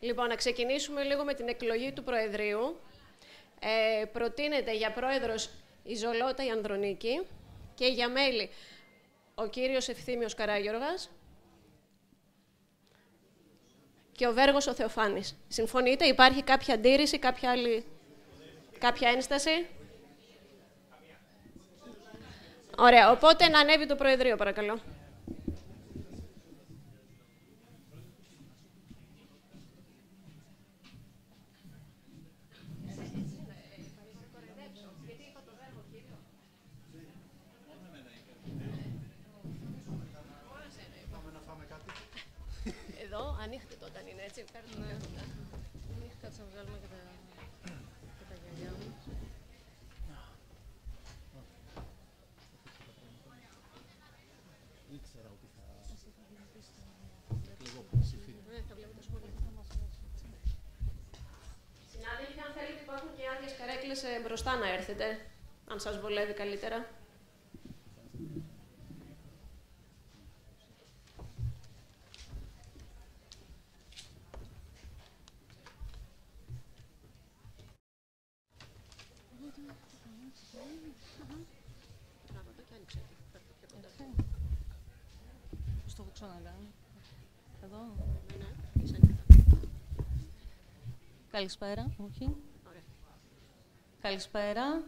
Λοιπόν, να ξεκινήσουμε λίγο με την εκλογή του Προεδρείου. Προτείνεται για πρόεδρος η Ζολότα η Ανδρονίκη και για μέλη ο κύριος Ευθύμιος Καράγιοργας και ο Βέργος ο Θεοφάνης. Συμφωνείτε, υπάρχει κάποια αντίρρηση, κάποια ένσταση? Ωραία, οπότε να ανέβει το Προεδρείο, παρακαλώ. Εδώ, ανοίχτε το όταν είναι έτσι. Ναι. Κάτσε να βγάλουμε και τα γυαλιά μου. Ήξερα ότι θα βλέπω το σχόλιο. Συνάδελφοι, αν θέλετε υπάρχουν και άδειες καρέκλες μπροστά να έρθετε, αν σας βολεύει καλύτερα. Πώς το έχω ξανακάνει. Εδώ. Ναι. Καλησπέρα. Όχι. Ωραία. Καλησπέρα.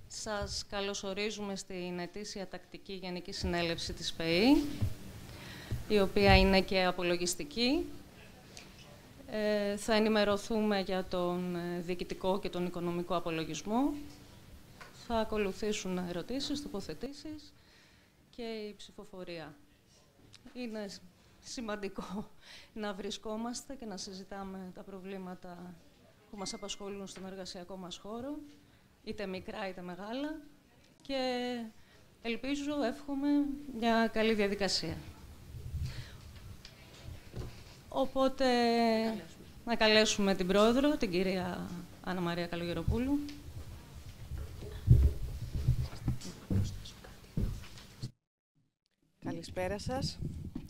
Σας καλωσορίζουμε στην ετήσια τακτική Γενική Συνέλευση της ΠΕΗ, η οποία είναι και απολογιστική. Θα ενημερωθούμε για τον διοικητικό και τον οικονομικό απολογισμό. Θα ακολουθήσουν ερωτήσεις, τοποθετήσεις και η ψηφοφορία. Είναι σημαντικό να βρισκόμαστε και να συζητάμε τα προβλήματα που μας απασχολούν στον εργασιακό μας χώρο, είτε μικρά είτε μεγάλα, και ελπίζω, εύχομαι, μια καλή διαδικασία. Οπότε, να καλέσουμε την Πρόεδρο, την κυρία Άννα Μαρία Καλογεροπούλου. Καλησπέρα σας.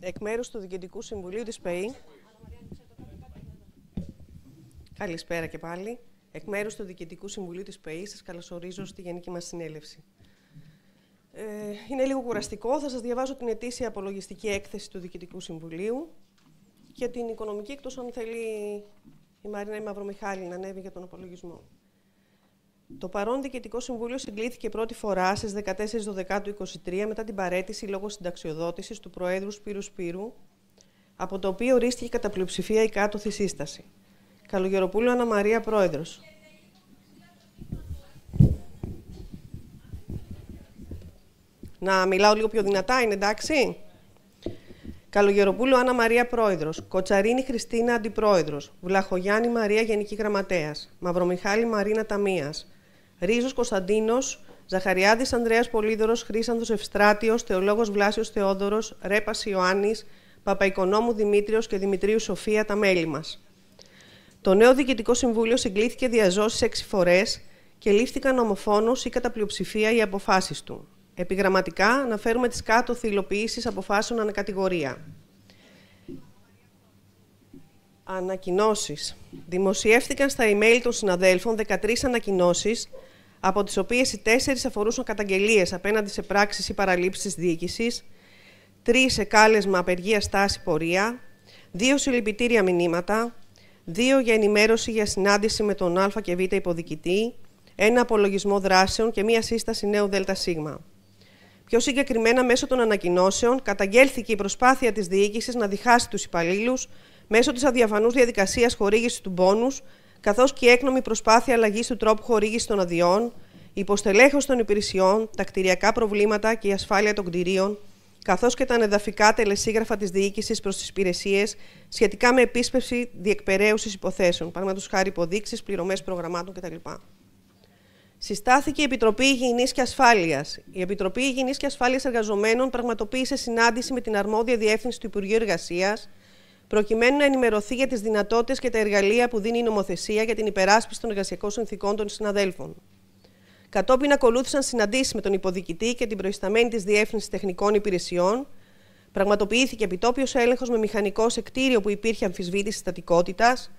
Εκ μέρους του Διοικητικού Συμβουλίου της ΠΕΗ. Καλησπέρα και πάλι. Εκ μέρους του Διοικητικού Συμβουλίου της ΠΕΗ σας καλωσορίζω στη Γενική μας Συνέλευση. Είναι λίγο κουραστικό. Θα σας διαβάζω την ετήσια απολογιστική έκθεση του Διοικητικού Συμβουλίου και την οικονομική, εκτός αν θέλει η Μαρίνα Μαυρομιχάλη να ανέβει για τον απολογισμό. Το παρόν Διοικητικό Συμβούλιο συγκλήθηκε πρώτη φορά στις 14 Δεκάτου 2023 μετά την παραίτηση λόγω συνταξιοδότησης του Προέδρου Σπύρου Σπύρου, από το οποίο ορίστηκε κατά πλειοψηφία η κάτωθη σύσταση. Καλογεροπούλου Άννα Μαρία, Πρόεδρος. Να μιλάω λίγο πιο δυνατά, είναι εντάξει? Καλογεροπούλου Άννα Μαρία, Πρόεδρος. Κοτσαρίνη Χριστίνα, Αντιπρόεδρος. Βλαχογιάννη Μαρία, Γενική Γραμματέας. Μαυρομιχάλη Μαρίνα, Ταμείας. Ρίζος Κωνσταντίνος, Ζαχαριάδης Ανδρέας Πολύδωρος, Χρήσανθος Ευστράτιος, Θεολόγος Βλάσιος Θεόδωρος, Ρέπας Ιωάννης, Παπαϊκονόμου Δημήτριος και Δημητρίου Σοφία, τα μέλη μας. Το νέο Διοικητικό Συμβούλιο συγκλήθηκε διαζώσεις 6 φορές και λήφθηκαν ομοφόνος ή κατά πλειοψηφία οι αποφάσεις του. Επιγραμματικά αναφέρουμε τις κάτωθι υλοποιήσεις αποφάσεων ανακατηγορία. Ανακοινώσεις. Δημοσιεύτηκαν στα email των συναδέλφων 13 ανακοινώσεις, από τις οποίες οι 4 αφορούσαν καταγγελίες απέναντι σε πράξεις ή παραλήψεις της διοίκησης, 3 σε κάλεσμα απεργία στάση πορεία, 2 συλληπιτήρια μηνύματα, 2 για ενημέρωση για συνάντηση με τον Α και Β υποδιοικητή, 1 απολογισμό δράσεων και 1 σύσταση νέου ΔΣ. Πιο συγκεκριμένα, μέσω των ανακοινώσεων, καταγγέλθηκε η προσπάθεια της διοίκησης να διχάσει τους υπαλλήλους μέσω της αδιαφανούς διαδικασίας χορήγησης του μπόνους, καθώς και η έκνομη προσπάθεια αλλαγής του τρόπου χορήγησης των αδειών, η υποστελέχωση των υπηρεσιών, τα κτηριακά προβλήματα και η ασφάλεια των κτηρίων, καθώς και τα ανεδαφικά τελεσίγραφα της διοίκησης προς τις υπηρεσίες σχετικά με επίσπευση διεκπεραίωσης υποθέσεων, παραδείγματος χάρη υποδείξεις, πληρωμές προγραμμάτων κτλ. Συστάθηκε η Επιτροπή Υγιεινής και Ασφάλειας. Η Επιτροπή Υγιεινής και Ασφάλειας Εργαζομένων πραγματοποίησε συνάντηση με την αρμόδια διεύθυνση του Υπουργείου Εργασίας, προκειμένου να ενημερωθεί για τις δυνατότητες και τα εργαλεία που δίνει η νομοθεσία για την υπεράσπιση των εργασιακών συνθηκών των συναδέλφων. Κατόπιν ακολούθησαν συναντήσεις με τον υποδιοικητή και την προϊσταμένη της Διεύθυνσης Τεχνικών Υπηρεσιών, Πραγματοποιήθηκε επιτόπιος έλεγχος με μηχανικό σε κτίριο που υπήρχε αμφισβήτηση στατικότητας.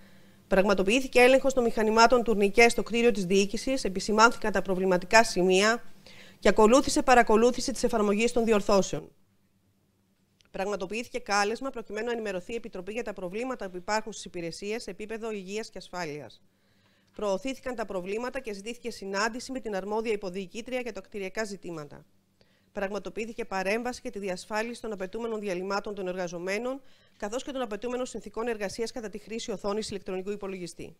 Πραγματοποιήθηκε έλεγχος των μηχανημάτων τουρνικέ στο κτίριο της διοίκησης, επισημάνθηκαν τα προβληματικά σημεία και ακολούθησε παρακολούθηση της εφαρμογής των διορθώσεων. Πραγματοποιήθηκε κάλεσμα προκειμένου να ενημερωθεί η Επιτροπή για τα προβλήματα που υπάρχουν στις υπηρεσίες σε επίπεδο υγείας και ασφάλειας. Προωθήθηκαν τα προβλήματα και ζητήθηκε συνάντηση με την αρμόδια υποδιοικήτρια για τα κτηριακά ζητήματα. Πραγματοποιήθηκε παρέμβαση για τη διασφάλιση των απαιτούμενων διαλυμάτων των εργαζομένων, καθώς και των απαιτούμενων συνθηκών εργασίας κατά τη χρήση οθόνης ηλεκτρονικού υπολογιστή.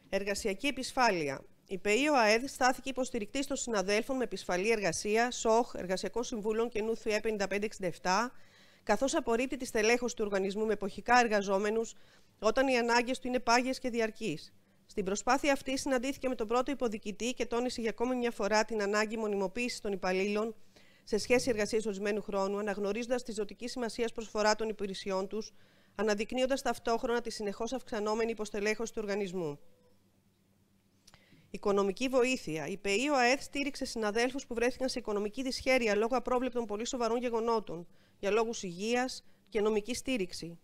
Εργασιακή επισφάλεια. Η ΠΕΗ ΟΑΕΔ στάθηκε υποστηρικτής των συναδέλφων με επισφαλή εργασία, ΣΟΧ, Εργασιακών Συμβούλων και ΝΟΥΘΙΕ 5567, καθώς απορρίπτει τη στελέχωση του οργανισμού με εποχικά εργαζόμενους όταν οι ανάγκες του είναι πάγιες και διαρκείς. Στην προσπάθεια αυτή συναντήθηκε με τον πρώτο υποδιοικητή και τόνισε για ακόμη μια φορά την ανάγκη μονιμοποίησης των υπαλλήλων σε σχέση εργασίας ορισμένου χρόνου, αναγνωρίζοντας τη ζωτική σημασία προσφορά των υπηρεσιών τους, αναδεικνύοντας ταυτόχρονα τη συνεχώς αυξανόμενη υποστελέχωση του οργανισμού. Οικονομική βοήθεια. Η ΠΕΗ ΟΑΕΔ στήριξε συναδέλφους που βρέθηκαν σε οικονομική δυσχέρεια λόγω απρόβλεπτων πολύ σοβαρών γεγονότων, για λόγους υγείας και νομική στήριξη.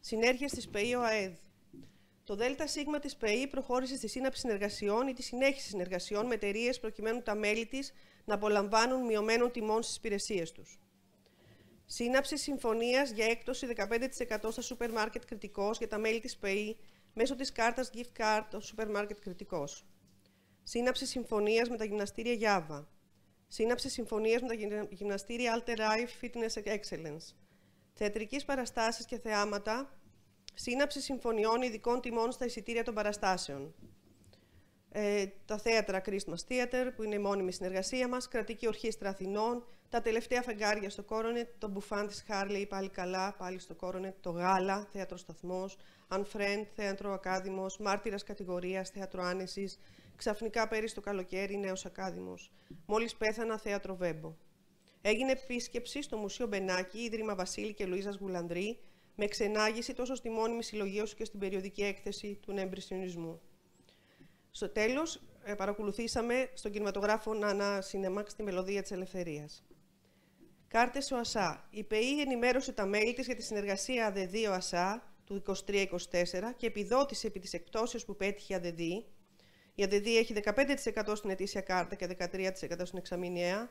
Συνέργειες της ΠΕΗ ΟΑΕΔ. Το ΔΣ της ΠΕΗ προχώρησε στη σύναψη συνεργασιών ή τη συνέχιση συνεργασιών με εταιρείες προκειμένου τα μέλη της να απολαμβάνουν μειωμένων τιμών στις υπηρεσίες τους. Σύναψη συμφωνίας για έκπτωση 15% στα σούπερ μάρκετ Κρητικός για τα μέλη της ΠΕΗ μέσω της κάρτας Gift Card στο σούπερ μάρκετ Κρητικός. Σύναψη συμφωνίας με τα γυμναστήρια Γιάβα. Σύναψη συμφωνίας με τα γυμναστήρια Alter Life Fitness Excellence. Θεατρικής παραστάσεις και θεάματα. Σύναψη συμφωνιών ειδικών τιμών στα εισιτήρια των παραστάσεων. Τα θέατρα Christmas Theater, που είναι η μόνιμη συνεργασία μας, Κρατική Ορχήστρα Αθηνών, τα τελευταία φεγγάρια στο Κόρονετ, το μπουφάν της Χάρλεϊ, πάλι καλά, πάλι στο Κόρονετ, το Γάλα, Θέατρο Σταθμός, Unfriend, Θέατρο Ακάδημος, Μάρτυρας Κατηγορίας, Θέατρο Άνεσης, ξαφνικά πέρυσι το καλοκαίρι, Νέος Ακάδημος, μόλις πέθανα, Θέατρο Βέμπο. Έγινε επίσκεψη στο Μουσείο Μπενάκη, Ίδρυμα Βασίλη και Λουίζας Γουλανδρή, με εξενάγηση τόσο στη μόνιμη συλλογή όσο και στην περιοδική έκθεση του νεοεμπρισιονισμού. Στο τέλος, παρακολουθήσαμε στον κινηματογράφο Νάνα Σινεμάξ τη Μελωδία της Ελευθερίας. Κάρτες ΟΑΣΑ. Η ΠΕΗ ενημέρωσε τα μέλη της για τη συνεργασία ΑΔΔ ΟΑΣΑ του 23-24 και επιδότησε επί της εκπτώσεως που πέτυχε η ΑΔΔ. Η ΑΔΔ έχει 15% στην ετήσια κάρτα και 13% στην εξαμηνιαία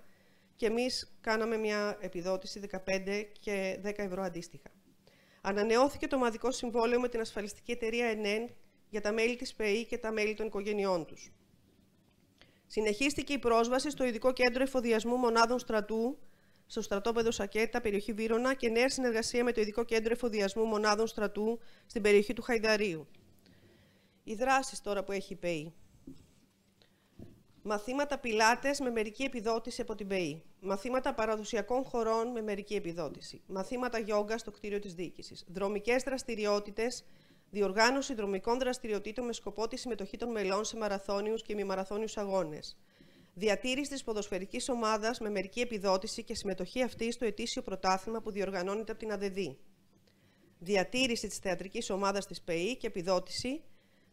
και εμείς κάναμε μια επιδότηση 15 και 10 ευρώ αντίστοιχα. Ανανεώθηκε το ομαδικό συμβόλαιο με την ασφαλιστική εταιρεία ΕΝΕΝ για τα μέλη της ΠΕΗ και τα μέλη των οικογενειών τους. Συνεχίστηκε η πρόσβαση στο ειδικό κέντρο εφοδιασμού μονάδων στρατού στο στρατόπεδο Σακέτα, περιοχή Βύρωνα, και νέα συνεργασία με το ειδικό κέντρο εφοδιασμού μονάδων στρατού στην περιοχή του Χαϊδαρίου. Οι δράσεις τώρα που έχει η ΠΕΗ. Μαθήματα πιλάτες με μερική επιδότηση από την ΠΕΗ. Μαθήματα παραδοσιακών χωρών με μερική επιδότηση. Μαθήματα γιόγκα στο κτίριο της διοίκησης. Δρομικές δραστηριότητες. Διοργάνωση δρομικών δραστηριοτήτων με σκοπό τη συμμετοχή των μελών σε μαραθώνιους και ημιμαραθώνιους αγώνες. Διατήρηση της ποδοσφαιρικής ομάδας με μερική επιδότηση και συμμετοχή αυτή στο ετήσιο πρωτάθλημα που διοργανώνεται από την ΑΔΔ. Διατήρηση της θεατρικής ομάδας της ΠΕΗ και επιδότηση.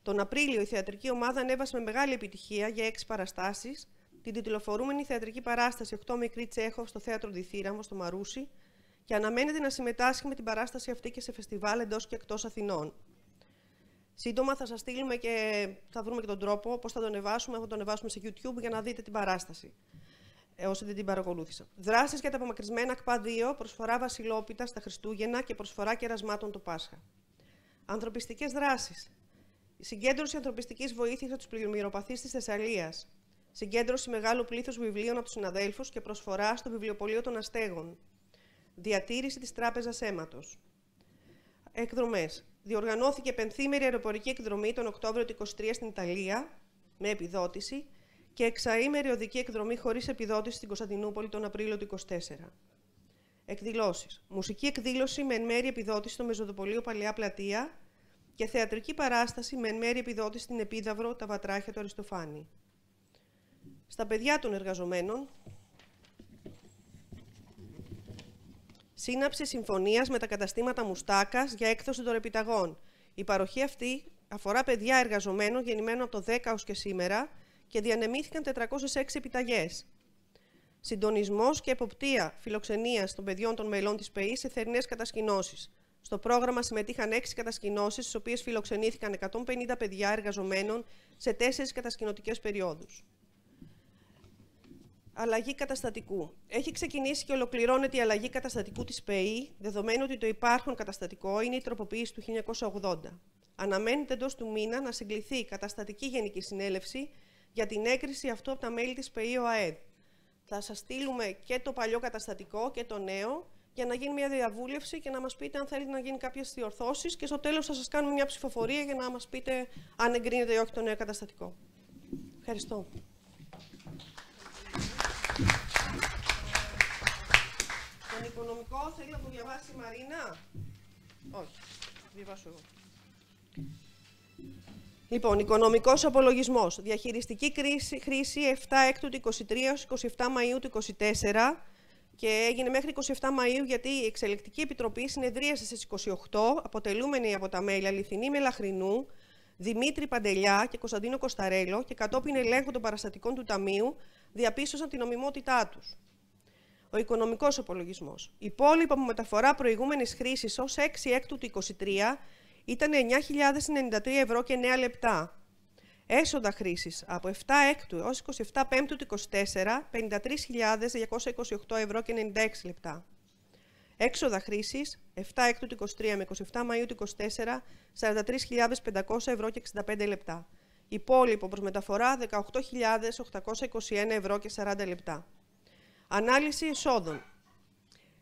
Τον Απρίλιο η θεατρική ομάδα ανέβασε με μεγάλη επιτυχία για 6 παραστάσεις, την τιτλοφορούμενη θεατρική παράσταση 8 Μικρή Τσέχοφ στο Θέατρο Διθύραμβο στο Μαρούσι, και αναμένεται να συμμετάσχει με την παράσταση αυτή και σε φεστιβάλ εντός και εκτός Αθηνών. Σύντομα θα σας στείλουμε και θα βρούμε και τον τρόπο πώς θα το ανεβάσουμε. Θα το ανεβάσουμε σε YouTube για να δείτε την παράσταση, όσοι δεν την παρακολούθησαν. Δράσεις για τα απομακρυσμένα ΚΠΑ 2, προσφορά βασιλόπιτα στα Χριστούγεννα και προσφορά κερασμάτων το Πάσχα. Ανθρωπιστικές δράσεις. Συγκέντρωση ανθρωπιστικής βοήθειας για τους πλημμυροπαθείς της Θεσσαλίας. Συγκέντρωση μεγάλου πλήθους βιβλίων από τους συναδέλφους και προσφορά στο βιβλιοπωλείο των Αστέγων. Διατήρηση της Τράπεζας Αίματος. Εκδρομές. Διοργανώθηκε πενθήμερη αεροπορική εκδρομή τον Οκτώβριο του 2023 στην Ιταλία, με επιδότηση, και εξαήμερη οδική εκδρομή χωρίς επιδότηση στην Κωνσταντινούπολη τον Απρίλιο του 2024. Εκδηλώσεις. Μουσική εκδήλωση με εν μέρη επιδότηση στο Μεζοδοπολείο Παλαιά Πλατεία και θεατρική παράσταση με εν μέρη επιδότηση στην Επίδαυρο Τα Βατράχια του Αριστοφάνη. Στα παιδιά των εργαζομένων. Σύναψη συμφωνίας με τα καταστήματα Μουστάκας για έκδοση των επιταγών. Η παροχή αυτή αφορά παιδιά εργαζομένων γεννημένων από το 10 ως και σήμερα και διανεμήθηκαν 406 επιταγές. συντονισμός και εποπτεία φιλοξενίας των παιδιών των μελών της ΠΕΗ σε θερινές κατασκηνώσεις. Στο πρόγραμμα συμμετείχαν 6 κατασκηνώσεις, στις οποίες φιλοξενήθηκαν 150 παιδιά εργαζομένων σε 4 κατασκηνωτικές περιόδους. Αλλαγή καταστατικού. Έχει ξεκινήσει και ολοκληρώνεται η αλλαγή καταστατικού της ΠΕΗ, δεδομένου ότι το υπάρχον καταστατικό είναι η τροποποίηση του 1980. Αναμένεται εντός του μήνα να συγκληθεί η καταστατική Γενική Συνέλευση για την έγκριση αυτού από τα μέλη της ΠΕΗ ΟΑΕΔ. Θα σας στείλουμε και το παλιό καταστατικό και το νέο, για να γίνει μια διαβούλευση και να μας πείτε αν θέλετε να γίνει κάποιες διορθώσεις και στο τέλος θα σας κάνουμε μια ψηφοφορία για να μας πείτε αν εγκρίνεται ή όχι το νέο καταστατικό. Ευχαριστώ. Τον οικονομικό θέλει να το διαβάσει η Μαρίνα. Όχι, διαβάσω εγώ. Λοιπόν, οικονομικός απολογισμός. Διαχειριστική χρήση 7 έκτου του 23 έως 27 Μαΐου του 24 και έγινε μέχρι 27 Μαΐου γιατί η Εξελεκτική Επιτροπή συνεδρίασε στις 28, αποτελούμενη από τα μέλη Αληθινή Μελαχρινού, Δημήτρη Παντελιά και Κωνσταντίνο Κοσταρέλο και κατόπιν ελέγχου των παραστατικών του Ταμείου διαπίστωσαν την νομιμότητά τους. Ο οικονομικός απολογισμός. Υπόλοιπο από μεταφορά προηγούμενης χρήσης ως 6 έκτου του 23 ήταν 9.093 ευρώ και 9 λεπτά. Έσοδα χρήσης από 7 έκτου έως 27 πέμπτου του 24, 53.228 ευρώ και 96 λεπτά. Έξοδα χρήσης 7 έκτου του 23 με 27 Μαΐου του 24, 43.500 ευρώ και 65 λεπτά. Υπόλοιπο προς μεταφορά 18.821 ευρώ και 40 λεπτά. Ανάλυση εσόδων.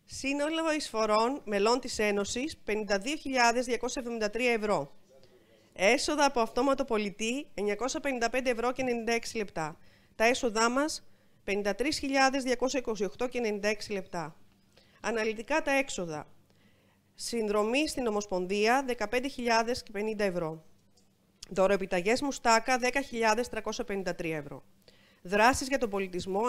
Σύνολο εισφορών μελών της Ένωσης 52.273 ευρώ. Έσοδα από αυτόματο πολιτή 955 ευρώ και 96 λεπτά. Τα έσοδά μας 53.228 και 96 λεπτά. Αναλυτικά τα έξοδα. Συνδρομή στην Ομοσπονδία 15.050 ευρώ. Δωροεπιταγές Μουστάκα 10.353 ευρώ. Δράσεις για τον πολιτισμό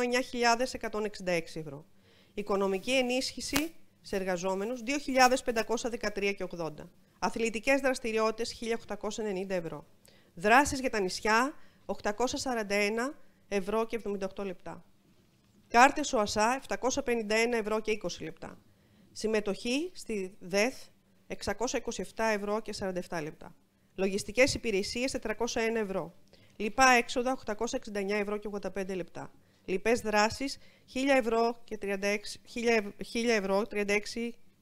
9.166 ευρώ. Οικονομική ενίσχυση σε εργαζόμενους 2.513 και 80. Αθλητικές δραστηριότητες 1.890 ευρώ. Δράσεις για τα νησιά 841 ευρώ και 78 λεπτά. Κάρτες ΟΑΣΑ 751 ευρώ και 20 λεπτά. Συμμετοχή στη ΔΕΘ 627 ευρώ και 47 λεπτά. Λογιστικές υπηρεσίες 401 ευρώ. Λοιπά έξοδα 869 ευρώ και 85 λεπτά. Λοιπές δράσεις 1.000 ευρώ και 36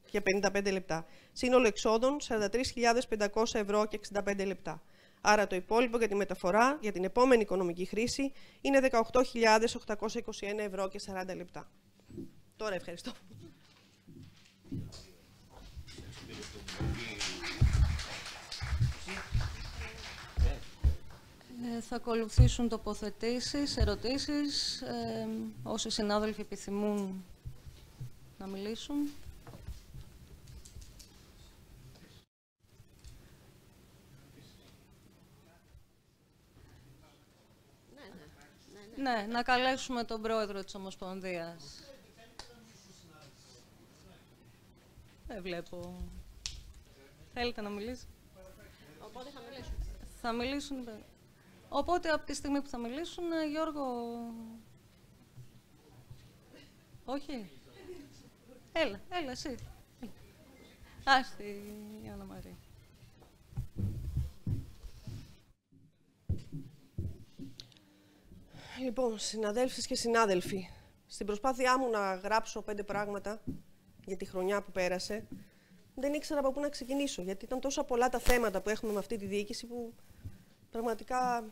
και 55 λεπτά. Σύνολο εξόδων 43.500 ευρώ και 65 λεπτά. Άρα το υπόλοιπο για τη μεταφορά για την επόμενη οικονομική χρήση είναι 18.821 ευρώ και 40 λεπτά. Τώρα ευχαριστώ. Θα ακολουθήσουν τοποθετήσεις, ερωτήσεις. Όσοι συνάδελφοι επιθυμούν να μιλήσουν. Ναι, να καλέσουμε τον πρόεδρο της Ομοσπονδίας. Δεν βλέπω. Θέλετε να μιλήσετε? Οπότε θα μιλήσουν. Θα μιλήσουν. Οπότε από τη στιγμή που θα μιλήσουν, Γιώργο... Όχι. Έλα, εσύ. Άστη, η Άννα Μαρία. Λοιπόν, συναδέλφες και συνάδελφοι, στην προσπάθειά μου να γράψω 5 πράγματα για τη χρονιά που πέρασε, δεν ήξερα από πού να ξεκινήσω, γιατί ήταν τόσα πολλά τα θέματα που έχουμε με αυτή τη διοίκηση που πραγματικά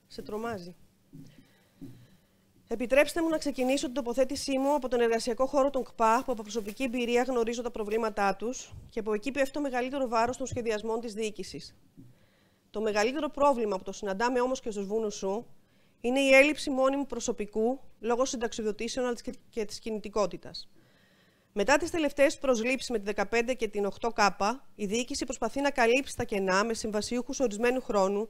σε τρομάζει. Επιτρέψτε μου να ξεκινήσω την τοποθέτησή μου από τον εργασιακό χώρο των ΚΠΑ, που από προσωπική εμπειρία γνωρίζω τα προβλήματά τους και από εκεί πέφτει το μεγαλύτερο βάρος των σχεδιασμών της διοίκησης. Το μεγαλύτερο πρόβλημα που το συναντάμε όμως και στους Βούνους Σου είναι η έλλειψη μόνιμου προσωπικού λόγω συνταξιοδοτήσεων αλλά και της κινητικότητας. Μετά τις τελευταίες προσλήψεις με τη 15 και την 8K, η διοίκηση προσπαθεί να καλύψει τα κενά με συμβασιούχους ορισμένου χρόνου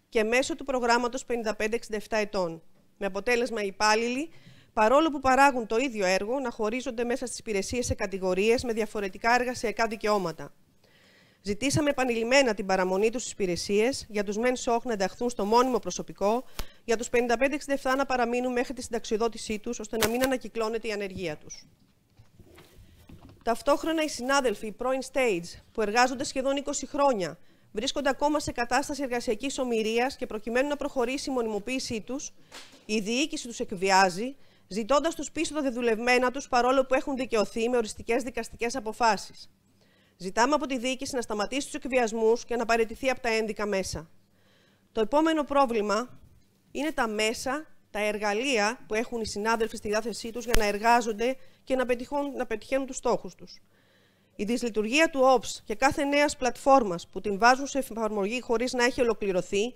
και μέσω του προγράμματος 55-67 ετών. Με αποτέλεσμα οι υπάλληλοι, παρόλο που παράγουν το ίδιο έργο, να χωρίζονται μέσα στις υπηρεσίες σε κατηγορίες με διαφορετικά εργασιακά δικαιώματα. Ζητήσαμε επανειλημμένα την παραμονή τους στις υπηρεσίες, για τους μεν ΣΟΧ να ενταχθούν στο μόνιμο προσωπικό, για τους 55-67 να παραμείνουν μέχρι τη συνταξιοδότησή τους, ώστε να μην ανακυκλώνεται η ανεργία τους. Ταυτόχρονα, οι συνάδελφοι, οι πρώην stage, που εργάζονται σχεδόν 20 χρόνια, βρίσκονται ακόμα σε κατάσταση εργασιακής ομηρίας και προκειμένου να προχωρήσει η μονιμοποίησή τους, η διοίκηση τους εκβιάζει, ζητώντας τους πίσω τα δεδουλευμένα τους, παρόλο που έχουν δικαιωθεί με οριστικές δικαστικές αποφάσεις. Ζητάμε από τη διοίκηση να σταματήσει τους εκβιασμούς και να παραιτηθεί από τα ένδικα μέσα. Το επόμενο πρόβλημα είναι τα μέσα, τα εργαλεία που έχουν οι συνάδελφοι στη διάθεσή τους για να εργάζονται και να πετυχαίνουν τους στόχους τους. Η δυσλειτουργία του ΟΠΣ και κάθε νέας πλατφόρμας που την βάζουν σε εφαρμογή χωρίς να έχει ολοκληρωθεί,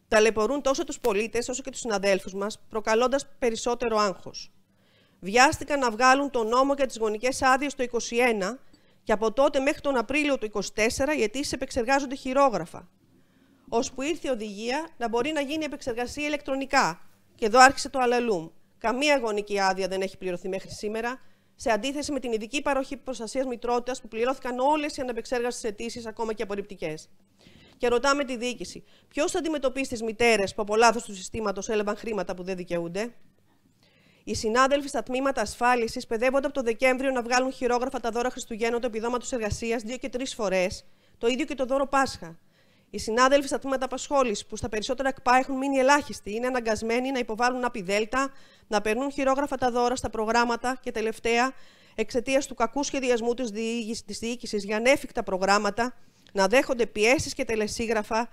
ταλαιπωρούν τόσο τους πολίτες όσο και τους συναδέλφους μας, προκαλώντας περισσότερο άγχος. Βιάστηκαν να βγάλουν τον νόμο για τις γονικές άδειες το 2021 και από τότε μέχρι τον Απρίλιο του 2024 οι αιτήσεις επεξεργάζονται χειρόγραφα. Ώσπου ήρθε η οδηγία να μπορεί να γίνει επεξεργασία ηλεκτρονικά. Και εδώ άρχισε το αλαλούμ. Καμία γονική άδεια δεν έχει πληρωθεί μέχρι σήμερα, σε αντίθεση με την ειδική παροχή προστασίας μητρότητας που πληρώθηκαν όλες οι ανεπεξέργαστες αιτήσεις, ακόμα και απορριπτικές. Και ρωτάμε τη διοίκηση, ποιος θα αντιμετωπίσει τις μητέρες που από λάθος του συστήματος έλαβαν χρήματα που δεν δικαιούνται. Οι συνάδελφοι στα τμήματα ασφάλισης παιδεύονται από το Δεκέμβριο να βγάλουν χειρόγραφα τα δώρα Χριστουγέννων του επιδόματος εργασίας 2 και 3 φορές, το ίδιο και το δώρο Πάσχα. Οι συνάδελφοι στα τμήματα απασχόλησης, που στα περισσότερα ΚΠΑ έχουν μείνει ελάχιστοι, είναι αναγκασμένοι να υποβάλουν ΑΠΔ, να περνούν χειρόγραφα τα δώρα στα προγράμματα και τελευταία, εξαιτίας του κακού σχεδιασμού της διοίκησης για ανέφικτα προγράμματα, να δέχονται πιέσεις και τελεσίγραφα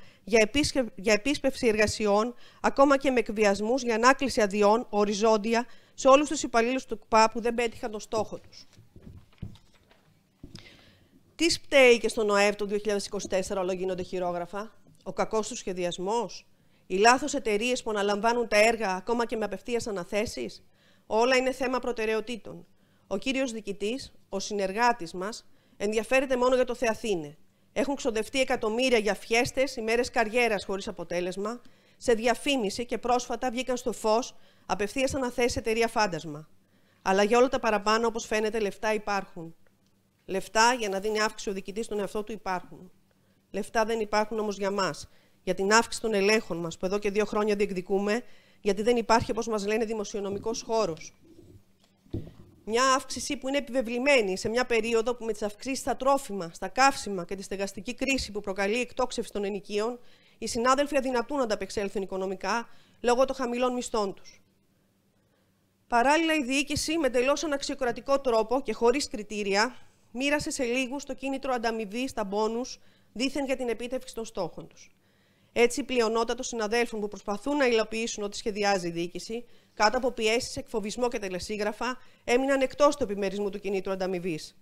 για επίσπευση εργασιών, ακόμα και με εκβιασμούς για ανάκληση αδειών οριζόντια σε όλους τους υπαλλήλους του ΚΠΑ που δεν πέτυχαν τον στόχο τους. Τι σπταίει και στον ΟΕΒ του 2024 όλο γίνονται χειρόγραφα? Ο κακός του σχεδιασμός? Οι λάθος εταιρείες που αναλαμβάνουν τα έργα ακόμα και με απευθείας αναθέσεις? Όλα είναι θέμα προτεραιοτήτων. Ο κύριος διοικητής, ο συνεργάτης μας, ενδιαφέρεται μόνο για το Θεαθήνε. Έχουν ξοδευτεί εκατομμύρια για φιέστες, ημέρες καριέρας χωρίς αποτέλεσμα, σε διαφήμιση και πρόσφατα βγήκαν στο φως απευθείας αναθέσεις εταιρεία Φάντασμα. Αλλά για όλα τα παραπάνω, όπως φαίνεται, λεφτά υπάρχουν. Λεφτά για να δίνει αύξηση ο διοικητής στον εαυτό του υπάρχουν. Λεφτά δεν υπάρχουν όμως για μας, για την αύξηση των ελέγχων μας, που εδώ και 2 χρόνια διεκδικούμε, γιατί δεν υπάρχει, όπως μας λένε, δημοσιονομικός χώρος. Μια αύξηση που είναι επιβεβλημένη σε μια περίοδο που με τις αυξήσεις στα τρόφιμα, στα καύσιμα και τη στεγαστική κρίση που προκαλεί η εκτόξευση των ενοικίων, οι συνάδελφοι αδυνατούν να ανταπεξέλθουν οικονομικά λόγω των χαμηλών μισθών τους. Παράλληλα, η διοίκηση με εντελώς αναξιοκρατικό τρόπο και χωρίς κριτήρια μοίρασε σε λίγους το κίνητρο ανταμοιβή στα μπόνους, δήθεν για την επίτευξη των στόχων τους. Έτσι, η πλειονότητα των συναδέλφων που προσπαθούν να υλοποιήσουν ό,τι σχεδιάζει η διοίκηση, κάτω από πιέσεις, εκφοβισμό και τελεσίγραφα, έμειναν εκτός του επιμερισμού του κινήτρου ανταμοιβής.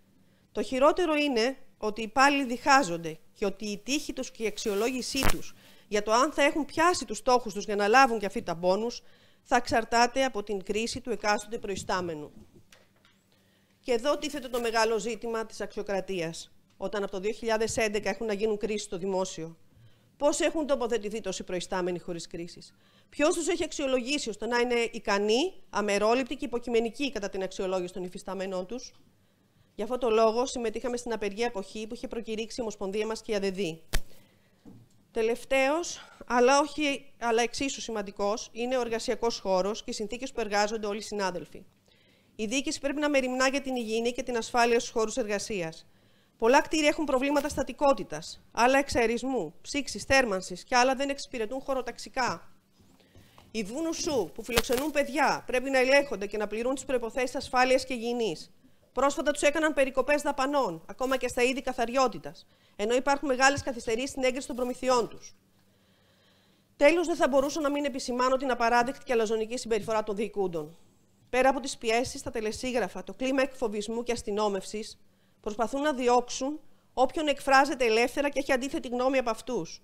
Το χειρότερο είναι ότι οι υπάλληλοι διχάζονται και ότι η τύχη τους και η αξιολόγησή τους για το αν θα έχουν πιάσει τους στόχους τους για να λάβουν και αυτοί τα μπόνους θα εξαρτάται από την κρίση του εκάστοτε προϊστάμενου. Και εδώ τίθεται το μεγάλο ζήτημα της αξιοκρατίας, όταν από το 2011 έχουν να γίνουν κρίσεις στο δημόσιο. Πώς έχουν τοποθετηθεί τόσοι προϊστάμενοι χωρίς κρίσεις? Ποιος τους έχει αξιολογήσει ώστε να είναι ικανοί, αμερόληπτοι και υποκειμενικοί κατά την αξιολόγηση των υφιστάμενών τους? Γι' αυτό το λόγο συμμετείχαμε στην απεργία εποχή που είχε προκηρύξει η Ομοσπονδία μας και η ΑΔΕΔΗ. Τελευταίος, αλλά εξίσου σημαντικός, είναι ο εργασιακός χώρος και οι συνθήκες που εργάζονται όλοι οι συνάδελφοι. Η διοίκηση πρέπει να μεριμνά για την υγιεινή και την ασφάλεια στους χώρους εργασίας. Πολλά κτίρια έχουν προβλήματα στατικότητας, άλλα εξαερισμού, ψήξης, θέρμανσης και άλλα δεν εξυπηρετούν χωροταξικά. Οι βουνουσού που φιλοξενούν παιδιά πρέπει να ελέγχονται και να πληρούν τις προϋποθέσεις ασφάλειας και υγιεινής. Πρόσφατα τους έκαναν περικοπές δαπανών, ακόμα και στα είδη καθαριότητας, ενώ υπάρχουν μεγάλες καθυστερήσεις στην έγκριση των προμηθειών τους. Τέλος, δεν θα μπορούσα να μην επισημάνω την απαράδεκτη και αλαζονική συμπεριφορά των διοικούντων. Πέρα από τις πιέσεις, τα τελεσίγραφα, το κλίμα εκφοβισμού και αστυνόμευσης, προσπαθούν να διώξουν όποιον εκφράζεται ελεύθερα και έχει αντίθετη γνώμη από αυτούς.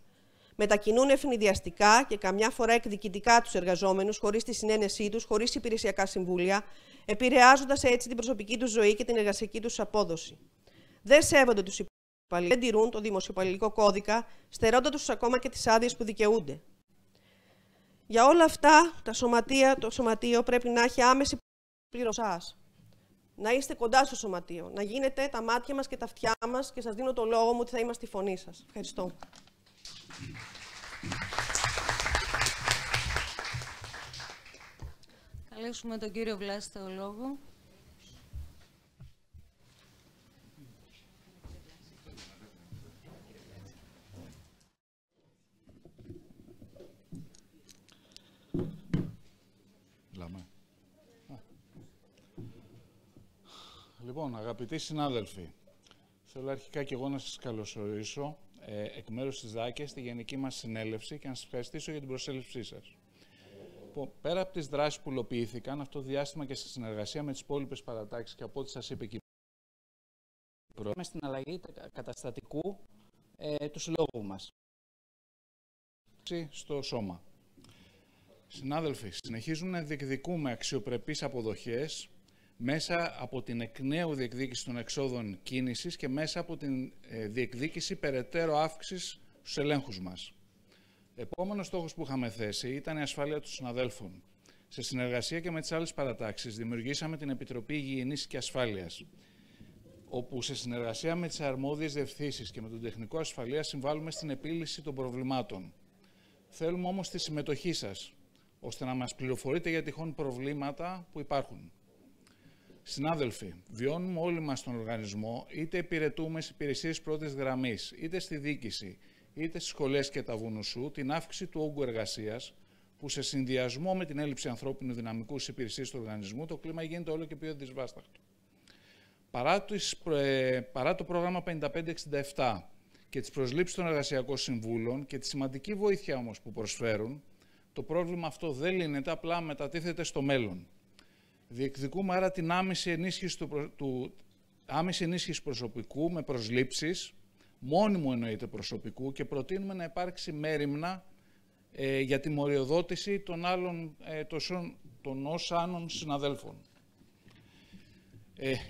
Μετακινούν ευνηδιαστικά και καμιά φορά εκδικητικά τους εργαζόμενους, χωρίς τη συνένεσή τους, χωρίς υπηρεσιακά συμβούλια, επηρεάζοντας έτσι την προσωπική τους ζωή και την εργασιακή τους απόδοση. Δεν σέβονται τους υπαλλήλους, δεν τηρούν το δημοσιοπαλληλικό κώδικα, στερώντας τους ακόμα και τις άδειες που δικαιούνται. Για όλα αυτά, το Σωματείο πρέπει να έχει άμεση πληρωμή. να είστε κοντά στο σωματείο, να γίνετε τα μάτια μας και τα αυτιά μας και σας δίνω το λόγο μου ότι θα είμαστε η φωνή σας. Ευχαριστώ. Καλέσουμε τον κύριο Βλάση Θεολόγο. Λοιπόν, αγαπητοί συνάδελφοι, θέλω αρχικά και εγώ να σας καλωσορίσω εκ μέρους της ΔΑΚΕ στη γενική μας συνέλευση και να σας ευχαριστήσω για την προσέλευσή σας. Πέρα από τις δράσεις που υλοποιήθηκαν αυτό το διάστημα και σε συνεργασία με τις υπόλοιπες παρατάξεις και από ό,τι σας είπε και η στην αλλαγή καταστατικού του συλλόγου μας στο σώμα. Συνάδελφοι, συνεχίζουμε να διεκδικούμε αξιοπρεπείς αποδοχές μέσα από την εκ νέου διεκδίκηση των εξόδων κίνησης και μέσα από την διεκδίκηση περαιτέρω αύξησης στους ελέγχους μας. Επόμενος στόχος που είχαμε θέσει ήταν η ασφάλεια των συναδέλφων. Σε συνεργασία και με τις άλλες παρατάξεις δημιουργήσαμε την Επιτροπή Υγιεινής και Ασφάλειας, όπου σε συνεργασία με τις αρμόδιες διευθύνσεις και με τον τεχνικό ασφαλείας συμβάλλουμε στην επίλυση των προβλημάτων. Θέλουμε όμως τη συμμετοχή σας, ώστε να μας πληροφορείτε για τυχόν προβλήματα που υπάρχουν. Συνάδελφοι, βιώνουμε όλοι μας στον οργανισμό, είτε υπηρετούμε στις υπηρεσίες πρώτης γραμμής, είτε στη διοίκηση, είτε στις σχολές και τα βουνουσού, την αύξηση του όγκου εργασίας, που σε συνδυασμό με την έλλειψη ανθρώπινου δυναμικού στις υπηρεσίες του οργανισμού, το κλίμα γίνεται όλο και πιο δυσβάσταχτο. Παρά το πρόγραμμα 5567 και τις προσλήψεις των εργασιακών συμβούλων και τη σημαντική βοήθεια όμως που προσφέρουν, το πρόβλημα αυτό δεν λύνεται, απλά μετατίθεται στο μέλλον. Διεκδικούμε άρα την άμεση ενίσχυση προσωπικού με προσλήψεις, μόνιμου εννοείται προσωπικού, και προτείνουμε να υπάρξει μέριμνα για τη μοριοδότηση των ως άνων συναδέλφων.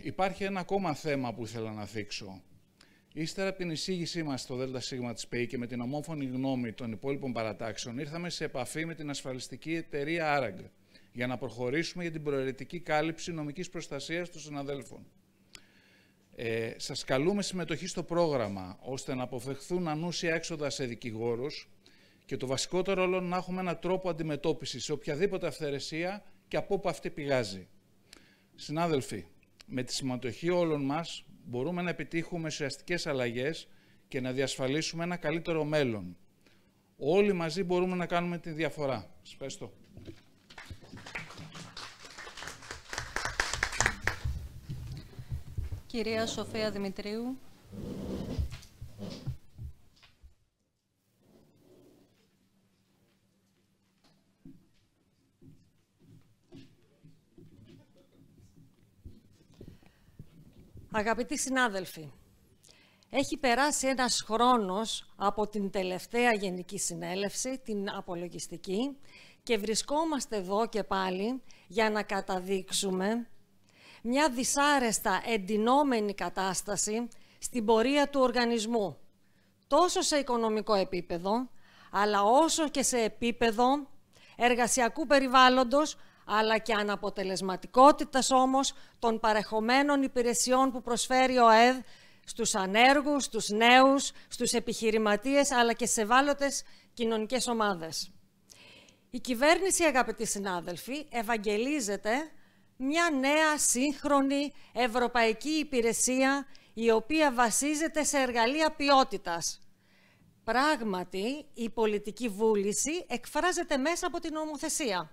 Υπάρχει ένα ακόμα θέμα που ήθελα να θίξω. Ύστερα από την εισήγησή μας στο ΔΣ της ΠΕΗ και με την ομόφωνη γνώμη των υπόλοιπων παρατάξεων, ήρθαμε σε επαφή με την ασφαλιστική εταιρεία Άραγ για να προχωρήσουμε για την προαιρετική κάλυψη νομικής προστασίας των συναδέλφων. Σας καλούμε συμμετοχή στο πρόγραμμα, ώστε να αποφευχθούν ανούσια έξοδα σε δικηγόρους και το βασικότερο όλο να έχουμε έναν τρόπο αντιμετώπισης σε οποιαδήποτε αυθαιρεσία και από όπου αυτή πηγάζει. Συνάδελφοι, με τη συμμετοχή όλων μας μπορούμε να επιτύχουμε ουσιαστικές αλλαγές και να διασφαλίσουμε ένα καλύτερο μέλλον. Όλοι μαζί μπορούμε να κάνουμε τη διαφορά. Σας ευχαριστώ. Κυρία Σοφία Δημητρίου. Αγαπητοί συνάδελφοι, έχει περάσει ένας χρόνος από την τελευταία Γενική Συνέλευση, την απολογιστική, και βρισκόμαστε εδώ και πάλι για να καταδείξουμε μια δυσάρεστα εντυνόμενη κατάσταση στην πορεία του οργανισμού, τόσο σε οικονομικό επίπεδο, αλλά όσο και σε επίπεδο εργασιακού περιβάλλοντος, αλλά και αναποτελεσματικότητας όμως των παρεχομένων υπηρεσιών που προσφέρει ο ΑΕΔ στους ανέργους, στους νέους, στους επιχειρηματίες, αλλά και σε ευάλωτες κοινωνικές ομάδες. Η κυβέρνηση, αγαπητοί συνάδελφοι, ευαγγελίζεται μια νέα σύγχρονη ευρωπαϊκή υπηρεσία, η οποία βασίζεται σε εργαλεία ποιότητας. Πράγματι, η πολιτική βούληση εκφράζεται μέσα από την νομοθεσία.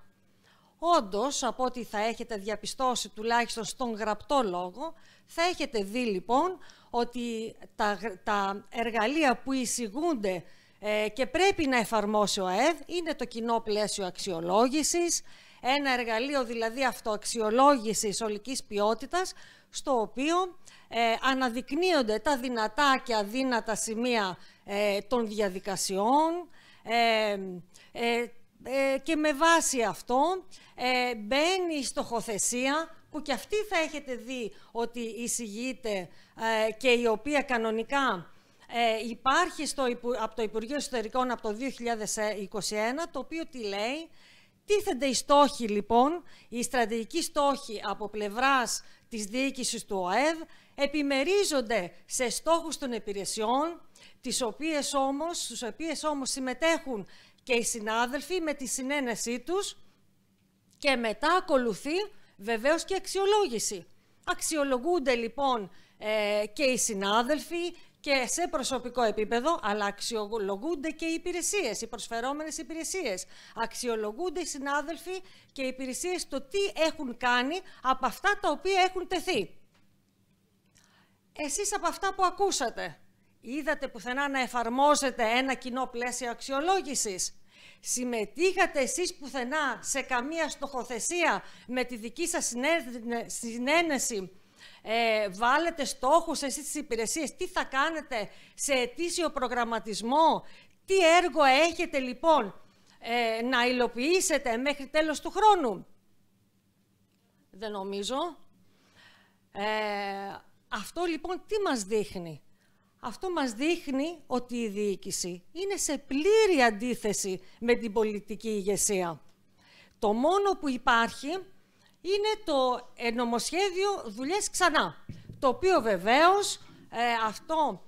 Όντως, από ό,τι θα έχετε διαπιστώσει τουλάχιστον στον γραπτό λόγο, θα έχετε δει λοιπόν ότι τα εργαλεία που εισηγούνται και πρέπει να εφαρμόσει ο ΑΕΔ είναι το κοινό πλαίσιο αξιολόγησης, ένα εργαλείο δηλαδή αυτοαξιολόγησης ολικής ποιότητας, στο οποίο αναδεικνύονται τα δυνατά και αδύνατα σημεία των διαδικασιών, και με βάση αυτό μπαίνει η στοχοθεσία, που και αυτή θα έχετε δει ότι εισηγείται και η οποία κανονικά υπάρχει από το Υπουργείο Εσωτερικών από το 2021, το οποίο τι λέει? Τίθενται οι στόχοι, λοιπόν, οι στρατηγικοί στόχοι από πλευράς της διοίκησης του ΟΕΔ επιμερίζονται σε στόχους των υπηρεσιών, στους οποίες όμως συμμετέχουν και οι συνάδελφοι με τη συνένεσή τους, και μετά ακολουθεί βεβαίως και αξιολόγηση. Αξιολογούνται λοιπόν και οι συνάδελφοι και σε προσωπικό επίπεδο, αλλά αξιολογούνται και οι υπηρεσίες, οι προσφερόμενες υπηρεσίες. Αξιολογούνται οι συνάδελφοι και οι υπηρεσίες το τι έχουν κάνει από αυτά τα οποία έχουν τεθεί. Εσείς από αυτά που ακούσατε, είδατε πουθενά να εφαρμόζετε ένα κοινό πλαίσιο αξιολόγησης? Συμμετείχατε εσείς πουθενά σε καμία στοχοθεσία με τη δική σας συνένεση? Βάλετε στόχους εσείς στις υπηρεσίες? Τι θα κάνετε σε ετήσιο προγραμματισμό? Τι έργο έχετε λοιπόν να υλοποιήσετε μέχρι τέλος του χρόνου? Δεν νομίζω. Αυτό λοιπόν τι μας δείχνει? Αυτό μας δείχνει ότι η διοίκηση είναι σε πλήρη αντίθεση με την πολιτική ηγεσία. Το μόνο που υπάρχει είναι το νομοσχέδιο δουλειές ξανά, το οποίο βεβαίως αυτό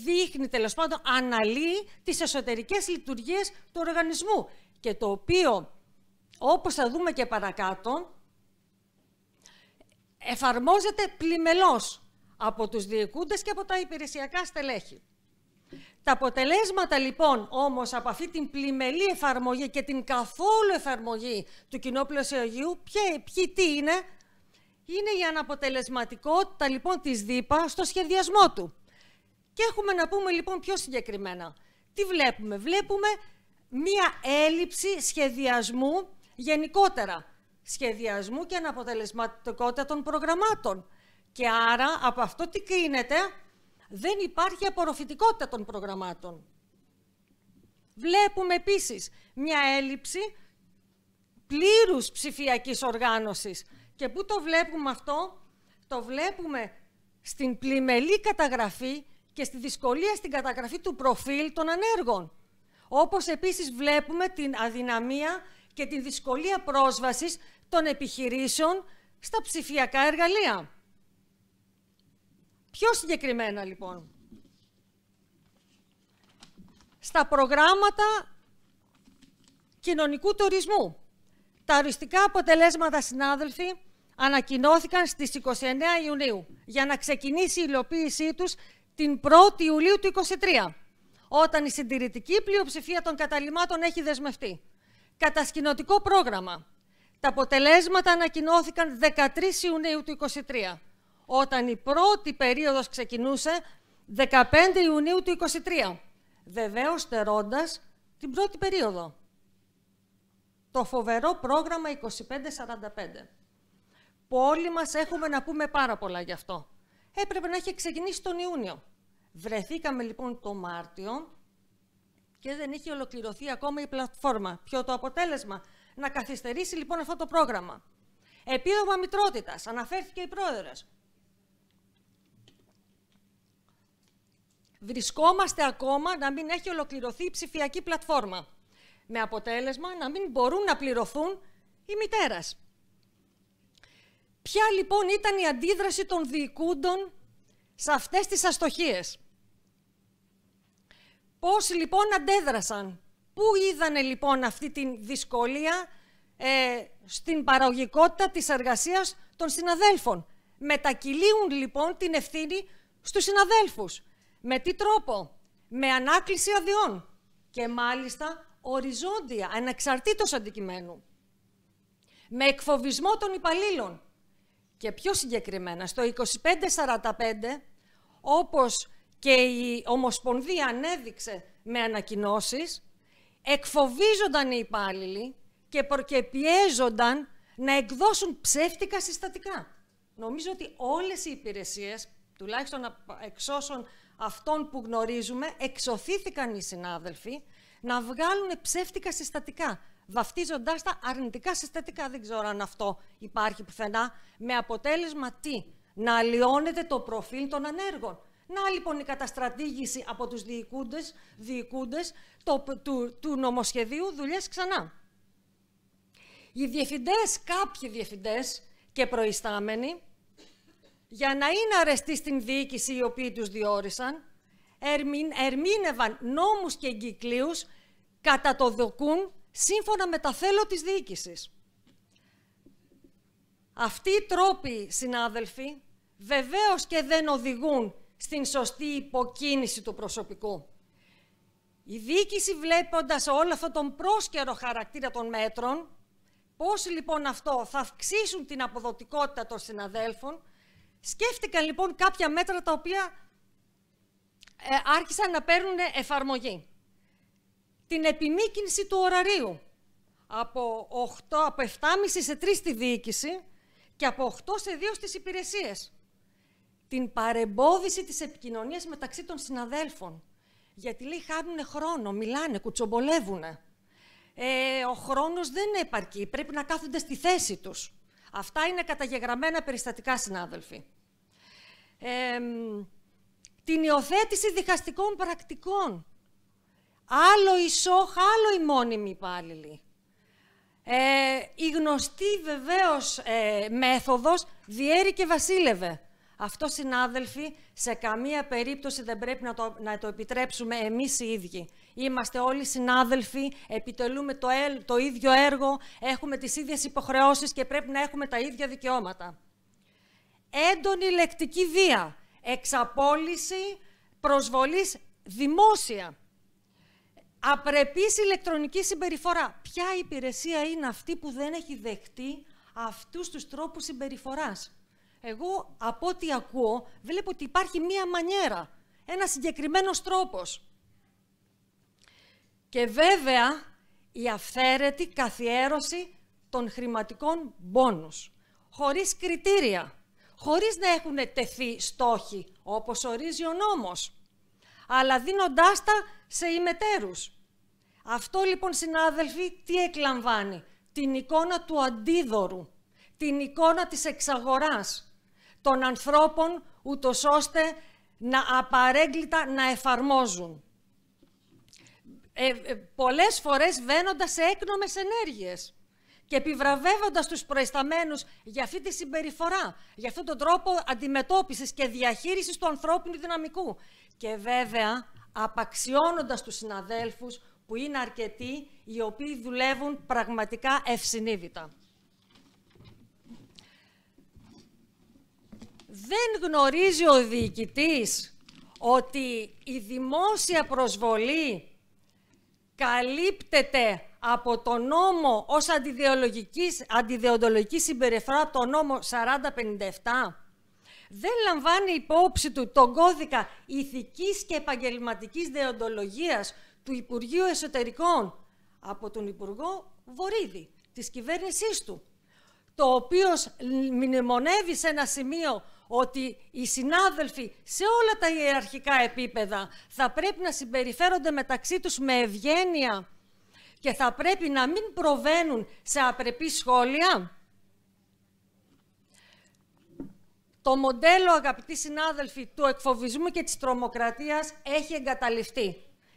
δείχνει, τέλος πάντων, αναλύει τις εσωτερικές λειτουργίες του οργανισμού και το οποίο, όπως θα δούμε και παρακάτω, εφαρμόζεται πλημελώς από τους διοικούντες και από τα υπηρεσιακά στελέχη. Τα αποτελέσματα λοιπόν όμως από αυτή την πλημελή εφαρμογή και την καθόλου εφαρμογή του κοινού πλαισιολογίου, ποιοι τι είναι? Είναι η αναποτελεσματικότητα λοιπόν της ΔΥΠΑ στο σχεδιασμό του. Και έχουμε να πούμε λοιπόν πιο συγκεκριμένα. Τι βλέπουμε? Βλέπουμε μία έλλειψη σχεδιασμού γενικότερα. Σχεδιασμού και αναποτελεσματικότητα των προγραμμάτων. Και άρα από αυτό τι κρίνεται? Δεν υπάρχει απορροφητικότητα των προγραμμάτων. Βλέπουμε επίσης μια έλλειψη πλήρους ψηφιακής οργάνωσης. Και πού το βλέπουμε αυτό? Το βλέπουμε στην πλημελή καταγραφή και στη δυσκολία στην καταγραφή του προφίλ των ανέργων. Όπως επίσης βλέπουμε την αδυναμία και τη δυσκολία πρόσβασης των επιχειρήσεων στα ψηφιακά εργαλεία. Πιο συγκεκριμένα, λοιπόν, στα προγράμματα κοινωνικού τουρισμού. Τα οριστικά αποτελέσματα, συνάδελφοι, ανακοινώθηκαν στις 29 Ιουνίου για να ξεκινήσει η υλοποίησή τους την 1η Ιουλίου του 2023, όταν η συντηρητική πλειοψηφία των καταλυμάτων έχει δεσμευτεί. Κατασκηνωτικό πρόγραμμα. Τα αποτελέσματα ανακοινώθηκαν 13 Ιουνίου του 2023, όταν η πρώτη περίοδος ξεκινούσε 15 Ιουνίου του 2023, βεβαίως στερώντας την πρώτη περίοδο. Το φοβερό πρόγραμμα 2545, που όλοι μας έχουμε να πούμε πάρα πολλά γι' αυτό. Έπρεπε να έχει ξεκινήσει τον Ιούνιο. Βρεθήκαμε λοιπόν το Μάρτιο και δεν είχε ολοκληρωθεί ακόμα η πλατφόρμα. Ποιο το αποτέλεσμα? Να καθυστερήσει λοιπόν αυτό το πρόγραμμα. Επίδομα μητρότητας, αναφέρθηκε η πρόεδρος. Βρισκόμαστε ακόμα να μην έχει ολοκληρωθεί η ψηφιακή πλατφόρμα. Με αποτέλεσμα να μην μπορούν να πληρωθούν οι μητέρας. Ποια λοιπόν ήταν η αντίδραση των διοικούντων σε αυτές τις αστοχίες? Πώς λοιπόν αντέδρασαν? Πού είδανε λοιπόν αυτή τη δυσκολία στην παραγωγικότητα της εργασίας των συναδέλφων? Μετακυλίουν λοιπόν την ευθύνη στους συναδέλφους. Με τι τρόπο? Με ανάκληση αδειών και μάλιστα οριζόντια, ανεξαρτήτως αντικειμένου. Με εκφοβισμό των υπαλλήλων. Και πιο συγκεκριμένα, στο 2545, όπως και η Ομοσπονδία ανέδειξε με ανακοινώσεις, εκφοβίζονταν οι υπάλληλοι και πιέζονταν να εκδώσουν ψεύτικα συστατικά. Νομίζω ότι όλες οι υπηρεσίες, τουλάχιστον εξ όσων αυτών που γνωρίζουμε, εξωθήθηκαν οι συνάδελφοι να βγάλουν ψεύτικα συστατικά, βαφτίζοντάς τα αρνητικά συστατικά. Δεν ξέρω αν αυτό υπάρχει πουθενά, με αποτέλεσμα τι? Να αλλοιώνεται το προφίλ των ανέργων. Να λοιπόν η καταστρατήγηση από τους διοικούντες του νομοσχεδίου δουλειές ξανά. Οι διευθυντές, κάποιοι διευθυντές και προϊστάμενοι, για να είναι αρεστοί στην διοίκηση οι οποίοι τους διόρισαν, ερμήνευαν νόμους και εγκυκλίους κατά το δοκούν σύμφωνα με τα θέλω της διοίκησης. Αυτοί οι τρόποι, συνάδελφοι, βεβαίως και δεν οδηγούν στην σωστή υποκίνηση του προσωπικού. Η διοίκηση, βλέποντας όλο αυτόν τον πρόσκαιρο χαρακτήρα των μέτρων, πώς λοιπόν αυτό θα αυξήσουν την αποδοτικότητα των συναδέλφων, σκέφτηκαν λοιπόν κάποια μέτρα τα οποία άρχισαν να παίρνουν εφαρμογή. Την επιμήκυνση του ωραρίου από 7.30 σε 3 στη διοίκηση και από 8 σε 2 στις υπηρεσίες. Την παρεμπόδιση της επικοινωνίας μεταξύ των συναδέλφων. Γιατί λέει χάνουν χρόνο, μιλάνε, κουτσομπολεύουν. Ο χρόνος δεν επαρκεί, πρέπει να κάθονται στη θέση τους. Αυτά είναι καταγεγραμμένα περιστατικά, συνάδελφοι. Την υιοθέτηση διχαστικών πρακτικών. Άλλο η ΣΟΧ, άλλο η μόνιμη υπάλληλη. Η γνωστή βεβαίως μέθοδος διέρη και βασίλευε. Αυτό, συνάδελφοι, σε καμία περίπτωση δεν πρέπει να το επιτρέψουμε εμείς οι ίδιοι. Είμαστε όλοι συνάδελφοι, επιτελούμε το ίδιο έργο, έχουμε τις ίδιες υποχρεώσεις και πρέπει να έχουμε τα ίδια δικαιώματα. Έντονη λεκτική βία, εξαπόλυση προσβολής δημόσια. Απρεπής ηλεκτρονική συμπεριφορά. Ποια υπηρεσία είναι αυτή που δεν έχει δεχτεί αυτούς τους τρόπους συμπεριφοράς? Εγώ, από ό,τι ακούω, βλέπω ότι υπάρχει μία μανιέρα, ένα συγκεκριμένος τρόπος. Και βέβαια, η αυθαίρετη καθιέρωση των χρηματικών μπόνους, χωρίς κριτήρια, χωρίς να έχουν τεθεί στόχοι, όπως ορίζει ο νόμος, αλλά δίνοντάς τα σε ημετέρους. Αυτό, λοιπόν, συνάδελφοι, τι εκλαμβάνει? Την εικόνα του αντίδωρου, την εικόνα της εξαγοράς των ανθρώπων, ούτως ώστε να απαρέγκλητα να εφαρμόζουν. Πολλές φορές βαίνοντας σε έκνομες ενέργειες και επιβραβεύοντας τους προϊσταμένους για αυτή τη συμπεριφορά, για αυτόν τον τρόπο αντιμετώπισης και διαχείρισης του ανθρώπινου δυναμικού. Και βέβαια απαξιώνοντας τους συναδέλφους που είναι αρκετοί, οι οποίοι δουλεύουν πραγματικά ευσυνείδητα. Δεν γνωρίζει ο διοικητής ότι η δημόσια προσβολή καλύπτεται από το νόμο ως αντιdeontολογική συμπεριφορά, το νόμο 4057. Δεν λαμβάνει υπόψη του τον κώδικα ηθικής και επαγγελματικής δεοντολογίας του Υπουργείου Εσωτερικών από τον Υπουργό Βορίδη, της κυβέρνησής του, το οποίο μνημονεύει σε ένα σημείο ότι οι συνάδελφοι σε όλα τα ιεραρχικά επίπεδα θα πρέπει να συμπεριφέρονται μεταξύ τους με ευγένεια και θα πρέπει να μην προβαίνουν σε απρεπή σχόλια. Το μοντέλο, αγαπητοί συνάδελφοι, του εκφοβισμού και της τρομοκρατίας έχει εγκαταλειφθεί.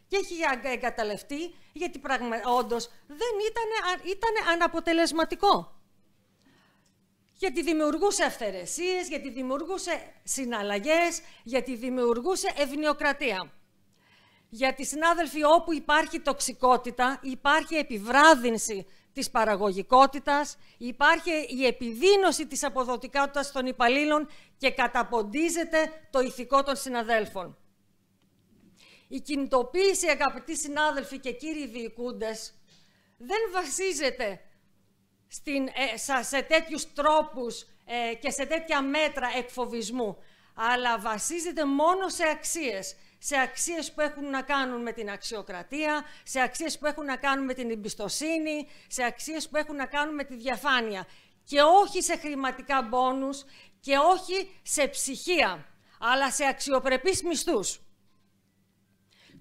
Και έχει εγκαταλειφθεί γιατί όντως δεν ήταν αναποτελεσματικό. Γιατί δημιουργούσε αυθαιρεσίες, γιατί δημιουργούσε συναλλαγές, γιατί δημιουργούσε ευνοιοκρατία. Γιατί, συνάδελφοι, όπου υπάρχει τοξικότητα, υπάρχει επιβράδυνση της παραγωγικότητας, υπάρχει η επιδείνωση της αποδοτικότητας των υπαλλήλων και καταποντίζεται το ηθικό των συναδέλφων. Η κινητοποίηση, αγαπητοί συνάδελφοι και κύριοι διοικούντες, δεν βασίζεται σε τέτοιους τρόπους και σε τέτοια μέτρα εκφοβισμού, αλλά βασίζεται μόνο σε αξίες. Σε αξίες που έχουν να κάνουν με την αξιοκρατία, σε αξίες που έχουν να κάνουν με την εμπιστοσύνη, σε αξίες που έχουν να κάνουν με τη διαφάνεια. Και όχι σε χρηματικά μπόνους και όχι σε ψυχία, αλλά σε αξιοπρεπείς μισθούς.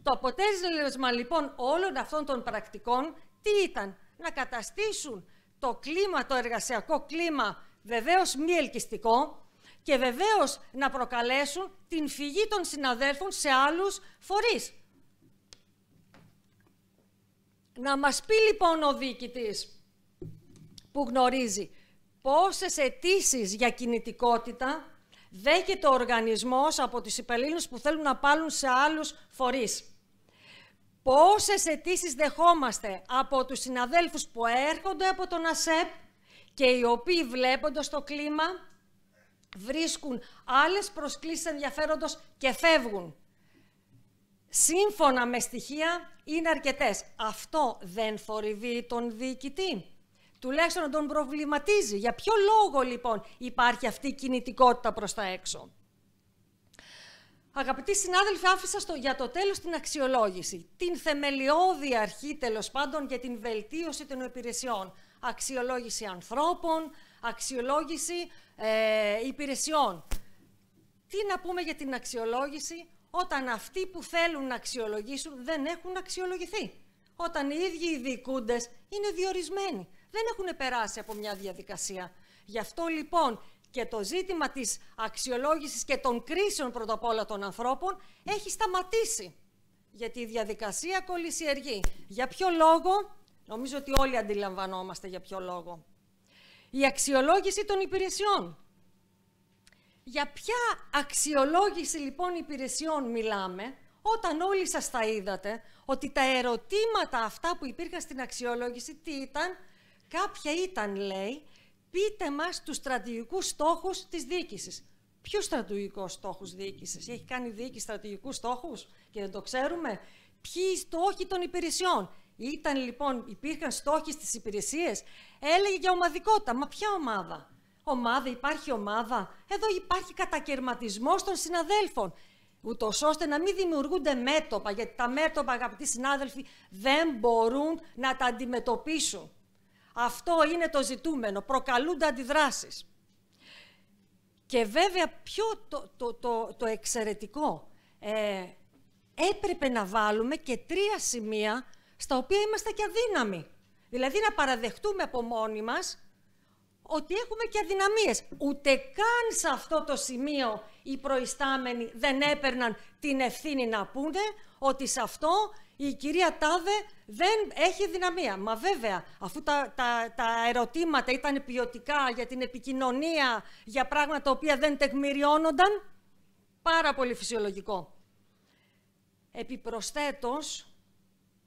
Το αποτέλεσμα λοιπόν όλων αυτών των πρακτικών τι ήταν? Να καταστήσουν το κλίμα, το εργασιακό κλίμα βεβαίως μη ελκυστικό και βεβαίως να προκαλέσουν την φυγή των συναδέλφων σε άλλους φορείς. Να μας πει λοιπόν ο διοικητής που γνωρίζει πόσες αιτήσεις για κινητικότητα δέχεται ο οργανισμός από τους υπαλλήλους που θέλουν να πάλουν σε άλλους φορείς. Πόσες αιτήσεις δεχόμαστε από τους συναδέλφους που έρχονται από τον ΑΣΕΠ και οι οποίοι βλέποντας το κλίμα βρίσκουν άλλες προσκλήσεις ενδιαφέροντος και φεύγουν. Σύμφωνα με στοιχεία είναι αρκετές. Αυτό δεν θορυβεί τον διοικητή? Τουλάχιστον να τον προβληματίζει. Για ποιο λόγο λοιπόν υπάρχει αυτή η κινητικότητα προς τα έξω? Αγαπητοί συνάδελφοι, άφησα για το τέλος την αξιολόγηση. Την θεμελιώδη αρχή, τέλος πάντων, για την βελτίωση των υπηρεσιών. Αξιολόγηση ανθρώπων, αξιολόγηση υπηρεσιών. Τι να πούμε για την αξιολόγηση όταν αυτοί που θέλουν να αξιολογήσουν δεν έχουν αξιολογηθεί? Όταν οι ίδιοι οι διοικούντες είναι διορισμένοι, δεν έχουν περάσει από μια διαδικασία. Γι' αυτό λοιπόν και το ζήτημα της αξιολόγησης και των κρίσεων πρώτα απ' όλα των ανθρώπων έχει σταματήσει. Γιατί η διαδικασία κολλησιεργεί. Για ποιο λόγο? Νομίζω ότι όλοι αντιλαμβανόμαστε για ποιο λόγο. Η αξιολόγηση των υπηρεσιών. Για ποια αξιολόγηση λοιπόν υπηρεσιών μιλάμε, όταν όλοι σας τα είδατε, ότι τα ερωτήματα αυτά που υπήρχαν στην αξιολόγηση, τι ήταν? Κάποια ήταν, λέει, πείτε μας τους στρατηγικούς στόχους της διοίκησης. Ποιους στρατηγικούς στόχους διοίκησης? Έχει κάνει η διοίκηση στρατηγικούς στόχους και δεν το ξέρουμε? Ποιοι στόχοι των υπηρεσιών? Ήταν λοιπόν, υπήρχαν στόχοι στις υπηρεσίες? Έλεγε για ομαδικότητα. Μα ποια ομάδα? Υπάρχει ομάδα. Εδώ υπάρχει κατακαιρματισμός των συναδέλφων, ούτως ώστε να μην δημιουργούνται μέτωπα, γιατί τα μέτωπα, αγαπητοί συνάδελφοι, δεν μπορούν να τα αντιμετωπίσουν. Αυτό είναι το ζητούμενο. Προκαλούνται αντιδράσεις. Και βέβαια, ποιο το εξαιρετικό, έπρεπε να βάλουμε και 3 σημεία στα οποία είμαστε και αδύναμοι. Δηλαδή να παραδεχτούμε από μόνοι μας ότι έχουμε και αδυναμίες. Ούτε καν σε αυτό το σημείο οι προϊστάμενοι δεν έπαιρναν την ευθύνη να πούνε ότι σε αυτό η κυρία Τάδε δεν έχει δυναμία. Μα βέβαια, αφού τα ερωτήματα ήταν ποιοτικά για την επικοινωνία, για πράγματα τα οποία δεν τεκμηριώνονταν, πάρα πολύ φυσιολογικό. Επιπροσθέτως,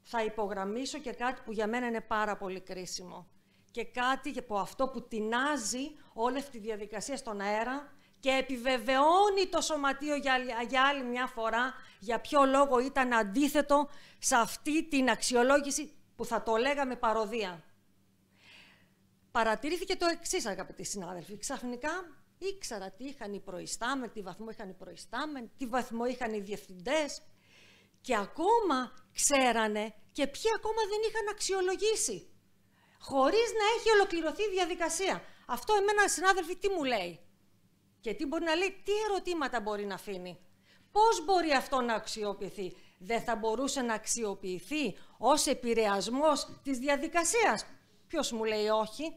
θα υπογραμμίσω και κάτι που για μένα είναι πάρα πολύ κρίσιμο. Και κάτι από αυτό που τεινάζει όλη αυτή τη διαδικασία στον αέρα και επιβεβαιώνει το Σωματείο για άλλη μια φορά για ποιο λόγο ήταν αντίθετο σε αυτή την αξιολόγηση που θα το λέγαμε παροδία. Παρατηρήθηκε το εξής, αγαπητοί συνάδελφοι. Ξαφνικά ήξερα τι είχαν οι προϊστάμενοι, τι βαθμό είχαν οι προϊστάμενοι, τι βαθμό είχαν οι διευθυντές και ακόμα ξέρανε και ποιοι ακόμα δεν είχαν αξιολογήσει, χωρίς να έχει ολοκληρωθεί η διαδικασία. Αυτό εμένα, συνάδελφοι, τι μου λέει? Και τι μπορεί να λέει, τι ερωτήματα μπορεί να αφήνει? Πώς μπορεί αυτό να αξιοποιηθεί? Δεν θα μπορούσε να αξιοποιηθεί ως επηρεασμός της διαδικασίας? Ποιος μου λέει όχι?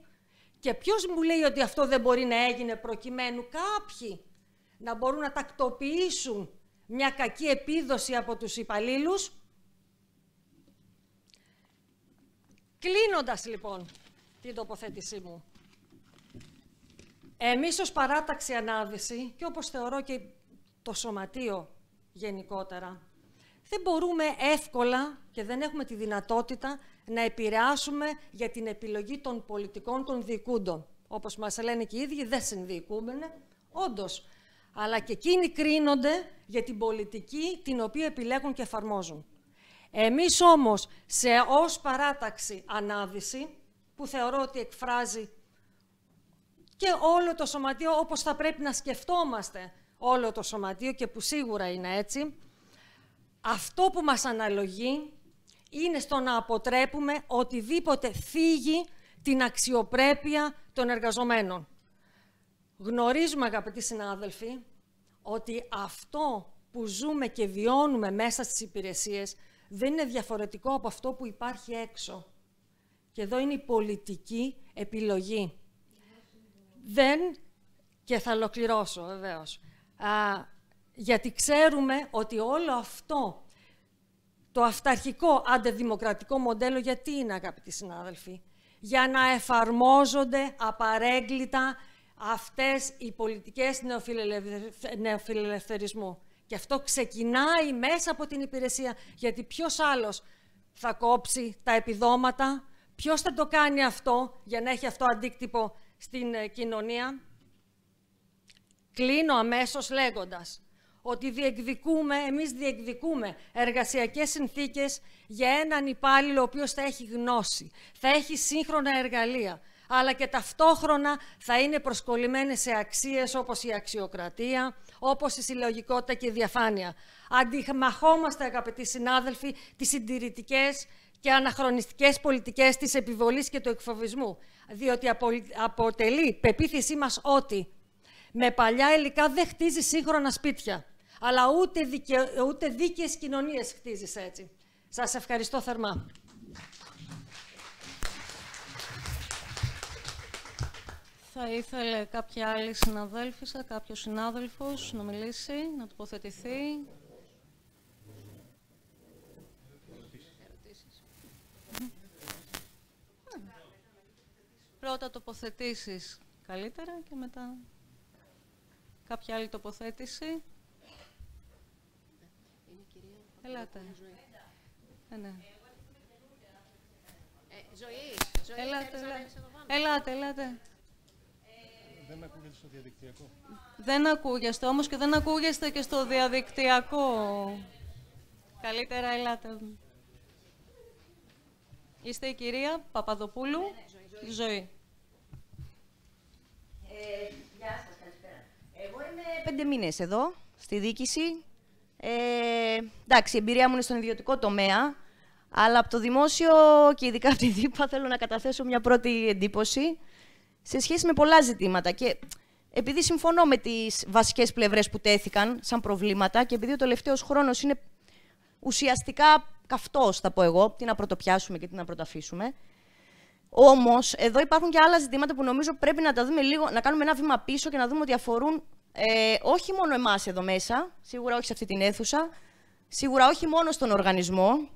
Και ποιος μου λέει ότι αυτό δεν μπορεί να έγινε προκειμένου κάποιοι να μπορούν να τακτοποιήσουν μια κακή επίδοση από τους υπαλλήλους? Κλείνοντας λοιπόν την τοποθέτησή μου, εμείς ως παράταξη Ανάδυση και όπως θεωρώ και το Σωματείο γενικότερα, δεν μπορούμε εύκολα και δεν έχουμε τη δυνατότητα να επηρεάσουμε για την επιλογή των πολιτικών των διοικούντων. Όπως μας λένε και οι ίδιοι, δεν συνδιοικούμενε, όντως. Αλλά και εκείνοι κρίνονται για την πολιτική την οποία επιλέγουν και εφαρμόζουν. Εμείς όμως, ως παράταξη Ανάδυση, που θεωρώ ότι εκφράζει και όλο το Σωματείο, όπως θα πρέπει να σκεφτόμαστε όλο το Σωματείο και που σίγουρα είναι έτσι, αυτό που μας αναλογεί είναι στο να αποτρέπουμε οτιδήποτε θίγει την αξιοπρέπεια των εργαζομένων. Γνωρίζουμε, αγαπητοί συνάδελφοι, ότι αυτό που ζούμε και βιώνουμε μέσα στις υπηρεσίες δεν είναι διαφορετικό από αυτό που υπάρχει έξω. Και εδώ είναι η πολιτική επιλογή. Και θα ολοκληρώσω βεβαίως, γιατί ξέρουμε ότι όλο αυτό το αυταρχικό αντιδημοκρατικό μοντέλο, γιατί είναι, αγαπητοί συνάδελφοι? για να εφαρμόζονται απαρέγκλητα αυτές οι πολιτικές νεοφιλελευθερισμού. Και αυτό ξεκινάει μέσα από την υπηρεσία, γιατί ποιος άλλος θα κόψει τα επιδόματα, ποιος θα το κάνει αυτό για να έχει αυτό αντίκτυπο στην κοινωνία. Κλείνω αμέσως λέγοντας ότι εμείς διεκδικούμε εργασιακές συνθήκες για έναν υπάλληλο ο οποίος θα έχει γνώση, θα έχει σύγχρονα εργαλεία, αλλά και ταυτόχρονα θα είναι προσκολλημένες σε αξίες όπως η αξιοκρατία, όπως η συλλογικότητα και η διαφάνεια. Αντιμαχόμαστε, αγαπητοί συνάδελφοι, τις συντηρητικές και αναχρονιστικές πολιτικές της επιβολής και του εκφοβισμού, διότι αποτελεί πεποίθησή μας ότι με παλιά υλικά δεν χτίζει σύγχρονα σπίτια, αλλά ούτε δίκαιες κοινωνίες χτίζεις έτσι. Σας ευχαριστώ θερμά. Θα ήθελε κάποια άλλη συναδέλφισσα, κάποιος συνάδελφος να μιλήσει, να τοποθετηθεί. Πρώτα τοποθετήσεις καλύτερα και μετά κάποια άλλη τοποθέτηση. Ελάτε. Ναι. Ελάτε. Δεν ακούγεται στο διαδικτυακό. Δεν ακούγεστε όμως και δεν ακούγεστε και στο διαδικτυακό. Καλύτερα ελάτε. Είστε η κυρία Παπαδοπούλου. Ζωή. Γεια σας, καλησπέρα. Εγώ είμαι 5 μήνες εδώ, στη διοίκηση. Εντάξει, η εμπειρία μου είναι στον ιδιωτικό τομέα, αλλά από το δημόσιο και ειδικά από τη ΔΥΠΑ θέλω να καταθέσω μια πρώτη εντύπωση σε σχέση με πολλά ζητήματα. Και επειδή συμφωνώ με τις βασικές πλευρές που τέθηκαν σαν προβλήματα και επειδή ο τελευταίος χρόνος είναι ουσιαστικά καυτός, θα πω εγώ, τι να πρωτοπιάσουμε και τι να πρωτοαφήσουμε. Όμως, εδώ υπάρχουν και άλλα ζητήματα που νομίζω πρέπει να τα δούμε λίγο, να κάνουμε ένα βήμα πίσω και να δούμε ότι αφορούν όχι μόνο εμάς εδώ μέσα, σίγουρα όχι σε αυτή την αίθουσα, σίγουρα όχι μόνο στον οργανισμό,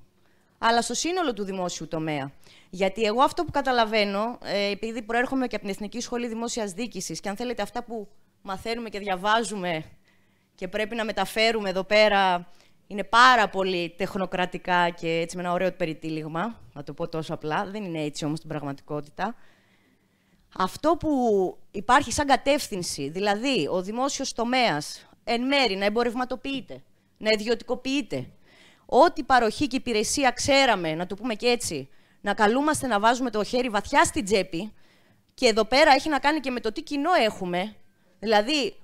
αλλά στο σύνολο του δημόσιου τομέα. Γιατί εγώ αυτό που καταλαβαίνω, επειδή προέρχομαι και από την Εθνική Σχολή Δημόσιας Διοίκησης και αν θέλετε αυτά που μαθαίνουμε και διαβάζουμε και πρέπει να μεταφέρουμε εδώ πέρα, είναι πάρα πολύ τεχνοκρατικά και έτσι με ένα ωραίο περιτύλιγμα, να το πω τόσο απλά. Δεν είναι έτσι όμως στην πραγματικότητα. Αυτό που υπάρχει σαν κατεύθυνση, δηλαδή ο δημόσιος τομέας εν μέρη να εμπορευματοποιείται, να ιδιωτικοποιείται, ό,τι παροχή και υπηρεσία ξέραμε, να το πούμε και έτσι, να καλούμαστε να βάζουμε το χέρι βαθιά στην τσέπη και εδώ πέρα έχει να κάνει και με το τι κοινό έχουμε, δηλαδή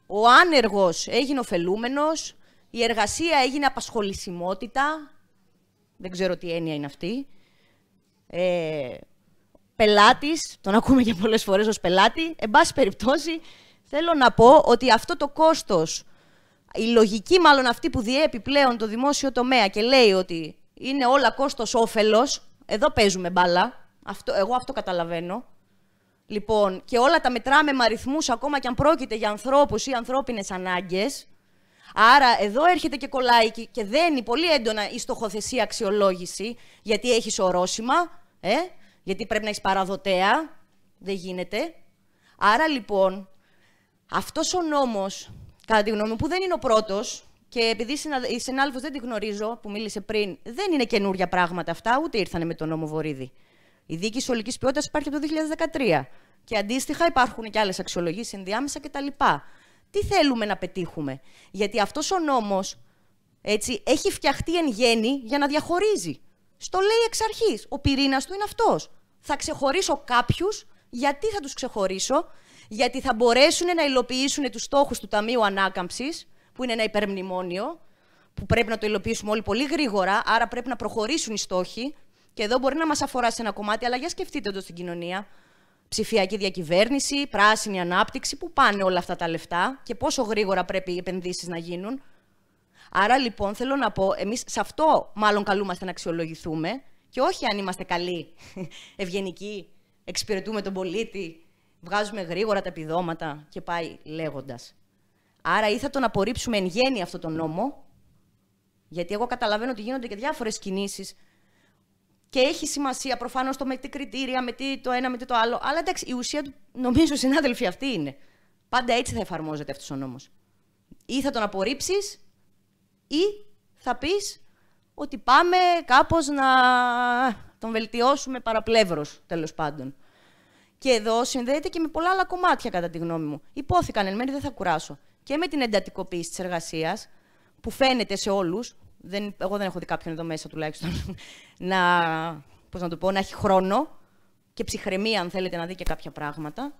ο άνεργος έγινε ωφελούμενος, η εργασία έγινε απασχολησιμότητα, δεν ξέρω τι έννοια είναι αυτή, πελάτης, τον ακούμε και πολλές φορές ως πελάτη, εν πάση περιπτώσει θέλω να πω ότι αυτό το κόστος, η λογική μάλλον αυτή που διέπει πλέον το δημόσιο τομέα και λέει ότι είναι όλα κόστος όφελος, εδώ παίζουμε μπάλα, εγώ αυτό καταλαβαίνω. Λοιπόν, και όλα τα μετράμε με αριθμούς ακόμα και αν πρόκειται για ανθρώπους ή ανθρώπινες ανάγκες. Άρα εδώ έρχεται και κολλάει και δένει πολύ έντονα η στοχοθεσία αξιολόγηση, γιατί έχεις ορόσημα, γιατί πρέπει να έχεις παραδοτέα, δεν γίνεται. Άρα λοιπόν, αυτός ο νόμος, κατά τη γνώμη μου, που δεν είναι ο πρώτος, και επειδή η συνάδελφος δεν τη γνωρίζω, που μίλησε πριν, δεν είναι καινούρια πράγματα αυτά, ούτε ήρθανε με τον νόμο Βορίδη. Η διοίκηση ολικής ποιότητας υπάρχει από το 2013 και αντίστοιχα υπάρχουν και άλλες αξιολογήσεις ενδιάμεσα κτλ. Τι θέλουμε να πετύχουμε? Γιατί αυτός ο νόμος έτσι, έχει φτιαχτεί εν γέννη για να διαχωρίζει. Στο λέει εξ αρχής. Ο πυρήνας του είναι αυτός. Θα ξεχωρίσω κάποιους. Γιατί θα τους ξεχωρίσω? Γιατί θα μπορέσουν να υλοποιήσουν τους στόχους του Ταμείου Ανάκαμψης, που είναι ένα υπερμνημόνιο, που πρέπει να το υλοποιήσουμε όλοι πολύ γρήγορα, άρα πρέπει να προχωρήσουν οι στόχοι. Και εδώ μπορεί να μας αφορά σε ένα κομμάτι, αλλά για σκεφτείτε το στην κοινωνία. Ψηφιακή διακυβέρνηση, πράσινη ανάπτυξη, πού πάνε όλα αυτά τα λεφτά και πόσο γρήγορα πρέπει οι επενδύσεις να γίνουν. Άρα λοιπόν θέλω να πω, εμείς σε αυτό μάλλον καλούμαστε να αξιολογηθούμε και όχι αν είμαστε καλοί, ευγενικοί, εξυπηρετούμε τον πολίτη, βγάζουμε γρήγορα τα επιδόματα και πάει λέγοντας. Άρα ή θα τον απορρίψουμε εν γέννη αυτό τον νόμο, γιατί εγώ καταλαβαίνω ότι γίνονται και διάφορες κινήσεις Και έχει σημασία προφανώς το με τι κριτήρια, με τι το ένα, με τι το άλλο. Αλλά εντάξει, η ουσία του, νομίζω, συνάδελφοι, αυτή είναι. Πάντα έτσι θα εφαρμόζεται αυτός ο νόμος. Ή θα τον απορρίψεις, ή θα πεις ότι πάμε κάπως να τον βελτιώσουμε παραπλεύρος, τέλος πάντων. Και εδώ συνδέεται και με πολλά άλλα κομμάτια, κατά τη γνώμη μου. Υπόθηκαν, εν μέρει δεν θα κουράσω, και με την εντατικοποίηση της εργασίας, που φαίνεται σε όλους. Εγώ δεν έχω δει κάποιον εδώ μέσα τουλάχιστον να έχει χρόνο και ψυχραιμία, αν θέλετε, να δει και κάποια πράγματα.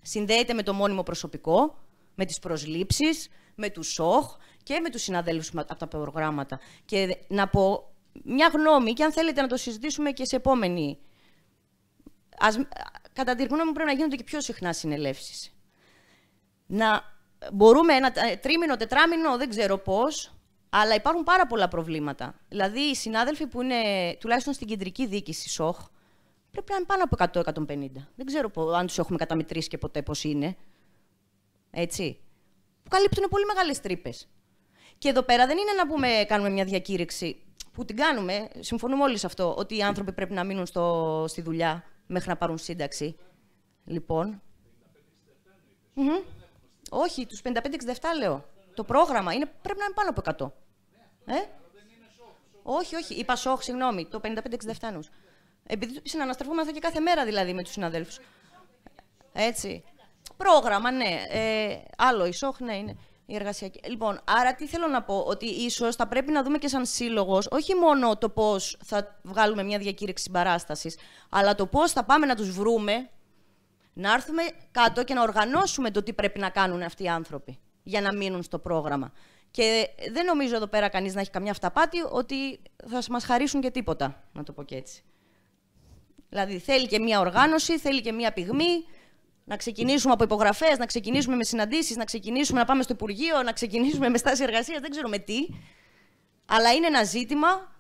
Συνδέεται με το μόνιμο προσωπικό, με τις προσλήψεις, με τους ΣΟΧ και με τους συναδέλφους από τα προγράμματα. Και να πω μια γνώμη, και αν θέλετε να το συζητήσουμε και σε επόμενη. Κατά τη γνώμη μου, πρέπει να γίνονται και πιο συχνά συνελεύσεις. Μπορούμε ένα τρίμηνο, τετράμηνο, δεν ξέρω πώς, αλλά υπάρχουν πάρα πολλά προβλήματα. Δηλαδή, οι συνάδελφοι που είναι τουλάχιστον στην κεντρική διοίκηση ΣΟΧ πρέπει να είναι πάνω από 100-150. Δεν ξέρω αν τους έχουμε καταμετρήσει και ποτέ πώς είναι. Έτσι. Που καλύπτουν πολύ μεγάλες τρύπες. Και εδώ πέρα δεν είναι να κάνουμε μια διακήρυξη που την κάνουμε, συμφωνούμε όλοι σε αυτό, ότι οι άνθρωποι πρέπει να μείνουν στη δουλειά μέχρι να πάρουν σύνταξη. Λοιπόν. Όχι, τους 55-67 λέω. Το πρόγραμμα πρέπει να είναι πάνω από 100. Όχι, είπα ΣΟΧ, συγγνώμη, το 55-67 εννοούσα. Επειδή συναναστρεφόμαστε και κάθε μέρα δηλαδή με τους συναδέλφους. Έτσι. Πρόγραμμα, ναι. Άλλο η ΣΟΧ, ναι, είναι η εργασιακή. Λοιπόν, άρα τι θέλω να πω, ότι ίσως θα πρέπει να δούμε και σαν σύλλογος, όχι μόνο το πώς θα βγάλουμε μια διακήρυξη συμπαράστασης, αλλά το πώς θα πάμε να τους βρούμε, να έρθουμε κάτω και να οργανώσουμε το τι πρέπει να κάνουν αυτοί οι άνθρωποι για να μείνουν στο πρόγραμμα. Και δεν νομίζω εδώ πέρα κανείς να έχει καμιά αυταπάτη ότι θα μας χαρίσουν και τίποτα, να το πω και έτσι. Δηλαδή θέλει και μια οργάνωση, θέλει και μια πυγμή, να ξεκινήσουμε από υπογραφές, να ξεκινήσουμε με συναντήσεις, να ξεκινήσουμε να πάμε στο Υπουργείο, να ξεκινήσουμε με στάση εργασίας, δεν ξέρω με τι. Αλλά είναι ένα ζήτημα,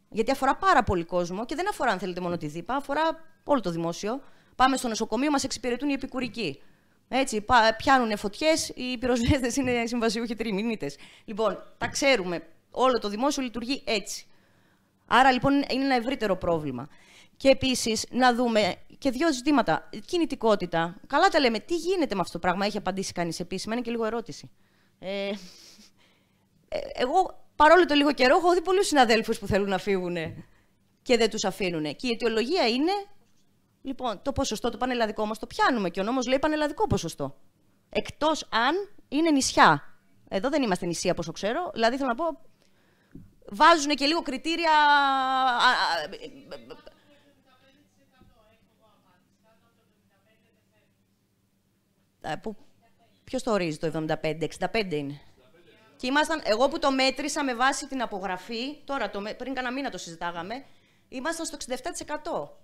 γιατί αφορά πάρα πολύ κόσμο και δεν αφορά, αν θέλετε, μόνο τη ΔΥΠΑ, αφορά όλο το δημόσιο. Πάμε στο νοσοκομείο, μας εξυπηρετούν οι επικουρικοί. Έτσι, πιάνουν φωτιές, οι πυροσβέστες είναι συμβασιούχοι τριμηνίτες. Λοιπόν, τα ξέρουμε. Όλο το δημόσιο λειτουργεί έτσι. Άρα, λοιπόν, είναι ένα ευρύτερο πρόβλημα. Και επίσης, να δούμε και δύο ζητήματα. Κινητικότητα. Καλά τα λέμε. Τι γίνεται με αυτό το πράγμα, έχει απαντήσει κανείς επίσημα. Είναι και λίγο ερώτηση. Εγώ, παρόλο το λίγο καιρό, έχω δει πολλούς συναδέλφους που θέλουν να φύγουν και δεν τους αφήνουν. Και η αιτιολογία είναι. Λοιπόν, το ποσοστό το πανελλαδικό όμως το πιάνουμε και ο νόμος λέει πανελλαδικό ποσοστό. Εκτός αν είναι νησιά. Εδώ δεν είμαστε νησιά, όπως το ξέρω. Δηλαδή, θέλω να πω, βάζουν και λίγο κριτήρια. Ποιος το ορίζει το 75, 65 είναι. Και ήμασταν, εγώ που το μέτρησα με βάση την απογραφή, τώρα πριν κάνα μήνα το συζητάγαμε, ήμασταν στο 67%.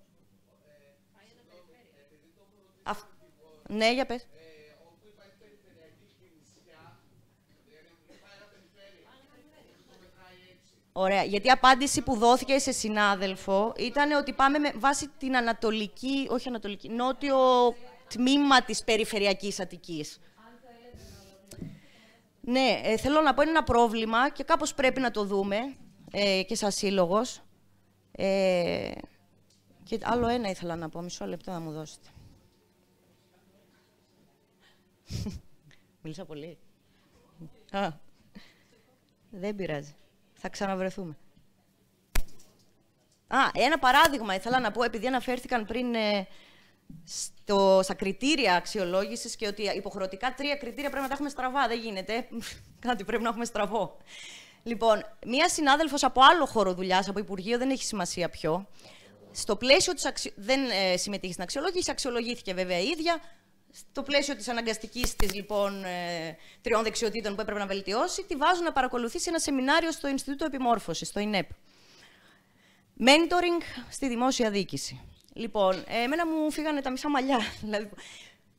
Ναι, για πες. Ωραία, γιατί η απάντηση που δόθηκε σε συνάδελφο ήταν ότι πάμε με βάση την νότιο τμήμα της περιφερειακής Αττικής. Ναι, θέλω να πω είναι ένα πρόβλημα και κάπως πρέπει να το δούμε και σαν σύλλογος. Και άλλο ένα ήθελα να πω, μισό λεπτό να μου δώσετε. Μίλησα πολύ. Δεν πειράζει. Θα ξαναβρεθούμε. Ένα παράδειγμα ήθελα να πω, επειδή αναφέρθηκαν πριν στα κριτήρια αξιολόγησης και ότι υποχρεωτικά 3 κριτήρια πρέπει να τα έχουμε στραβά. Δεν γίνεται. Κάτι πρέπει να έχουμε στραβό. Λοιπόν, μία συνάδελφος από άλλο χώρο δουλειάς, από Υπουργείο, δεν έχει σημασία ποιο, στο πλαίσιο της δεν συμμετείχε στην αξιολόγηση, αξιολογήθηκε βέβαια η ίδια. Στο πλαίσιο της αναγκαστικής της, λοιπόν, 3 δεξιοτήτων που έπρεπε να βελτιώσει, τη βάζουν να παρακολουθήσει ένα σεμινάριο στο Ινστιτούτο Επιμόρφωσης, στο ΙΝΕΠ. Mentoring στη δημόσια διοίκηση. Λοιπόν, εμένα μου φύγανε τα μισά μαλλιά. Δηλαδή,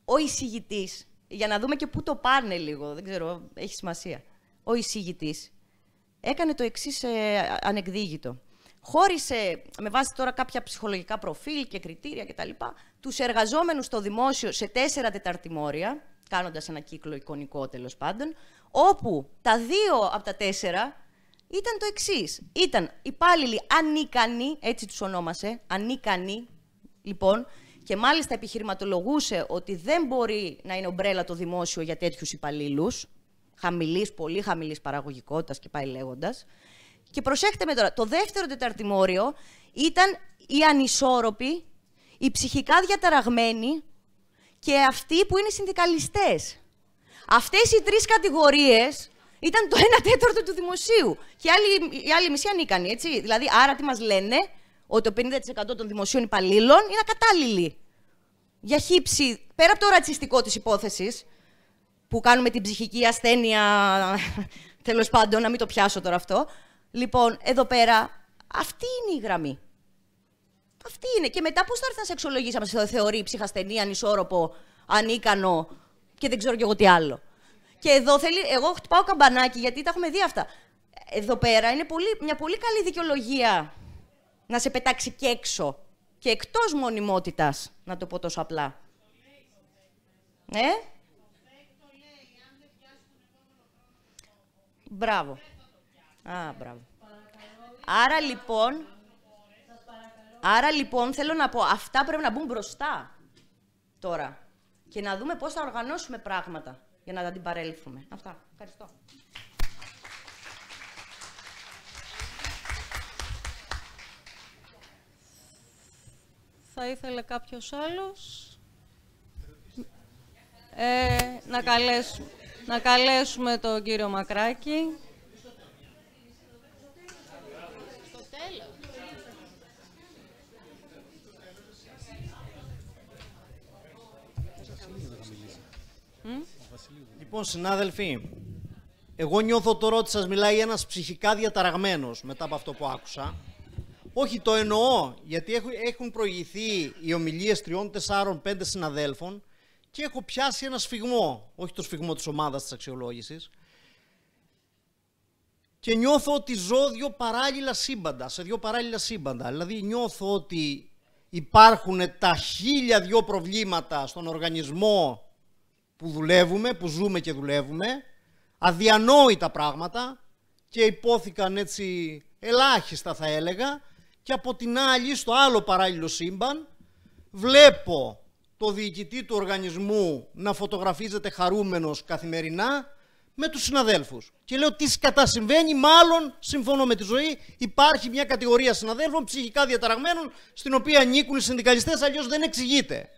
ο εισηγητής, για να δούμε και πού το πάνε λίγο, δεν ξέρω, έχει σημασία. Ο εισηγητής έκανε το εξής ανεκδίγητο. Χώρισε, με βάση τώρα κάποια ψυχολογικά προφίλ και κριτήρια κτλ., τους εργαζόμενους στο δημόσιο σε 4 τεταρτημόρια, κάνοντας ένα κύκλο εικονικό τέλος πάντων, όπου τα 2 από τα 4 ήταν το εξής. Ήταν υπάλληλοι ανίκανοι, έτσι τους ονόμασε, ανίκανοι, λοιπόν, και μάλιστα επιχειρηματολογούσε ότι δεν μπορεί να είναι ομπρέλα το δημόσιο για τέτοιους υπαλλήλους, χαμηλής, πολύ χαμηλής παραγωγικότητας και πάει λέγοντας. Και προσέχτε με τώρα, το δεύτερο τεταρτημόριο ήταν οι ανισόρροποι, οι ψυχικά διαταραγμένοι και αυτοί που είναι συνδικαλιστές. Αυτές οι τρεις κατηγορίες ήταν το 1/4 του δημοσίου. Και η άλλη μισή ανίκανοι, έτσι. Δηλαδή, άρα τι μας λένε, ότι το 50% των δημοσίων υπαλλήλων είναι ακατάλληλοι. Για χύψη, πέρα από το ρατσιστικό της υπόθεσης, που κάνουμε την ψυχική ασθένεια, τέλος πάντων, να μην το πιάσω τώρα αυτό. Λοιπόν, εδώ πέρα, αυτή είναι η γραμμή. Αυτή είναι. Και μετά πώς θα έρθει να σε αξιολογήσει, άμα σε θεωρεί ψυχασθενή, ανισόρροπο, ανίκανο και δεν ξέρω κι εγώ τι άλλο. Και εδώ εγώ χτυπάω καμπανάκι, γιατί τα έχουμε δει αυτά. Εδώ πέρα είναι μια πολύ καλή δικαιολογία να σε πετάξει και έξω. Και εκτός μονιμότητας, να το πω τόσο απλά. Μπράβο. Μπράβο. Άρα λοιπόν θέλω να πω, αυτά πρέπει να μπουν μπροστά τώρα και να δούμε πώς θα οργανώσουμε πράγματα για να την παρέλθουμε. Αυτά. Ευχαριστώ. Θα ήθελε κάποιος άλλος να καλέσουμε τον κύριο Μακράκη. Λοιπόν, συνάδελφοι, εγώ νιώθω τώρα ότι σας μιλάει ένας ψυχικά διαταραγμένος μετά από αυτό που άκουσα. Όχι, το εννοώ, γιατί έχουν προηγηθεί οι ομιλίες 3, 4, 5 συναδέλφων και έχω πιάσει ένα σφιγμό, όχι το σφιγμό της ομάδας της αξιολόγησης, και νιώθω ότι ζω σε δύο παράλληλα σύμπαντα. Δηλαδή νιώθω ότι υπάρχουν τα 1002 προβλήματα στον οργανισμό που δουλεύουμε, που ζούμε και δουλεύουμε, αδιανόητα πράγματα και υπόθηκαν έτσι ελάχιστα θα έλεγα, και από την άλλη στο άλλο παράλληλο σύμπαν βλέπω το διοικητή του οργανισμού να φωτογραφίζεται χαρούμενος καθημερινά με τους συναδέλφους. Και λέω τι κατά συμβαίνει, μάλλον συμφωνώ με τη ζωή, υπάρχει μια κατηγορία συναδέλφων ψυχικά διαταραγμένων στην οποία ανήκουν οι συνδικαλιστές, αλλιώς δεν εξηγείται.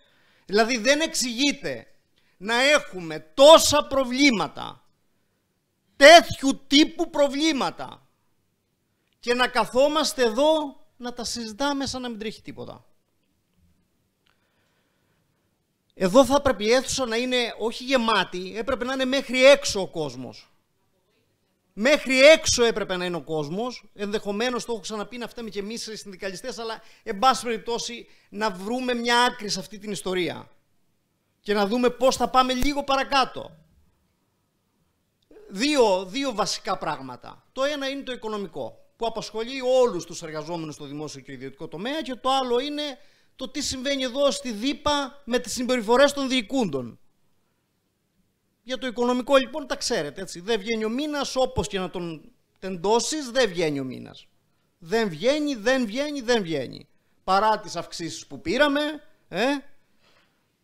Δηλαδή δεν εξηγείται να έχουμε τόσα προβλήματα, τέτοιου τύπου προβλήματα και να καθόμαστε εδώ να τα συζητάμε σαν να μην τρέχει τίποτα. Εδώ θα πρέπει η αίθουσα να είναι όχι γεμάτη, έπρεπε να είναι μέχρι έξω ο κόσμος. Μέχρι έξω έπρεπε να είναι ο κόσμος, ενδεχομένως το έχω ξαναπεί να φταίμε και εμείς οι συνδικαλιστές, αλλά εν πάση περιπτώσει να βρούμε μια άκρη σε αυτή την ιστορία και να δούμε πώς θα πάμε λίγο παρακάτω. Δύο βασικά πράγματα. Το ένα είναι το οικονομικό, που απασχολεί όλους τους εργαζόμενους στο δημόσιο και ιδιωτικό τομέα, και το άλλο είναι το τι συμβαίνει εδώ στη ΔΥΠΑ με τις συμπεριφορές των διοικούντων. Για το οικονομικό λοιπόν τα ξέρετε, έτσι. Δεν βγαίνει ο μήνας, όπως και να τον τεντώσεις, δεν βγαίνει ο μήνας. Δεν βγαίνει. Παρά τις αυξήσεις που πήραμε,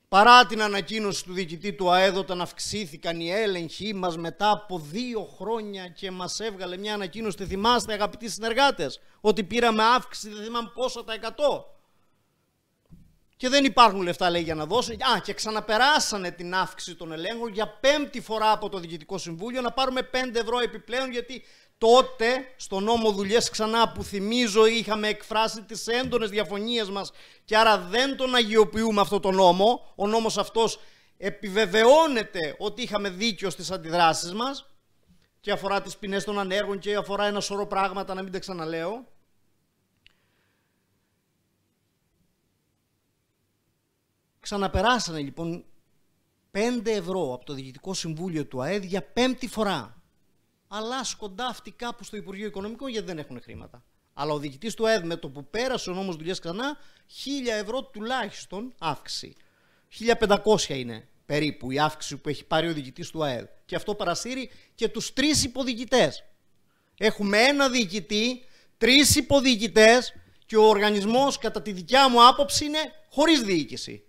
παρά την ανακοίνωση του διοικητή του ΑΕΔ όταν αυξήθηκαν οι έλεγχοι μας μετά από 2 χρόνια και μας έβγαλε μια ανακοίνωση, τη θυμάστε αγαπητοί συνεργάτες, ότι πήραμε αύξηση, δεν θυμάμαι πόσα τα 100. Και δεν υπάρχουν λεφτά, λέει, για να δώσουν. Και ξαναπεράσανε την αύξηση των ελέγχων για 5η φορά από το Διοικητικό Συμβούλιο, να πάρουμε 5 ευρώ επιπλέον, γιατί τότε στο νόμο Δουλειές Ξανά, που θυμίζω είχαμε εκφράσει τις έντονες διαφωνίες μας και άρα δεν τον αγιοποιούμε αυτό το νόμο. Ο νόμος αυτός επιβεβαιώνεται ότι είχαμε δίκιο στις αντιδράσεις μας και αφορά τις ποινές των ανέργων και αφορά ένα σωρό πράγματα, να μην τα ξαναλέω. Ξαναπεράσανε λοιπόν 5 ευρώ από το Διοικητικό Συμβούλιο του ΑΕΔ για 5η φορά. Αλλά σκοντάφτει κάπου στο Υπουργείο Οικονομικών γιατί δεν έχουν χρήματα. Αλλά ο διοικητής του ΑΕΔ, με το που πέρασε ο νόμος Δουλειές Ξανά, 1.000 ευρώ τουλάχιστον αύξηση. 1.500 είναι περίπου η αύξηση που έχει πάρει ο διοικητής του ΑΕΔ. Και αυτό παρασύρει και τους 3 υποδιοικητές. Έχουμε ένα διοικητή, 3 υποδιοικητές και ο οργανισμός, κατά τη δικιά μου άποψη, είναι χωρίς διοίκηση.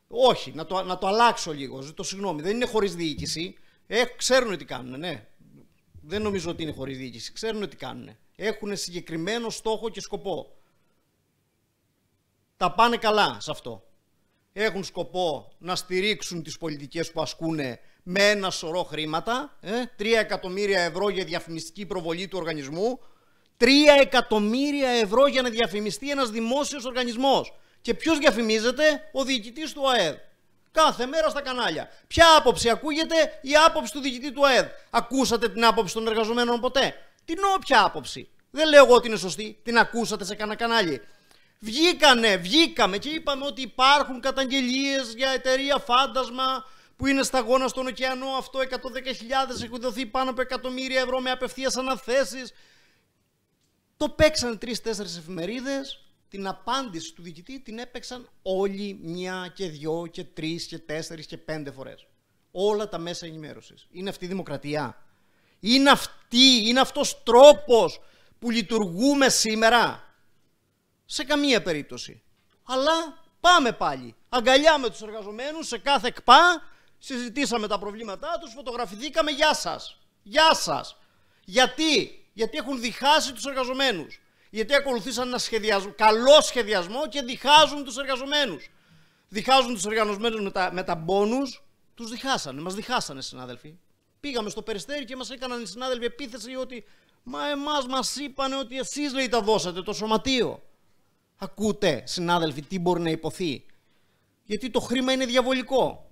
Όχι, να το αλλάξω λίγο, ζητώ συγγνώμη. Δεν είναι χωρίς διοίκηση. Ξέρουν τι κάνουν, ναι. Δεν νομίζω ότι είναι χωρίς διοίκηση. Ξέρουν τι κάνουν. Έχουν συγκεκριμένο στόχο και σκοπό. Τα πάνε καλά σε αυτό. Έχουν σκοπό να στηρίξουν τις πολιτικές που ασκούν με ένα σωρό χρήματα. 3 εκατομμύρια ευρώ για διαφημιστική προβολή του οργανισμού. 3 εκατομμύρια ευρώ για να διαφημιστεί ένας δημόσιος οργανισμός. Και ποιος διαφημίζεται? Ο διοικητής του ΑΕΔ. Κάθε μέρα στα κανάλια. Ποια άποψη ακούγεται? Η άποψη του διοικητή του ΑΕΔ. Ακούσατε την άποψη των εργαζομένων ποτέ? Την όποια άποψη. Δεν λέω εγώ ότι είναι σωστή. Την ακούσατε σε κανένα κανάλι? Βγήκαμε και είπαμε ότι υπάρχουν καταγγελίες για εταιρεία φάντασμα που είναι σταγόνα στον ωκεανό. Αυτό 110.000 έχουν δοθεί πάνω από εκατομμύρια ευρώ με απευθείας αναθέσεις. Το παίξαν 3-4 εφημερίδες. Την απάντηση του διοικητή την έπαιξαν όλοι 1 και 2 και 3 και 4 και 5 φορές. Όλα τα μέσα ενημέρωσης. Είναι αυτή η δημοκρατία? Είναι αυτός τρόπος που λειτουργούμε σήμερα? Σε καμία περίπτωση. Αλλά πάμε πάλι. Αγκαλιά με τους εργαζομένους σε κάθε ΚΠΑ, συζητήσαμε τα προβλήματά τους, φωτογραφηθήκαμε, γεια σας. Γεια σας. Γιατί έχουν διχάσει τους εργαζομένους. Γιατί ακολουθήσαν ένα καλό σχεδιασμό και διχάζουν τους εργαζομένους. Διχάζουν τους εργαζομένους με τα μπόνους, τους διχάσανε. Μας διχάσανε, συνάδελφοι. Πήγαμε στο Περιστέρι και μας έκαναν οι συνάδελφοι επίθεση ότι εμάς μας είπανε ότι εσείς, λέει, τα δώσατε, το σωματείο. Ακούτε, συνάδελφοι, τι μπορεί να υποθεί? Γιατί το χρήμα είναι διαβολικό.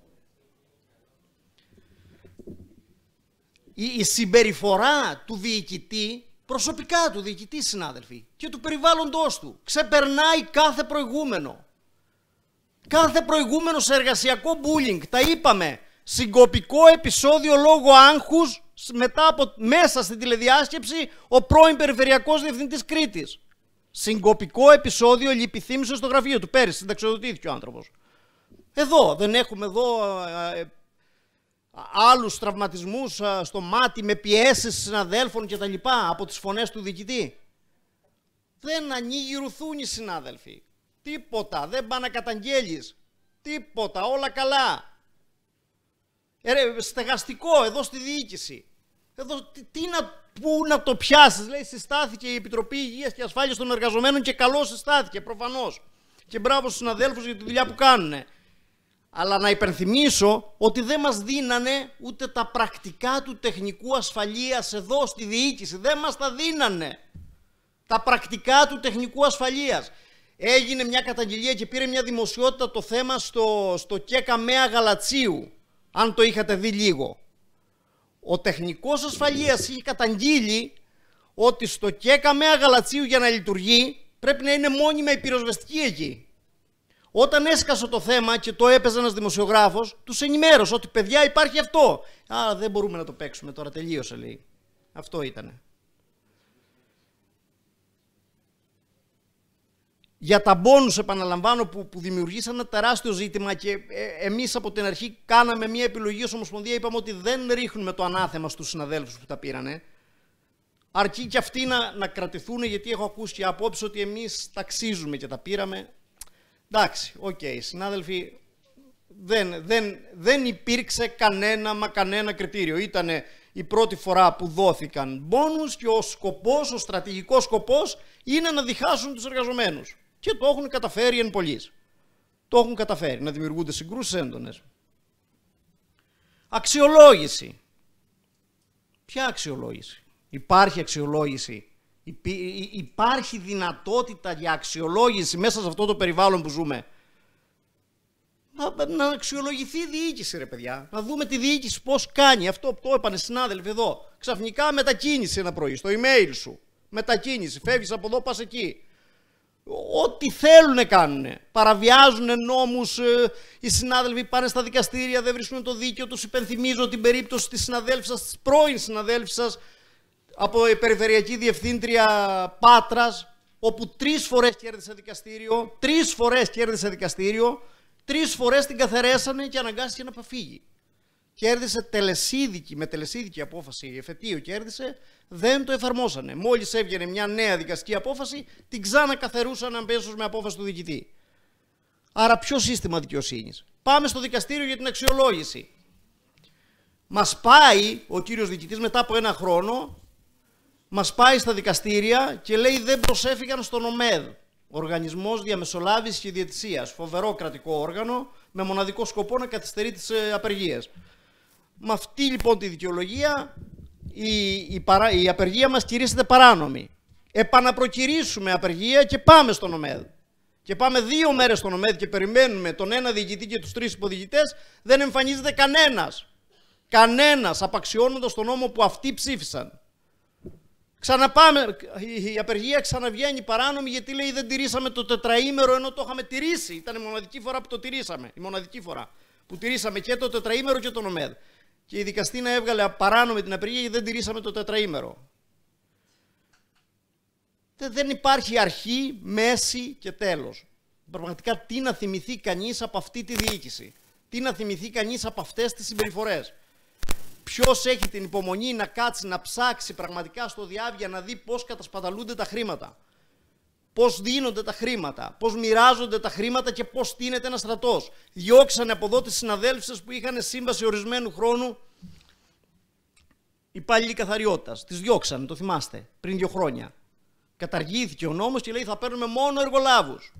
Η συμπεριφορά του διοικητή, προσωπικά του διοικητή, συνάδελφοι, και του περιβάλλοντος του, ξεπερνάει κάθε προηγούμενο. Κάθε προηγούμενο σε εργασιακό bullying. Τα είπαμε. Συγκοπικό επεισόδιο λόγω άγχους μέσα στην τηλεδιάσκεψη ο πρώην Περιφερειακός Διευθυντής Κρήτης. Συγκοπικό επεισόδιο, λιπηθύμησε στο γραφείο του. Πέρυσι συνταξιοδοτήθηκε ο άνθρωπος. Εδώ δεν έχουμε άλλους τραυματισμούς στο μάτι με πιέσεις συναδέλφων και τα λοιπά από τις φωνές του διοικητή? Δεν ανοίγει ρουθούνι, συνάδελφοι. Τίποτα, δεν πάει να καταγγέλεις. Τίποτα, όλα καλά. Στεγαστικό εδώ στη διοίκηση. Εδώ πού να το πιάσεις? Λέει, συστάθηκε η Επιτροπή Υγείας και Ασφάλειας των Εργαζομένων και καλώς συστάθηκε, προφανώς. Και μπράβο στους συναδέλφους για τη δουλειά που κάνουν. Αλλά να υπενθυμίσω ότι δεν μας δίνανε ούτε τα πρακτικά του τεχνικού ασφαλείας εδώ στη διοίκηση. Δεν μας τα δίνανε. Τα πρακτικά του τεχνικού ασφαλείας. Έγινε μια καταγγελία και πήρε μια δημοσιότητα το θέμα στο ΚΕΚΑ ΜΕΑ Γαλατσίου. Αν το είχατε δει λίγο. Ο τεχνικός ασφαλείας είχε καταγγείλει ότι στο ΚΕΚΑ ΜΕΑ Γαλατσίου για να λειτουργεί πρέπει να είναι μόνιμα η πυροσβεστική εκεί. Όταν έσκασε το θέμα και το έπαιζε ένας δημοσιογράφος, τους ενημέρωσε ότι παιδιά υπάρχει αυτό. Α, δεν μπορούμε να το παίξουμε τώρα, τελείωσε, λέει. Αυτό ήτανε. Για τα μπόνους, επαναλαμβάνω, που δημιουργήσαν ένα τεράστιο ζήτημα και εμείς από την αρχή κάναμε μια επιλογή ως Ομοσπονδία, είπαμε ότι δεν ρίχνουμε το ανάθεμα στους συναδέλφους που τα πήρανε. Αρκεί και αυτοί να κρατηθούν, γιατί έχω ακούσει και απόψε ότι εμείς ταξίζουμε και τα πήραμε. Εντάξει, οκ, συνάδελφοι, δεν υπήρξε κανένα κριτήριο. Ήτανε η πρώτη φορά που δόθηκαν μπόνους και ο στρατηγικός σκοπός είναι να διχάσουν τους εργαζομένους. Και το έχουν καταφέρει εν πολλοίς. Το έχουν καταφέρει να δημιουργούνται συγκρούσεις έντονες. Αξιολόγηση. Ποια αξιολόγηση? Υπάρχει αξιολόγηση? Υπάρχει δυνατότητα για αξιολόγηση μέσα σε αυτό το περιβάλλον που ζούμε? Να αξιολογηθεί η διοίκηση, ρε παιδιά. Να δούμε τη διοίκηση πώς κάνει. Αυτό που το έπανε συνάδελφοι εδώ. Ξαφνικά μετακίνηση ένα πρωί στο email σου. Μετακίνηση. Φεύγεις από εδώ, πας εκεί. Ό,τι θέλουν κάνουν. Παραβιάζουν νόμους. Οι συνάδελφοι πάνε στα δικαστήρια, δεν βρίσκουν το δίκαιο τους. Υπενθυμίζω την περίπτωση της συναδέλφισας, της πρώην συναδέλφισας από η Περιφερειακή Διευθύντρια Πάτρας, όπου 3 φορές κέρδισε δικαστήριο. 3 φορές κέρδισε δικαστήριο. 3 φορές την καθαρέσανε και αναγκάστηκε να φύγει. κέρδισε με τελεσίδικη απόφαση, εφετείο κέρδισε, δεν το εφαρμόσανε. Μόλις έβγαινε μια νέα δικαστική απόφαση, την ξανακαθερούσαν αμέσως με απόφαση του διοικητή. Άρα ποιο σύστημα δικαιοσύνης? Πάμε στο δικαστήριο για την αξιολόγηση. Μας πάει ο κύριος διοικητής μετά από 1 χρόνο, μας πάει στα δικαστήρια και λέει δεν προσέφηκαν στον ΟΜΕΔ, Οργανισμός Διαμεσολάβησης και Διαιτησίας, φοβερό κρατικό όργανο, με μοναδικό σκοπό να καθυστερεί τις απεργίες. Με αυτή λοιπόν τη δικαιολογία η απεργία μας κηρύσσεται παράνομη. Επαναπροκηρύσουμε απεργία και πάμε στον ΟΜΕΔ. Και πάμε 2 μέρες στον ΟΜΕΔ και περιμένουμε τον ένα διοικητή και τους 3 υποδιοικητές, δεν εμφανίζεται κανένας. Κανένας, απαξιώνοντας τον νόμο που αυτοί ψήφισαν. Ξαναπάμε, η απεργία ξαναβγαίνει παράνομη γιατί λέει δεν τηρήσαμε το τετραήμερο ενώ το είχαμε τηρήσει. Ήταν η μοναδική φορά που το τηρήσαμε. Η μοναδική φορά που τηρήσαμε και το τετραήμερο και τον ΟΜΕΔ. Και η δικαστήνα έβγαλε παράνομη την απεργία γιατί δεν τηρήσαμε το τετραήμερο. Δεν υπάρχει αρχή, μέση και τέλος. Πραγματικά τι να θυμηθεί κανείς από αυτή τη διοίκηση? Τι να θυμηθεί κανείς από αυτές τις συμπεριφορές? Ποιος έχει την υπομονή να κάτσει να ψάξει πραγματικά στο διάβια να δει πώς κατασπαταλούνται τα χρήματα? Πώς δίνονται τα χρήματα, πώς μοιράζονται τα χρήματα και πώς στείνεται ένας στρατός? Διώξανε από εδώ τις συναδέλφους που είχαν σύμβαση ορισμένου χρόνου υπάλληλοι καθαριότητας. Τις διώξανε, το θυμάστε, πριν 2 χρόνια. Καταργήθηκε ο νόμος και λέει θα παίρνουμε μόνο εργολάβους.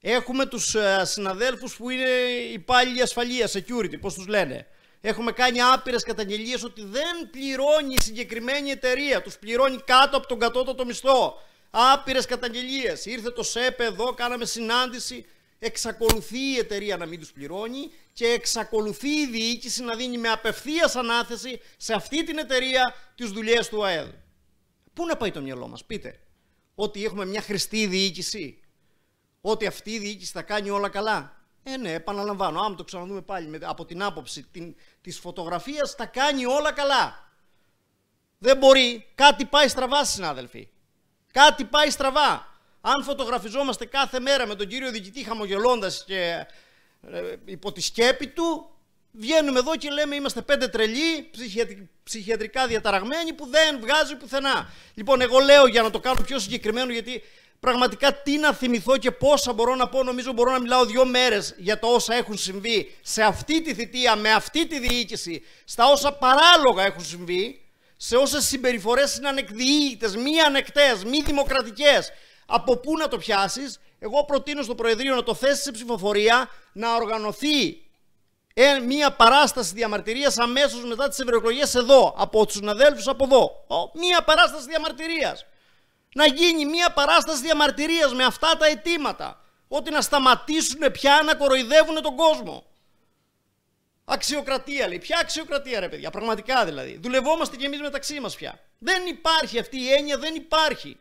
Έχουμε τους συναδέλφους που είναι υπάλληλοι ασφαλείας, security, πώς τους λένε. Έχουμε κάνει άπειρες καταγγελίες ότι δεν πληρώνει η συγκεκριμένη εταιρεία, τους πληρώνει κάτω από τον κατώτατο μισθό. Άπειρες καταγγελίες. Ήρθε το ΣΕΠ εδώ, κάναμε συνάντηση. Εξακολουθεί η εταιρεία να μην τους πληρώνει και εξακολουθεί η διοίκηση να δίνει με απευθείας ανάθεση σε αυτή την εταιρεία τις δουλειές του ΑΕΔ. Πού να πάει το μυαλό μας, πείτε? Ότι έχουμε μια χρηστή διοίκηση? Ότι αυτή η διοίκηση θα κάνει όλα καλά? Ναι, επαναλαμβάνω, άμα το ξαναδούμε πάλι από την άποψη της φωτογραφίας, θα κάνει όλα καλά. Δεν μπορεί, κάτι πάει στραβά, συνάδελφοι. Κάτι πάει στραβά. Αν φωτογραφιζόμαστε κάθε μέρα με τον κύριο διοικητή χαμογελώντας και υπό τη σκέπη του, βγαίνουμε εδώ και λέμε είμαστε 5 τρελοί, ψυχιατρικά διαταραγμένοι που δεν βγάζει πουθενά. Λοιπόν, εγώ λέω για να το κάνω πιο συγκεκριμένο, γιατί πραγματικά τι να θυμηθώ και πόσα μπορώ να πω, νομίζω μπορώ να μιλάω 2 μέρες για το όσα έχουν συμβεί σε αυτή τη θητεία, με αυτή τη διοίκηση, στα όσα παράλογα έχουν συμβεί, σε όσες συμπεριφορές είναι ανεκδιήγητες, μη ανεκτές, μη δημοκρατικές. Από πού να το πιάσεις? Εγώ προτείνω στο Προεδρείο να το θέσει σε ψηφοφορία, να οργανωθεί μία παράσταση διαμαρτυρίας αμέσως μετά τις ευρωεκλογές εδώ, από τους συναδέλφους από εδώ. Μία παράσταση διαμαρτυρίας. Να γίνει μία παράσταση διαμαρτυρίας με αυτά τα αιτήματα. Ότι να σταματήσουν πια να κοροϊδεύουν τον κόσμο. Αξιοκρατία, λέει. Ποια αξιοκρατία, ρε παιδιά? Πραγματικά δηλαδή. Δουλευόμαστε κι εμείς μεταξύ μας πια. Δεν υπάρχει αυτή η έννοια, δεν υπάρχει.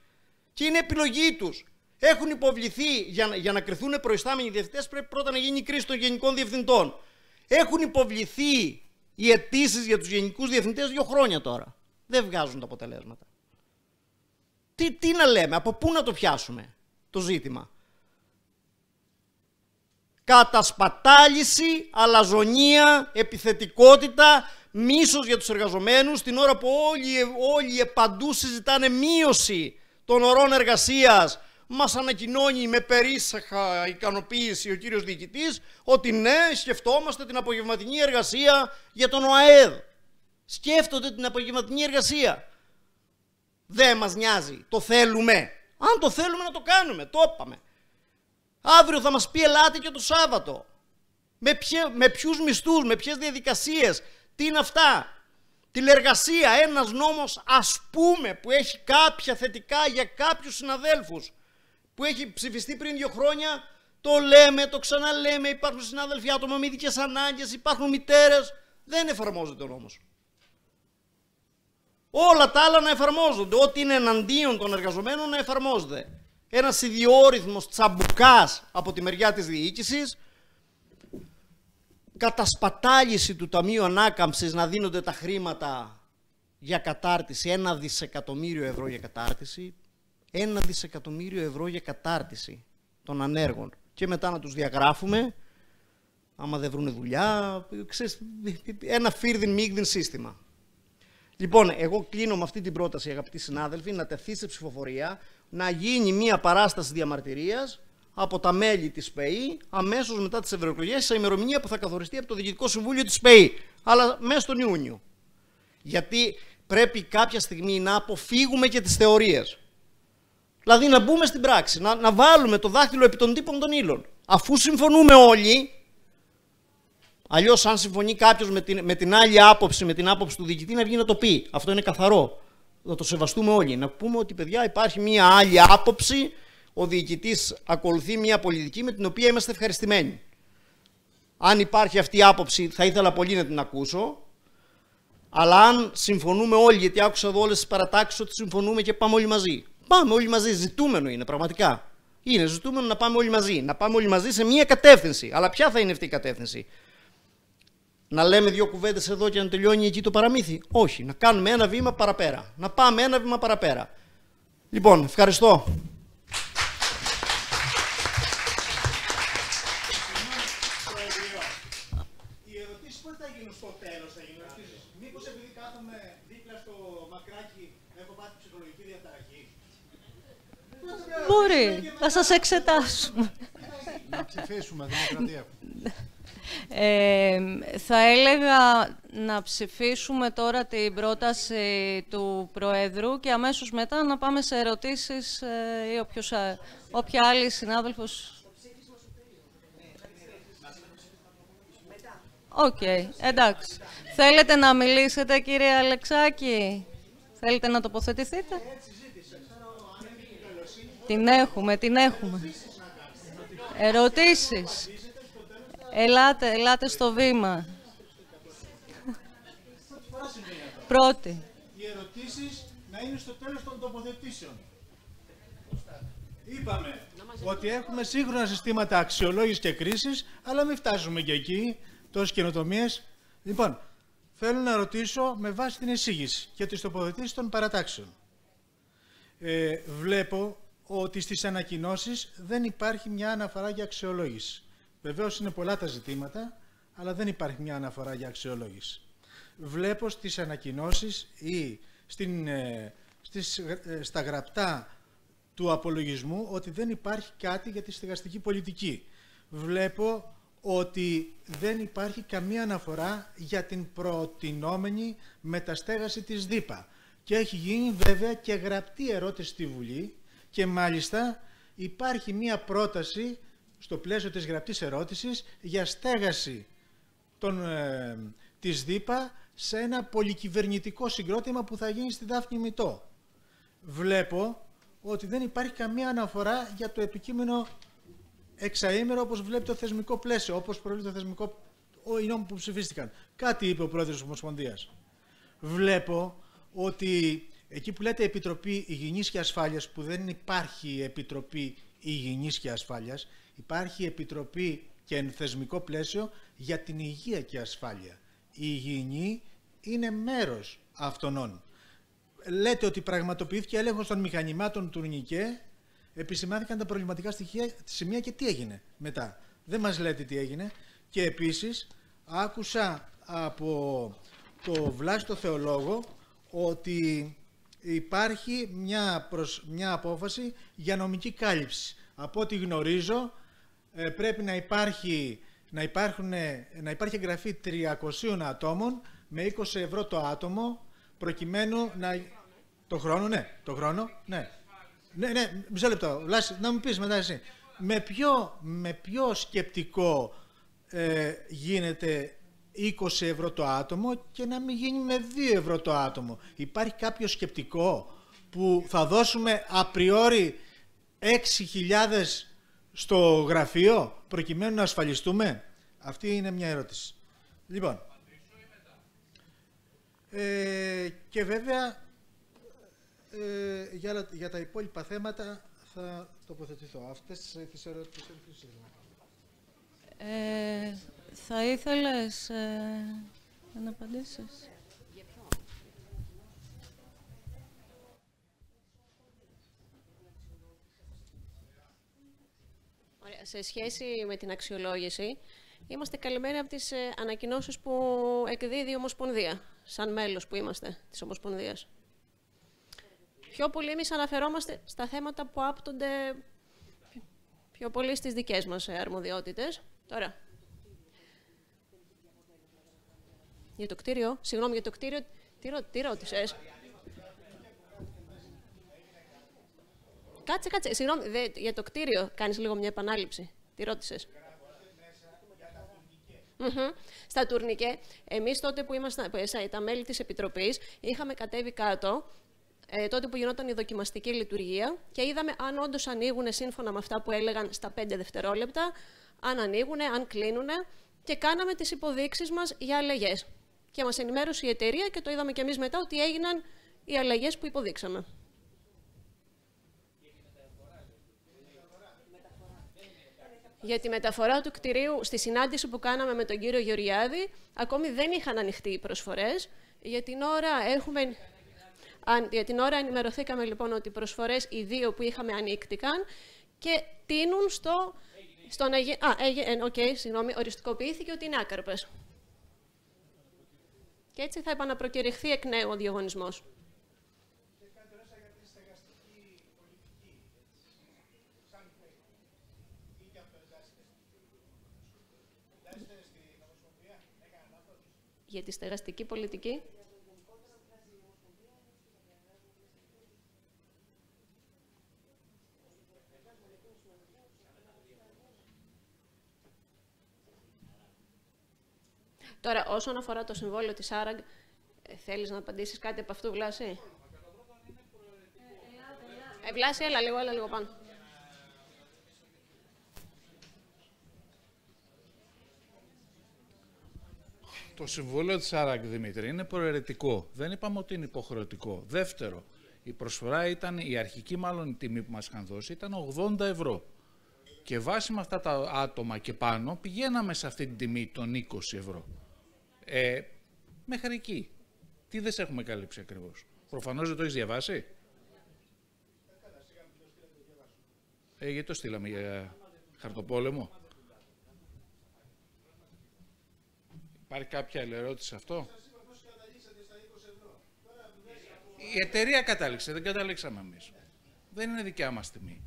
Και είναι επιλογή τους. Έχουν υποβληθεί για να κρυθούν προϊστάμενοι διευθυντές, πρέπει πρώτα να γίνει η κρίση των γενικών διευθυντών. Έχουν υποβληθεί οι αιτήσεις για τους γενικούς διευθυντές 2 χρόνια τώρα. Δεν βγάζουν τα αποτελέσματα. Τι να λέμε, από πού να το πιάσουμε το ζήτημα? Κατασπατάληση, αλαζονία, επιθετικότητα, μίσος για τους εργαζομένους, την ώρα που όλοι παντού συζητάνε μείωση των ωρών εργασίας. Μας ανακοινώνει με περίσσαχα ικανοποίηση ο κύριος διοικητής ότι ναι, σκεφτόμαστε την απογευματινή εργασία για τον ΟΑΕΔ. Σκέφτονται την απογευματινή εργασία. Δεν μας νοιάζει. Το θέλουμε. Αν το θέλουμε να το κάνουμε. Το είπαμε. Αύριο θα μας πει ελάτε και το Σάββατο. Με ποιους μισθούς, με ποιες διαδικασίες. Τι είναι αυτά? Τηλεργασία. Ένας νόμος, ας πούμε, που έχει κάποια θετικά για κάποιους συναδέλφους, που έχει ψηφιστεί πριν 2 χρόνια, το λέμε, το ξαναλέμε, υπάρχουν συνάδελφοι άτομα με ειδικές ανάγκες, υπάρχουν μητέρες, δεν εφαρμόζεται ο νόμος. Όλα τα άλλα να εφαρμόζονται, ό,τι είναι εναντίον των εργαζομένων να εφαρμόζεται. Ένας ιδιόρυθμος τσαμπουκάς από τη μεριά της διοίκησης, κατασπατάληση του Ταμείου Ανάκαμψης να δίνονται τα χρήματα για κατάρτιση, 1 δισεκατομμύριο ευρώ για κατάρτιση, 1 δισεκατομμύριο ευρώ για κατάρτιση των ανέργων και μετά να τους διαγράφουμε άμα δεν βρούνε δουλειά, ξέρεις, ένα φίρδιν-μίγδιν σύστημα. Λοιπόν, εγώ κλείνω με αυτή την πρόταση, αγαπητοί συνάδελφοι, να τεθεί σε ψηφοφορία, να γίνει μια παράσταση διαμαρτυρίας από τα μέλη της ΠΕΗ αμέσως μετά τις ευρωεκλογές, σε ημερομηνία που θα καθοριστεί από το Διοικητικό Συμβούλιο της ΠΕΗ, αλλά μέσα στον Ιούνιο. Γιατί πρέπει κάποια στιγμή να αποφύγουμε και τις θεωρίες. Δηλαδή να μπούμε στην πράξη, να βάλουμε το δάχτυλο επί των τύπων των ύλων. Αφού συμφωνούμε όλοι, αλλιώς αν συμφωνεί κάποιος με την άλλη άποψη, με την άποψη του διοικητή, να βγει να το πει. Αυτό είναι καθαρό. Να το σεβαστούμε όλοι. Να πούμε ότι, παιδιά, υπάρχει μία άλλη άποψη, ο διοικητής ακολουθεί μία πολιτική με την οποία είμαστε ευχαριστημένοι. Αν υπάρχει αυτή η άποψη, θα ήθελα πολύ να την ακούσω. Αλλά αν συμφωνούμε όλοι, γιατί άκουσα εδώ όλες τις παρατάξεις ότι συμφωνούμε και πάμε όλοι μαζί. Πάμε όλοι μαζί, ζητούμενο είναι πραγματικά. Είναι ζητούμενο να πάμε όλοι μαζί. Να πάμε όλοι μαζί σε μία κατεύθυνση. Αλλά ποια θα είναι αυτή η κατεύθυνση? Να λέμε δύο κουβέντες εδώ και να τελειώνει εκεί το παραμύθι? Όχι. Να κάνουμε ένα βήμα παραπέρα. Να πάμε ένα βήμα παραπέρα. Λοιπόν, ευχαριστώ. Οι ερωτήσεις πότε θα γίνουν στο τέλος? Θα γίνουν ερωτήσεις? Μήπως επειδή κάθομαι δίπλα στο μακράκι έχω πάθει ψυχολογική διαταραχή? Μπορεί. Θα σας εξετάσουμε. Να ψηφίσουμε δημοκρατία. Θα έλεγα να ψηφίσουμε τώρα την πρόταση του Προέδρου και αμέσως μετά να πάμε σε ερωτήσεις ή όποια άλλη συνάδελφος. Οκ, εντάξει. Θέλετε να μιλήσετε, κύριε Αλεξάκη? Θέλετε να τοποθετηθείτε? Την έχουμε. Ερωτήσεις. Ελάτε στο βήμα. Πρώτη. Οι ερωτήσεις να είναι στο τέλος των τοποθετήσεων. Είπαμε ότι έχουμε σύγχρονα συστήματα αξιολόγησης και κρίσης, αλλά μην φτάσουμε και εκεί, τόσες καινοτομίες. Λοιπόν, θέλω να ρωτήσω με βάση την εισήγηση και τις τοποθετήσεις των παρατάξεων. Βλέπω ότι στις ανακοινώσεις δεν υπάρχει μια αναφορά για αξιολόγηση. Βεβαίως είναι πολλά τα ζητήματα, αλλά δεν υπάρχει μια αναφορά για αξιολόγηση. Βλέπω στις ανακοινώσεις ή στα γραπτά του απολογισμού ότι δεν υπάρχει κάτι για τη στεγαστική πολιτική. Βλέπω ότι δεν υπάρχει καμία αναφορά για την προτινόμενη μεταστέγαση της ΔΥΠΑ. Και έχει γίνει βέβαια και γραπτή ερώτηση στη Βουλή και μάλιστα υπάρχει μία πρόταση στο πλαίσιο της γραπτής ερώτησης για στέγαση της ΔΥΠΑ σε ένα πολυκυβερνητικό συγκρότημα που θα γίνει στη Δάφνη Μητώ. Βλέπω ότι δεν υπάρχει καμία αναφορά για το επικείμενο εξαήμερο όπως βλέπει το θεσμικό πλαίσιο, όπως προβλέπει το θεσμικό οι νόμοι που ψηφίστηκαν. Κάτι είπε ο πρόεδρος της Ομοσπονδίας. Βλέπω ότι εκεί που λέτε Επιτροπή Υγιεινής και Ασφάλειας, που δεν υπάρχει Επιτροπή Υγιεινής και Ασφάλειας, υπάρχει Επιτροπή και θεσμικό πλαίσιο για την υγεία και ασφάλεια. Η υγιεινή είναι μέρος αυτών. Λέτε ότι πραγματοποιήθηκε έλεγχος των μηχανημάτων του ΝΙΚΕ, επισημάνθηκαν τα προβληματικά σημεία και τι έγινε μετά. Δεν μας λέτε τι έγινε. Και επίσης άκουσα από το Βλάστο Θεολόγο ότι υπάρχει μια απόφαση για νομική κάλυψη. Από ό,τι γνωρίζω πρέπει να υπάρχει εγγραφή 300 ατόμων με 20 ευρώ το άτομο προκειμένου να... Το χρόνο, ναι. Ναι, μισό λεπτό. Βλάση, να μου πεις μετά εσύ. Με ποιο σκεπτικό γίνεται 20 ευρώ το άτομο και να μην γίνει με 2 ευρώ το άτομο? Υπάρχει κάποιο σκεπτικό που θα δώσουμε απριόρι 6.000 στο γραφείο προκειμένου να ασφαλιστούμε? Αυτή είναι μια ερώτηση. Λοιπόν, και βέβαια για τα υπόλοιπα θέματα θα τοποθετηθώ. Αυτές τις ερωτήσεις. Θα ήθελες να απαντήσεις? Ωραία. Σε σχέση με την αξιολόγηση, είμαστε καλυμμένοι από τις ανακοινώσεις που εκδίδει η Ομοσπονδία, σαν μέλος που είμαστε της Ομοσπονδίας. Πιο πολύ εμείς αναφερόμαστε στα θέματα που άπτονται πιο πολύ στις δικές μας αρμοδιότητες. Τώρα, για το κτίριο, συγγνώμη, για το κτίριο, τι ρώτησες? Κάτσε, συγγνώμη, για το κτίριο κάνεις λίγο μια επανάληψη. Τι ρώτησες? Στα τουρνικέ, εμείς τότε που ήμασταν τα μέλη της Επιτροπής, είχαμε κατέβει κάτω, τότε που γινόταν η δοκιμαστική λειτουργία και είδαμε αν όντως ανοίγουν σύμφωνα με αυτά που έλεγαν στα 5 δευτερόλεπτα, αν ανοίγουν, αν κλείνουν, και κάναμε τις υποδείξεις μας για αλλαγές. Και μας ενημέρωσε η εταιρεία και το είδαμε κι εμείς μετά ότι έγιναν οι αλλαγές που υποδείξαμε. Για τη μεταφορά του κτηρίου, στη συνάντηση που κάναμε με τον κύριο Γεωργιάδη, ακόμη δεν είχαν ανοιχτεί οι προσφορές. Για την ώρα ενημερωθήκαμε λοιπόν ότι οι προσφορές, οι 2 που ανοίκτηκαν και τείνουν οριστικοποιήθηκε ότι είναι άκαρπες. Και έτσι θα επαναπροκηρυχθεί εκ νέου ο διαγωνισμός. Για τη στεγαστική πολιτική. Τώρα, όσον αφορά το συμβόλαιο της Άραγκ, θέλεις να απαντήσεις κάτι από αυτού, Βλάση? Βλάση, έλα λίγο πάνω. Το συμβόλαιο της Άραγκ, Δημήτρη, είναι προαιρετικό. Δεν είπαμε ότι είναι υποχρεωτικό. Δεύτερο, η προσφορά ήταν, η αρχική μάλλον τιμή που μας είχαν δώσει ήταν 80 ευρώ. Και βάσει με αυτά τα άτομα και πάνω, πηγαίναμε σε αυτή την τιμή των 20 ευρώ. Μέχρι εκεί. Τι δεν σε έχουμε καλύψει ακριβώς? Προφανώς δεν το έχεις διαβάσει. Γιατί το στείλαμε για χαρτοπόλεμο? Υπάρχει κάποια άλλη ερώτηση σε αυτό? Η εταιρεία κατάληξε, δεν καταλήξαμε εμείς. Δεν είναι δικιά μας τιμή.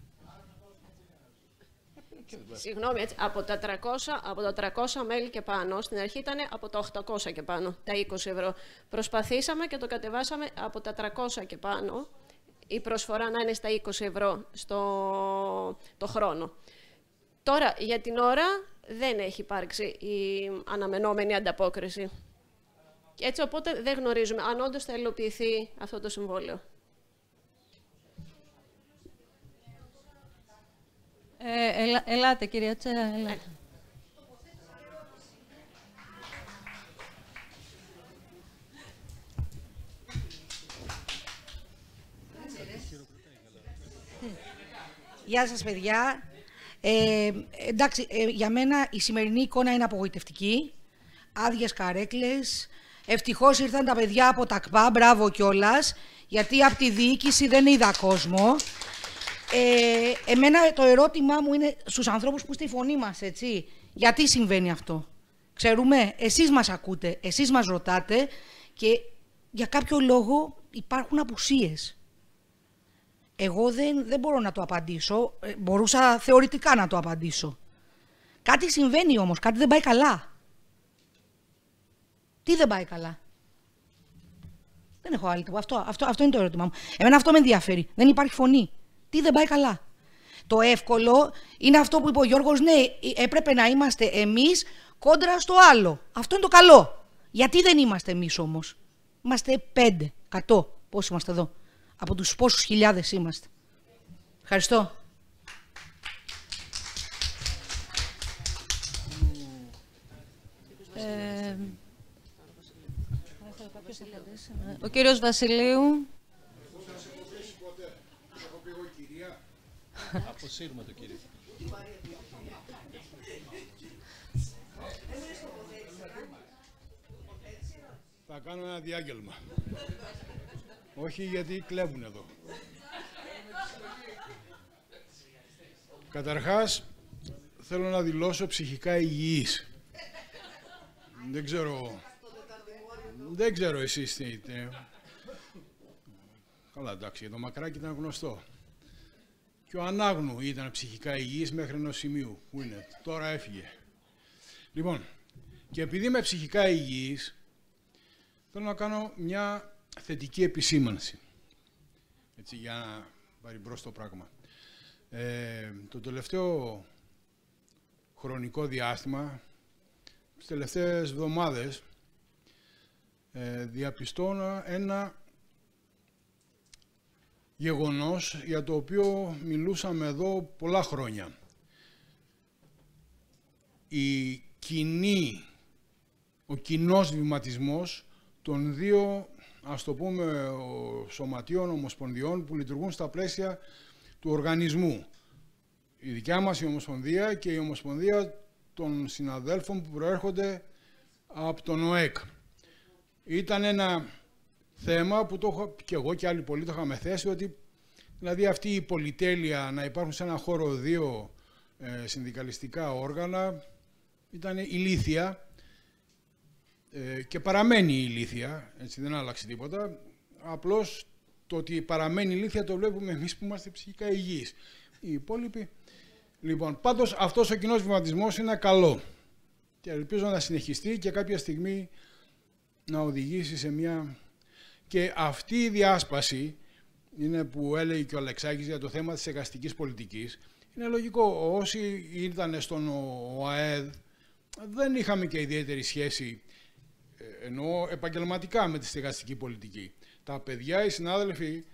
Συγγνώμη, έτσι, από τα 300 μέλη και πάνω, στην αρχή ήταν από τα 800 και πάνω, τα 20 ευρώ. Προσπαθήσαμε και το κατεβάσαμε από τα 300 και πάνω, η προσφορά να είναι στα 20 ευρώ το χρόνο. Τώρα, για την ώρα, δεν έχει υπάρξει η αναμενόμενη ανταπόκριση. Και έτσι, οπότε, δεν γνωρίζουμε αν όντως θα υλοποιηθεί αυτό το συμβόλαιο. Ελάτε, κυρία Τσέα, ελάτε. Γεια σας, παιδιά. Εντάξει, για μένα η σημερινή εικόνα είναι απογοητευτική. Άδειες καρέκλες. Ευτυχώς ήρθαν τα παιδιά από τα ΚΠΑ, μπράβο κιόλας, γιατί από τη διοίκηση δεν είδα κόσμο. Εμένα το ερώτημά μου είναι στους ανθρώπους που είστε η φωνή μας, έτσι. Γιατί συμβαίνει αυτό? Ξέρουμε, εσείς μας ακούτε, εσείς μας ρωτάτε και για κάποιο λόγο υπάρχουν απουσίες. Εγώ δεν μπορώ να το απαντήσω, μπορούσα θεωρητικά να το απαντήσω. Κάτι συμβαίνει όμως, κάτι δεν πάει καλά. Τι δεν πάει καλά? Δεν έχω άλλη. Αυτό είναι το ερώτημά μου. Εμένα αυτό με ενδιαφέρει. Δεν υπάρχει φωνή. Τι δεν πάει καλά? Το εύκολο είναι αυτό που είπε ο Γιώργος, ναι, έπρεπε να είμαστε εμείς κόντρα στο άλλο. Αυτό είναι το καλό. Γιατί δεν είμαστε εμείς όμως? Είμαστε 5, 100, πόσοι είμαστε εδώ? Από τους πόσους χιλιάδες είμαστε? Ευχαριστώ. Ο κύριος Βασιλείου. Αποσύρουμε το κύριο. Θα κάνω ένα διάγγελμα. Όχι γιατί κλέβουν εδώ. Καταρχάς, θέλω να δηλώσω ψυχικά υγιής. Δεν ξέρω εσείς τι είτε. Καλά, εντάξει, για το Μακράκι ήταν γνωστό. Και ο Ανάγνου ήταν ψυχικά υγιής μέχρι ενός σημείου. Πού είναι, τώρα έφυγε. Λοιπόν, και επειδή είμαι ψυχικά υγιής, θέλω να κάνω μια θετική επισήμανση. Έτσι, για να πάρει μπρος το πράγμα. Το τελευταίο χρονικό διάστημα, τις τελευταίες εβδομάδες, διαπιστώνω ένα γεγονός για το οποίο μιλούσαμε εδώ πολλά χρόνια. Ο κοινός βηματισμός των δύο, ας το πούμε, σωματείων, ομοσπονδιών που λειτουργούν στα πλαίσια του οργανισμού. Η δικιά μας η Ομοσπονδία και η Ομοσπονδία των συναδέλφων που προέρχονται από τον ΟΕΚ. Ήταν ένα θέμα που το έχω και εγώ και άλλοι πολλοί το είχαμε θέσει, ότι δηλαδή αυτή η πολυτέλεια να υπάρχουν σε ένα χώρο δύο συνδικαλιστικά όργανα ήταν ηλίθια και παραμένει ηλίθια, έτσι δεν άλλαξε τίποτα. Απλώς το ότι παραμένει ηλίθια το βλέπουμε εμείς που είμαστε ψυχικά υγιείς. Οι υπόλοιποι. Λοιπόν, πάντως αυτός ο κοινός βηματισμός είναι καλό και ελπίζω να συνεχιστεί και κάποια στιγμή να οδηγήσει σε μια... Και αυτή η διάσπαση είναι που έλεγε και ο Αλεξάκης για το θέμα της στεγαστικής πολιτικής. Είναι λογικό. Όσοι ήταν στον ΟΑΕΔ δεν είχαμε και ιδιαίτερη σχέση, εννοώ επαγγελματικά, με τη στεγαστική πολιτική. Τα παιδιά, οι συνάδελφοι,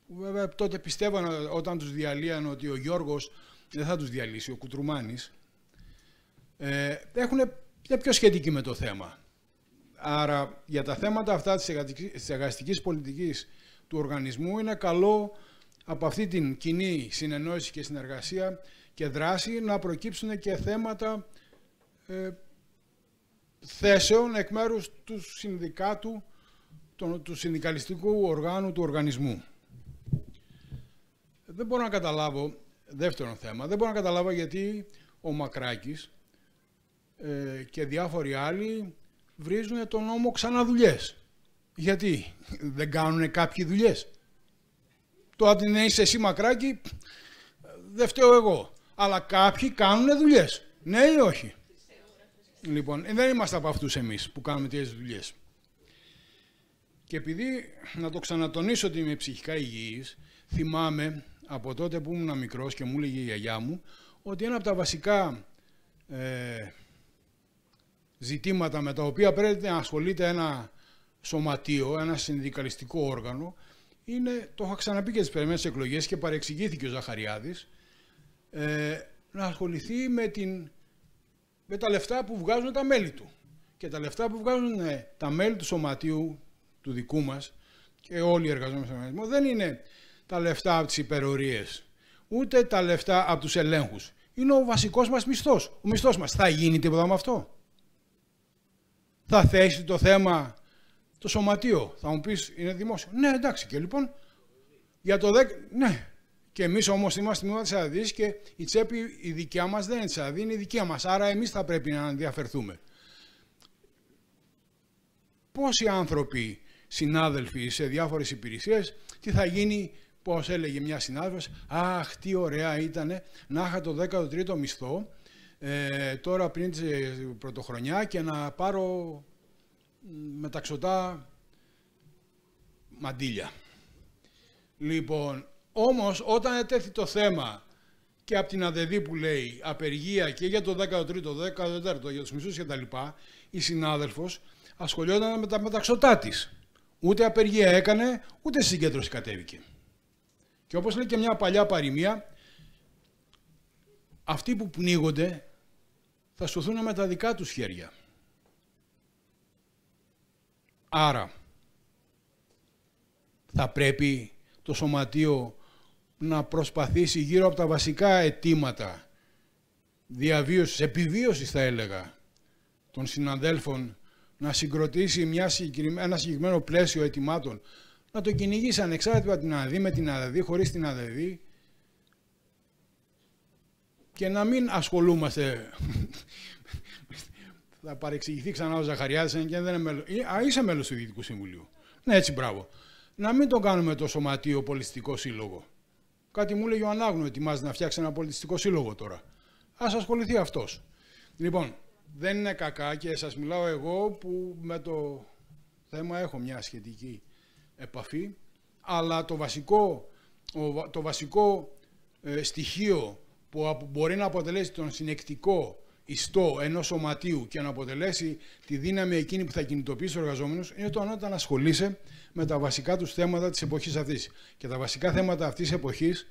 που βέβαια τότε πιστεύαν όταν τους διαλύαν ότι ο Γιώργος δεν θα τους διαλύσει, ο Κουτρουμάνης, έχουν μια πιο σχετική με το θέμα. Άρα για τα θέματα αυτά της στεγαστικής πολιτικής του οργανισμού είναι καλό από αυτή την κοινή συνεννόηση και συνεργασία και δράση να προκύψουν και θέματα θέσεων εκ μέρους του συνδικάτου, του συνδικαλιστικού οργάνου του οργανισμού. Δεν μπορώ να καταλάβω, δεύτερο θέμα, δεν μπορώ να καταλάβω γιατί ο Μακράκης και διάφοροι άλλοι βρίζουν τον νόμο ξανά δουλειές. Γιατί δεν κάνουν κάποιοι δουλειές. Το αν δεν είσαι εσύ Μακράκη, δεν φταίω εγώ. Αλλά κάποιοι κάνουν δουλειές. Ναι ή όχι. Λοιπόν, δεν είμαστε από αυτούς εμείς που κάνουμε τέτοιες δουλειές. Και επειδή, να το ξανατονίσω ότι είμαι ψυχικά υγιής, θυμάμαι από τότε που ήμουν μικρός και μου έλεγε η γιαγιά μου, ότι ένα από τα βασικά ζητήματα με τα οποία πρέπει να ασχολείται ένα σωματείο, ένα συνδικαλιστικό όργανο, είναι, το είχα ξαναπεί και τις περαμένες εκλογές και παρεξηγήθηκε ο Ζαχαριάδης, να ασχοληθεί με τα λεφτά που βγάζουν τα μέλη του. Και τα λεφτά που βγάζουν τα μέλη του σωματείου, του δικού μας, και όλοι οι εργαζόμενοι στον οργανισμό, δεν είναι τα λεφτά από τις υπερορίες, ούτε τα λεφτά από τους ελέγχους. Είναι ο βασικός μας μισθός. Ο μισθός μας. Θα γίνει τίποτα με αυτό? Θα θέσει το θέμα το σωματείο? Θα μου πεις, είναι δημόσιο. Ναι, εντάξει. Και λοιπόν, για το 10... Ναι. Και εμείς όμως είμαστε τμήμα της ΑΔΗ και η τσέπη η δικιά μας δεν είναι της ΑΔΗ, είναι η δικιά μας. Άρα εμείς θα πρέπει να ενδιαφερθούμε. Πόσοι άνθρωποι, συνάδελφοι σε διάφορες υπηρεσίες, τι θα γίνει, πώς έλεγε μια συνάδελφος, αχ, τι ωραία ήτανε να είχα το 13ο μισθό, τώρα πριν την πρωτοχρονιά και να πάρω μεταξωτά μαντίλια. Λοιπόν, όμως όταν ετέθη το θέμα και από την ΑΔΕΔΗ που λέει απεργία και για το 13ο, 14ο, για τους μισθούς και τα λοιπά, η συνάδελφος ασχολιόταν με τα μεταξωτά της. Ούτε απεργία έκανε, ούτε συγκέντρωση κατέβηκε. Και όπως λέει και μια παλιά παροιμία, αυτοί που πνίγονται θα σωθούν με τα δικά τους χέρια. Άρα, θα πρέπει το σωματείο να προσπαθήσει γύρω από τα βασικά αιτήματα διαβίωσης, επιβίωσης θα έλεγα, των συναδέλφων, να συγκροτήσει ένα συγκεκριμένο πλαίσιο αιτημάτων, να το κυνηγήσει ανεξάρτητα από την ΑΔΗ, με την ΑΔΗ, χωρίς την ΑΔΗ, και να μην ασχολούμαστε Θα παρεξηγηθεί ξανά ο Ζαχαριάδης και δεν είναι μέλος. Είσαι μέλος του Διοικητικού Συμβουλίου. Ναι, έτσι, μπράβο. Να μην το κάνουμε το Σωματείο Πολιτιστικό Σύλλογο. Κάτι μου έλεγε ο Ανάγνου, ετοιμάζει να φτιάξει ένα πολιτιστικό σύλλογο τώρα. Ας ασχοληθεί αυτός. Λοιπόν, δεν είναι κακά και σας μιλάω εγώ που με το θέμα έχω μια σχετική επαφή, αλλά το βασικό στοιχείο που μπορεί να αποτελέσει τον συνεκτικό ιστό ενός σωματείου και να αποτελέσει τη δύναμη εκείνη που θα κινητοποιήσει τους εργαζόμενους είναι το όταν ασχολείσαι με τα βασικά τους θέματα της εποχής αυτής. Και τα βασικά θέματα αυτής της εποχής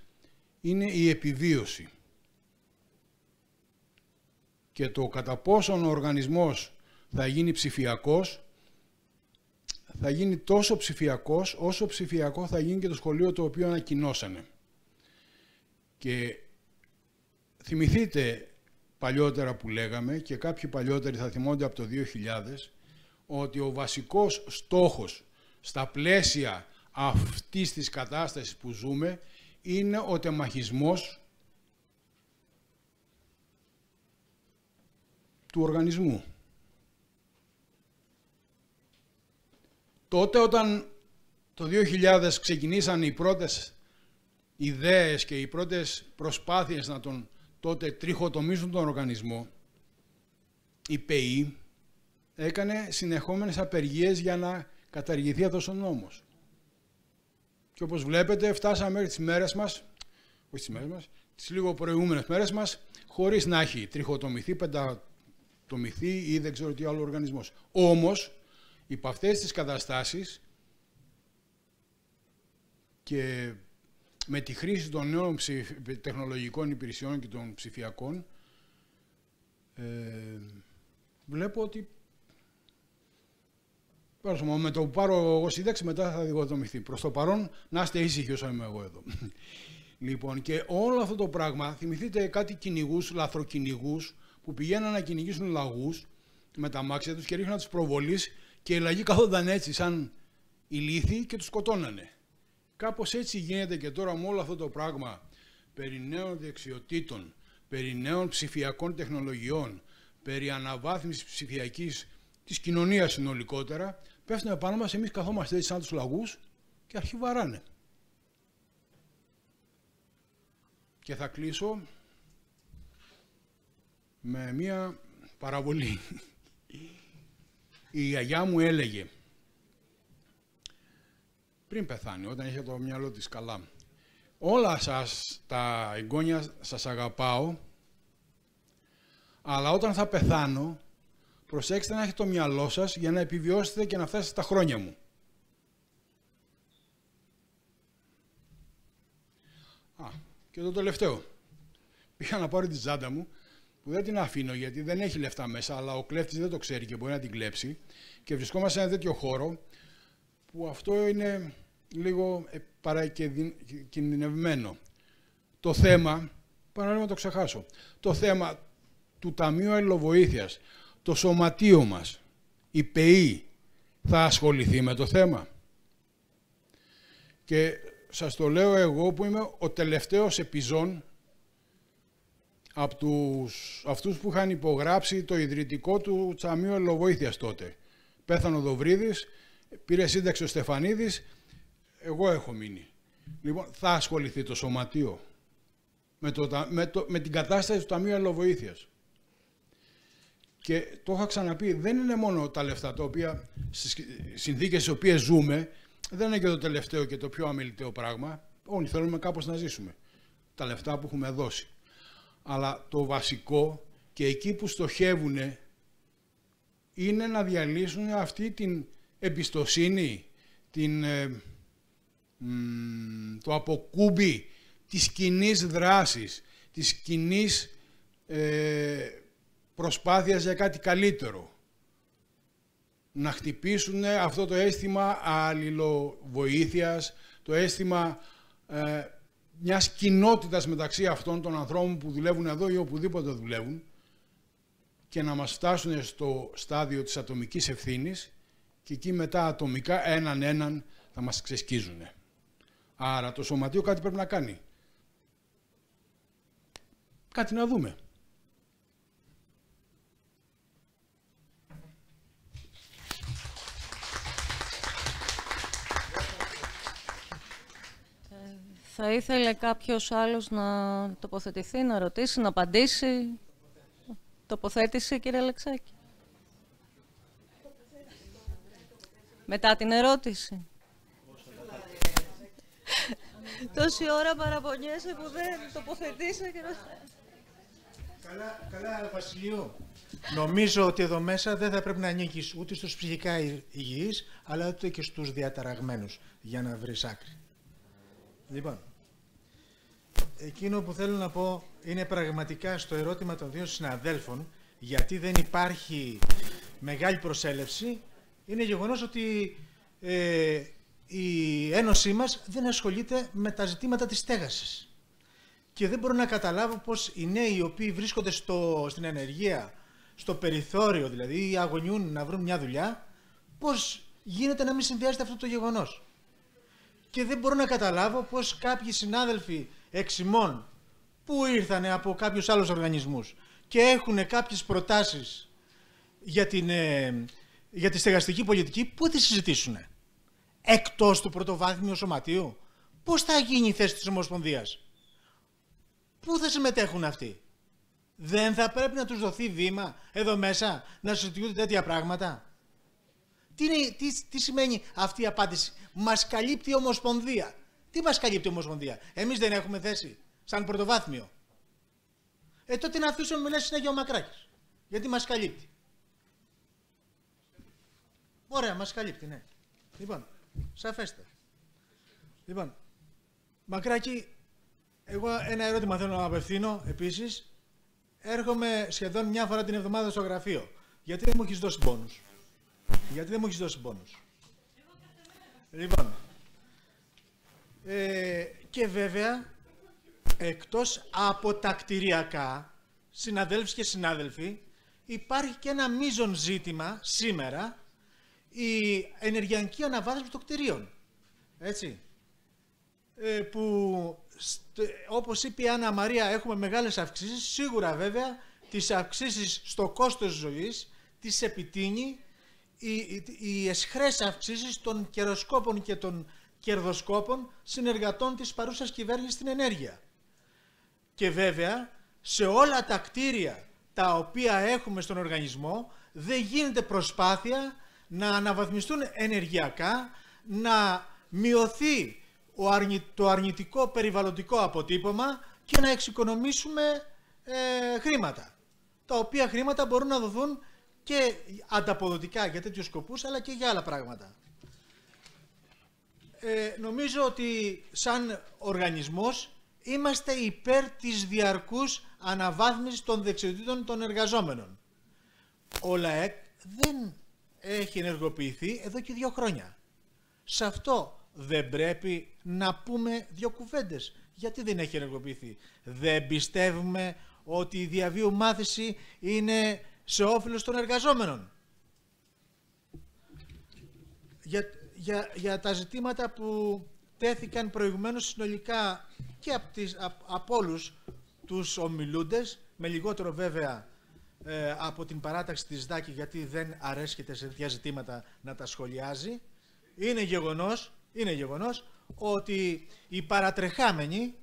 είναι η επιβίωση. Και το κατά πόσον ο οργανισμός θα γίνει ψηφιακός, θα γίνει τόσο ψηφιακός όσο ψηφιακό θα γίνει και το σχολείο το οποίο ανακοινώσανε. Και θυμηθείτε παλιότερα που λέγαμε, και κάποιοι παλιότεροι θα θυμώνται από το 2000, ότι ο βασικός στόχος στα πλαίσια αυτής της κατάστασης που ζούμε είναι ο τεμαχισμός του οργανισμού. Τότε όταν το 2000 ξεκινήσαν οι πρώτες ιδέες και οι πρώτες προσπάθειες να τον τότε τριχοτομήσουν τον οργανισμό, η ΠΕΗ έκανε συνεχόμενες απεργίες για να καταργηθεί αυτός ο νόμος. Και όπως βλέπετε φτάσαμε μέχρι τις μέρες μας, όχι τις μέρες μας, τις λίγο προηγούμενες μέρες μας, χωρίς να έχει τριχοτομηθεί, πεντατομηθεί ή δεν ξέρω τι άλλο οργανισμός. Όμως, υπ' αυτές τις καταστάσεις και με τη χρήση των νέων τεχνολογικών υπηρεσιών και των ψηφιακών, βλέπω ότι με το που πάρω εγώ σύνταξη μετά θα διχοτομηθεί. Προς το παρόν, να είστε ήσυχοι όσο είμαι εγώ εδώ. Λοιπόν, και όλο αυτό το πράγμα, θυμηθείτε κάτι κυνηγούς, λαθροκυνηγούς, που πηγαίναν να κυνηγήσουν λαγούς με τα αμάξια τους και ρίχναν τους προβολείς και οι λαγοί καθόταν έτσι σαν ηλίθιοι και τους σκοτώνανε. Κάπως έτσι γίνεται και τώρα με όλο αυτό το πράγμα περί νέων δεξιοτήτων, περί νέων ψηφιακών τεχνολογιών, περί αναβάθμισης ψηφιακής της κοινωνίας συνολικότερα, πέφτουν επάνω μας, εμείς καθόμαστε έτσι σαν τους λαγούς και αρχιβαράνε. Και θα κλείσω με μία παραβολή. Η γιαγιά μου έλεγε, πριν πεθάνει, όταν είχε το μυαλό της καλά, όλα σας τα εγγόνια σας αγαπάω, αλλά όταν θα πεθάνω, προσέξτε να έχετε το μυαλό σας για να επιβιώσετε και να φτάσετε στα χρόνια μου. Και το τελευταίο. Πήγα να πάρω τη τσάντα μου, που δεν την αφήνω γιατί δεν έχει λεφτά μέσα, αλλά ο κλέφτης δεν το ξέρει και μπορεί να την κλέψει. Και βρισκόμαστε σε ένα τέτοιο χώρο, που αυτό είναι λίγο παρακινδυνευμένο. Το θέμα, παραλίγο να το ξεχάσω, το θέμα του Ταμείου Αλληλοβοήθειας, το σωματείο μας, η ΠΕΗ, θα ασχοληθεί με το θέμα. Και σας το λέω εγώ που είμαι ο τελευταίος επιζών από αυτούς που είχαν υπογράψει το ιδρυτικό του Ταμείου Αλληλοβοήθειας τότε. Πέθανε ο Δοβρίδης, πήρε σύνταξη ο Στεφανίδης, εγώ έχω μείνει. Λοιπόν, θα ασχοληθεί το σωματείο με την κατάσταση του Ταμείου Αλληλοβοήθειας. Και το είχα ξαναπεί, δεν είναι μόνο τα λεφτά τα οποία στις συνθήκες στις οποίες ζούμε, δεν είναι και το τελευταίο και το πιο αμεληταίο πράγμα. Όλοι θέλουμε κάπως να ζήσουμε. Τα λεφτά που έχουμε δώσει. Αλλά το βασικό και εκεί που στοχεύουν είναι να διαλύσουν αυτή την εμπιστοσύνη, το αποκούμπι της κοινής δράσης, της κοινής προσπάθειας για κάτι καλύτερο. Να χτυπήσουν αυτό το αίσθημα αλληλοβοήθειας, το αίσθημα μιας κοινότητας μεταξύ αυτών των ανθρώπων που δουλεύουν εδώ ή οπουδήποτε δουλεύουν και να μας φτάσουν στο στάδιο της ατομικής ευθύνης και εκεί μετά ατομικά έναν θα μας ξεσκίζουν. Άρα το σωματείο κάτι πρέπει να κάνει. Κάτι να δούμε. Θα ήθελε κάποιος άλλος να τοποθετηθεί, να ρωτήσει, να απαντήσει. Τοποθέτηση, κύριε Αλεξάκη. Μετά την ερώτηση. Τόση ώρα παραπονιέσαι που δεν τοποθετήσε. Καλά, Βασιλείο. Νομίζω ότι εδώ μέσα δεν θα πρέπει να ανήκεις ούτε στους ψυχικά υγιείς, αλλά ούτε και στους διαταραγμένους, για να βρεις άκρη. Λοιπόν, εκείνο που θέλω να πω είναι πραγματικά στο ερώτημα των δύο συναδέλφων, γιατί δεν υπάρχει μεγάλη προσέλευση, είναι γεγονός ότι η Ένωσή μας δεν ασχολείται με τα ζητήματα της στέγασης. Και δεν μπορώ να καταλάβω πώς οι νέοι οι οποίοι βρίσκονται στην ανεργία, στο περιθώριο δηλαδή, ή αγωνιούν να βρουν μια δουλειά, πώς γίνεται να μην συνδυάζεται αυτό το γεγονός. Και δεν μπορώ να καταλάβω πώς κάποιοι συνάδελφοι εξημών που ήρθαν από κάποιους άλλους οργανισμούς και έχουν κάποιες προτάσεις για τη στεγαστική πολιτική, πού τη συζητήσουν. Εκτός του πρωτοβάθμιου σωματείου. Πώς θα γίνει η θέση της Ομοσπονδίας. Πού θα συμμετέχουν αυτοί. Δεν θα πρέπει να τους δοθεί βήμα εδώ μέσα να συζητούνται τέτοια πράγματα. Τι σημαίνει αυτή η απάντηση. Μας καλύπτει η Ομοσπονδία. Τι μας καλύπτει η Ομοσπονδία. Εμείς δεν έχουμε θέση σαν πρωτοβάθμιο. Τότε να αφήσουμε μιλάει συνέχεια ο Μακράκης. Γιατί μας καλύπτει. Ωραία, μας καλύπτει, ναι. Λοιπόν, σαφέστε. Λοιπόν, Μακράκη, εγώ ένα ερώτημα θέλω να απευθύνω επίσης. Έρχομαι σχεδόν μια φορά την εβδομάδα στο γραφείο. Γιατί δεν μου έχεις δώσει πόνους. Γιατί δεν μου έχεις δώσει πόνους. Λοιπόν, και βέβαια, εκτός από τα κτηριακά, συναδέλφοι και συνάδελφοι, υπάρχει και ένα μείζον ζήτημα σήμερα, η ενεργειακή αναβάθμιση των κτηρίων. Έτσι. Που, όπως είπε η Άννα Μαρία, έχουμε μεγάλες αυξήσεις. Σίγουρα βέβαια, τις αυξήσεις στο κόστος ζωής τις επιτείνει οι εσχρές αυξήσεις των καιροσκόπων και των κερδοσκόπων συνεργατών της παρούσας κυβέρνησης στην ενέργεια. Και βέβαια, σε όλα τα κτίρια τα οποία έχουμε στον οργανισμό, δεν γίνεται προσπάθεια να αναβαθμιστούν ενεργειακά, να μειωθεί το αρνητικό περιβαλλοντικό αποτύπωμα και να εξοικονομήσουμε χρήματα. Τα οποία χρήματα μπορούν να δοθούν και ανταποδοτικά για τέτοιους σκοπούς, αλλά και για άλλα πράγματα. Νομίζω ότι σαν οργανισμός είμαστε υπέρ της διαρκούς αναβάθμισης των δεξιοτήτων των εργαζόμενων. Ο ΛΑΕΚ δεν έχει ενεργοποιηθεί εδώ και 2 χρόνια. Σε αυτό δεν πρέπει να πούμε 2 κουβέντες. Γιατί δεν έχει ενεργοποιηθεί. Δεν πιστεύουμε ότι η διαβίου μάθηση είναι σε όφελος των εργαζόμενων. Για τα ζητήματα που τέθηκαν προηγουμένως συνολικά και από όλους τους ομιλούντες, με λιγότερο βέβαια από την παράταξη της ΔΑΚη, γιατί δεν αρέσκεται σε τέτοια ζητήματα να τα σχολιάζει, είναι γεγονός ότι οι παρατρεχάμενοι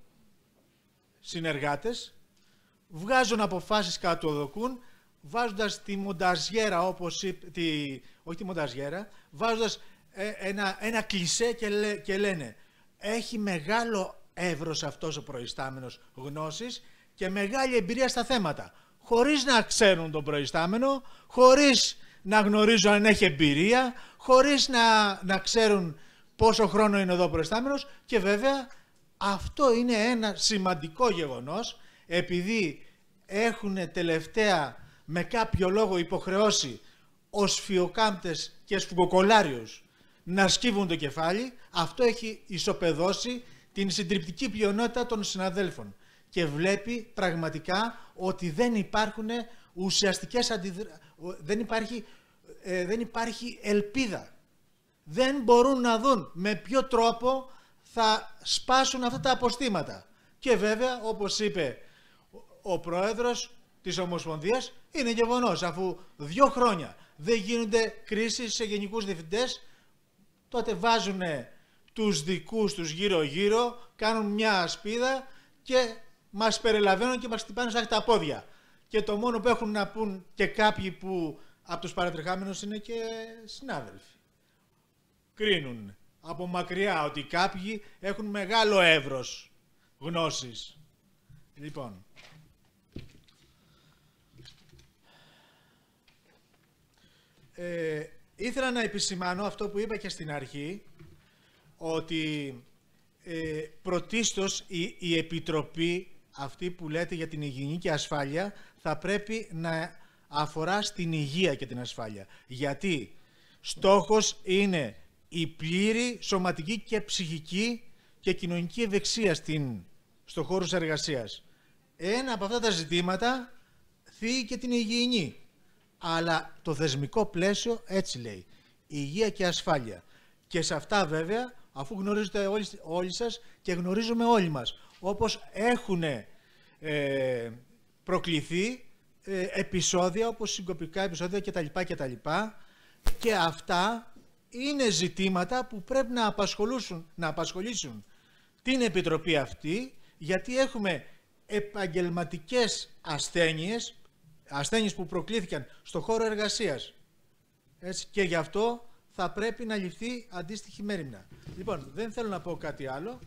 συνεργάτες βγάζουν αποφάσεις κατά το δοκούν, βάζοντας τη μονταζιέρα, όπως όχι τη μονταζιέρα, βάζοντας ένα κλισέ και λένε έχει μεγάλο εύρος αυτός ο προϊστάμενος γνώσης και μεγάλη εμπειρία στα θέματα. Χωρίς να ξέρουν τον προϊστάμενο, χωρίς να γνωρίζουν αν έχει εμπειρία, χωρίς να ξέρουν πόσο χρόνο είναι εδώ ο προϊστάμενος, και βέβαια αυτό είναι ένα σημαντικό γεγονός, επειδή έχουν τελευταία με κάποιο λόγο υποχρεώσει ως φιοκάμπτες και σφουγγοκολάριους να σκύβουν το κεφάλι. Αυτό έχει ισοπεδώσει την συντριπτική πλειονότητα των συναδέλφων και βλέπει πραγματικά ότι δεν υπάρχουν ουσιαστικές δεν υπάρχει ελπίδα. Δεν μπορούν να δουν με ποιο τρόπο θα σπάσουν αυτά τα αποστήματα. Και βέβαια, όπως είπε ο πρόεδρος της Ομοσπονδίας, είναι γεγονός, αφού 2 χρόνια δεν γίνονται κρίσεις σε γενικούς διευθυντές, τότε βάζουν τους δικούς τους γύρω-γύρω, κάνουν μια ασπίδα και μας περιλαβαίνουν και μας χτυπάνε σαν τα πόδια. Και το μόνο που έχουν να πούν και κάποιοι που από τους παρατρεχάμενους είναι και συνάδελφοι. Κρίνουν από μακριά ότι κάποιοι έχουν μεγάλο εύρος γνώσης. Λοιπόν, ήθελα να επισημάνω αυτό που είπα και στην αρχή, ότι πρωτίστως η Επιτροπή αυτή που λέτε για την υγιεινή και ασφάλεια θα πρέπει να αφορά στην υγεία και την ασφάλεια. Γιατί στόχος είναι η πλήρη σωματική και ψυχική και κοινωνική ευεξία στο χώρο της εργασίας. Ένα από αυτά τα ζητήματα θίγει και την υγιεινή. Αλλά το θεσμικό πλαίσιο έτσι λέει. Υγεία και ασφάλεια. Και σε αυτά βέβαια, αφού γνωρίζετε όλοι σας και γνωρίζουμε όλοι μας, όπως έχουν προκληθεί επεισόδια, όπως συγκοπικά επεισόδια κτλ. Και αυτά είναι ζητήματα που πρέπει να απασχολήσουν την Επιτροπή αυτή, γιατί έχουμε επαγγελματικές ασθένειες που προκλήθηκαν στον χώρο εργασίας. Έτσι, και γι' αυτό θα πρέπει να ληφθεί αντίστοιχη μέριμνα. Λοιπόν, δεν θέλω να πω κάτι άλλο,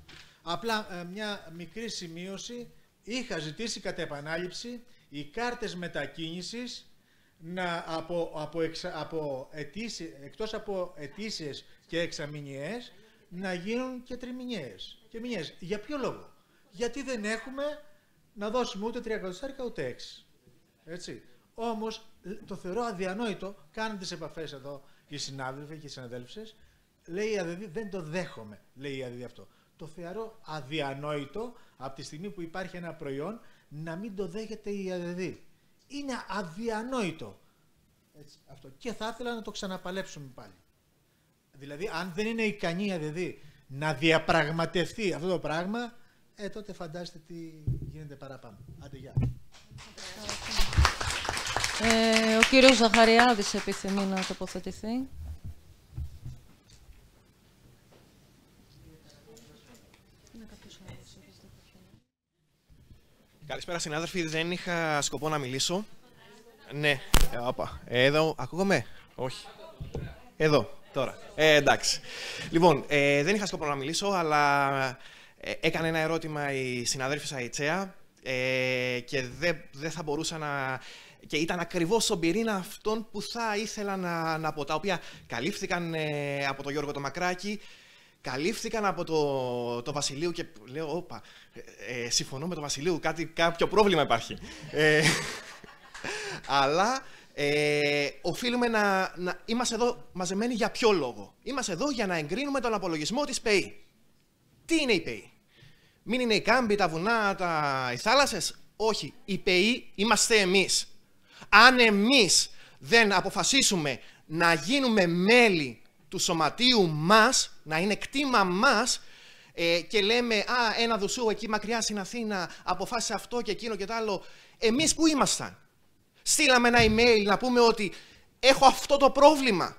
απλά μια μικρή σημείωση. Είχα ζητήσει κατά επανάληψη οι κάρτες μετακίνησης εκτός από ετήσιες και εξαμηνιαίες να γίνουν και τριμηνιαίες και μηνιαίες. Για ποιο λόγο? Γιατί δεν έχουμε να δώσουμε ούτε 300 ούτε 6. Έτσι. Όμως το θεωρώ αδιανόητο, κάνουν τις επαφές εδώ οι συνάδελφοι και οι συναδέλφισες, λέει η ΑΔΔ, δεν το δέχομαι, λέει η ΑΔΔ αυτό. Το θεωρώ αδιανόητο από τη στιγμή που υπάρχει ένα προϊόν να μην το δέχεται η ΑΔΔ. Είναι αδιανόητο. Έτσι, αυτό. Και θα ήθελα να το ξαναπαλέψουμε πάλι. Δηλαδή, αν δεν είναι ικανή η ΑΔΔ να διαπραγματευτεί αυτό το πράγμα, τότε φαντάστε τι γίνεται παραπάνω. Άντε, γεια. Ο κύριος Ζαχαριάδης επιθυμεί να τοποθετηθεί. Καλησπέρα συνάδελφοι, δεν είχα σκοπό να μιλήσω. Ναι, εδώ, ακούγομαι, όχι. Εδώ, τώρα, εντάξει. Λοιπόν, δεν είχα σκοπό να μιλήσω, αλλά έκανε ένα ερώτημα η συναδέλφισσα Ιτσέα και δεν θα μπορούσα να... Και ήταν ακριβώς στον πυρήνα αυτών που θα ήθελα να πω, τα οποία καλύφθηκαν από τον Γιώργο το Μακράκη, καλύφθηκαν από το Βασιλείου και λέω, όπα, συμφωνώ με τον Βασιλείου, κάποιο πρόβλημα υπάρχει. Αλλά οφείλουμε να είμαστε εδώ μαζεμένοι για ποιο λόγο? Είμαστε εδώ για να εγκρίνουμε τον απολογισμό της ΠΕΗ. Τι είναι η ΠΕΗ? Μην είναι οι κάμποι, τα βουνά, οι θάλασσες? Όχι, η ΠΕΗ είμαστε εμείς. Αν εμείς δεν αποφασίσουμε να γίνουμε μέλη του σωματείου μας, να είναι κτήμα μας, και λέμε ένα δουσού εκεί μακριά στην Αθήνα αποφάσισε αυτό και εκείνο και το άλλο, εμείς που ήμασταν? Στείλαμε ένα email να πούμε ότι έχω αυτό το πρόβλημα.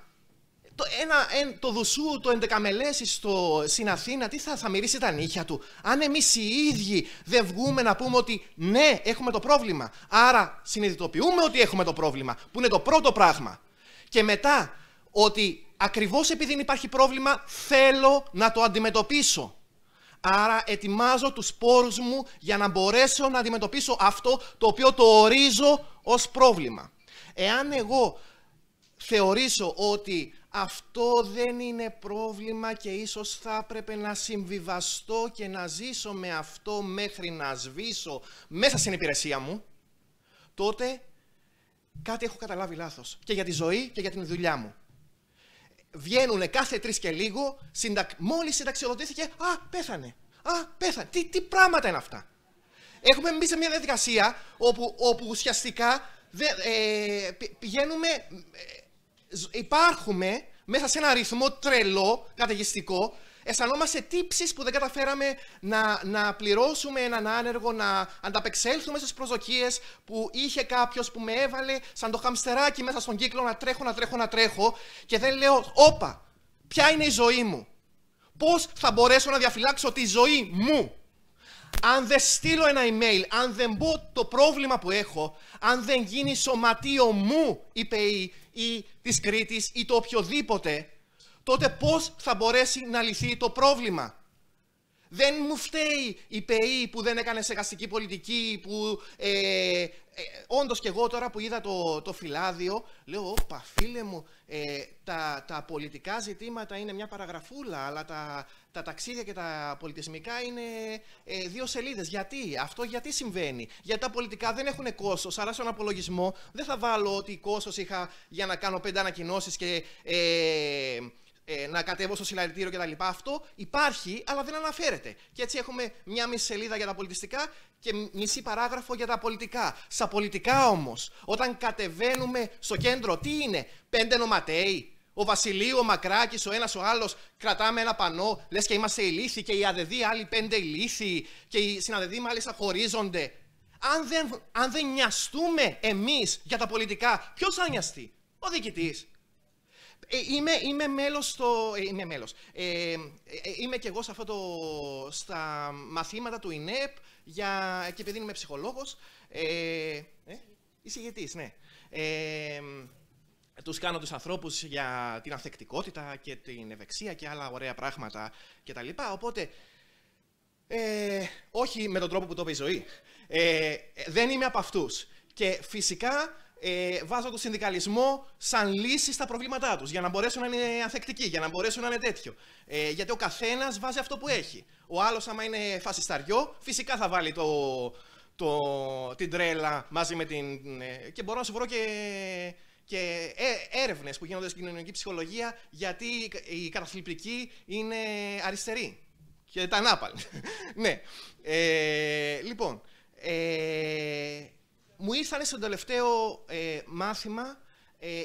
Το δουσού, το 11 μελέσεις στην Αθήνα, τι θα μυρίσει τα νύχια του? Αν εμείς οι ίδιοι δεν βγούμε να πούμε ότι ναι, έχουμε το πρόβλημα, άρα συνειδητοποιούμε ότι έχουμε το πρόβλημα, που είναι το πρώτο πράγμα, και μετά ότι ακριβώς επειδή υπάρχει πρόβλημα θέλω να το αντιμετωπίσω. Άρα ετοιμάζω τους πόρους μου για να μπορέσω να αντιμετωπίσω αυτό το οποίο το ορίζω ως πρόβλημα. Εάν εγώ θεωρήσω ότι αυτό δεν είναι πρόβλημα και ίσως θα έπρεπε να συμβιβαστώ και να ζήσω με αυτό μέχρι να σβήσω μέσα στην υπηρεσία μου, τότε κάτι έχω καταλάβει λάθος. Και για τη ζωή και για την δουλειά μου. Βγαίνουνε κάθε 3 και λίγο, μόλις συνταξιοδοτήθηκε, πέθανε. Πέθανε. Τι πράγματα είναι αυτά? Έχουμε μπει σε μια διαδικασία όπου ουσιαστικά πηγαίνουμε, υπάρχουμε μέσα σε ένα ρυθμό τρελό, καταιγιστικό, αισθανόμαστε τύψεις που δεν καταφέραμε να πληρώσουμε έναν άνεργο, να ανταπεξέλθουμε στις προσδοκίες που είχε κάποιος που με έβαλε σαν το χαμστεράκι μέσα στον κύκλο να τρέχω και δεν λέω, όπα, ποια είναι η ζωή μου? Πώς θα μπορέσω να διαφυλάξω τη ζωή μου? Αν δεν στείλω ένα email, αν δεν πω το πρόβλημα που έχω, αν δεν γίνει σωματείο μου η ΠΕΗ ή της Κρήτης ή το οποιοδήποτε, τότε πώς θα μπορέσει να λυθεί το πρόβλημα? Δεν μου φταίει η ΠΕΗ που δεν έκανε στεγαστική πολιτική, που όντως και εγώ τώρα που είδα το φυλάδιο, λέω, όπα φίλε μου, τα πολιτικά ζητήματα είναι μια παραγραφούλα, αλλά τα ταξίδια και τα πολιτισμικά είναι 2 σελίδες. Γιατί συμβαίνει? Γιατί τα πολιτικά δεν έχουν κόστος, άρα στον απολογισμό δεν θα βάλω ότι κόστος είχα για να κάνω 5 ανακοινώσεις και να κατέβω στο συλλαλητήριο κτλ. Αυτό υπάρχει, αλλά δεν αναφέρεται. Και έτσι έχουμε μία μισή σελίδα για τα πολιτιστικά και μισή παράγραφο για τα πολιτικά. Στα πολιτικά όμως, όταν κατεβαίνουμε στο κέντρο, τι είναι? 5 νοματέοι, ο Βασιλείου, ο Μακράκης, ο ένας ο άλλος, κρατάμε ένα πανό, λες και είμαστε ηλίθιοι, και οι ΑΔΔ άλλοι 5 ηλίθιοι, και οι συναδεδοί μάλιστα χωρίζονται. Αν δεν νοιαστούμε εμείς για τα πολιτικά, ποιος θα νοιαστεί? Ο διοικητής. Είμαι και εγώ στα μαθήματα του ΙΝΕΠ, και επειδή είμαι ψυχολόγος, εισηγητής, ναι. Τους κάνω τους ανθρώπους για την ανθεκτικότητα και την ευεξία και άλλα ωραία πράγματα κτλ. Οπότε, όχι με τον τρόπο που το είπε η ζωή. Δεν είμαι από αυτούς. Και φυσικά βάζω τον συνδικαλισμό σαν λύση στα προβλήματά τους, για να μπορέσουν να είναι ανθεκτικοί, για να μπορέσουν να είναι τέτοιο. Γιατί ο καθένας βάζει αυτό που έχει. Ο άλλος, άμα είναι φασισταριό, φυσικά θα βάλει την τρέλα μαζί με την... Και μπορώ να σου βρω και έρευνες που γίνονται στην κοινωνική ψυχολογία, γιατί οι καταθλιπτικοί είναι αριστεροί. Και τα νάπαλ. Ναι. Λοιπόν... Μου ήρθαν στο τελευταίο μάθημα,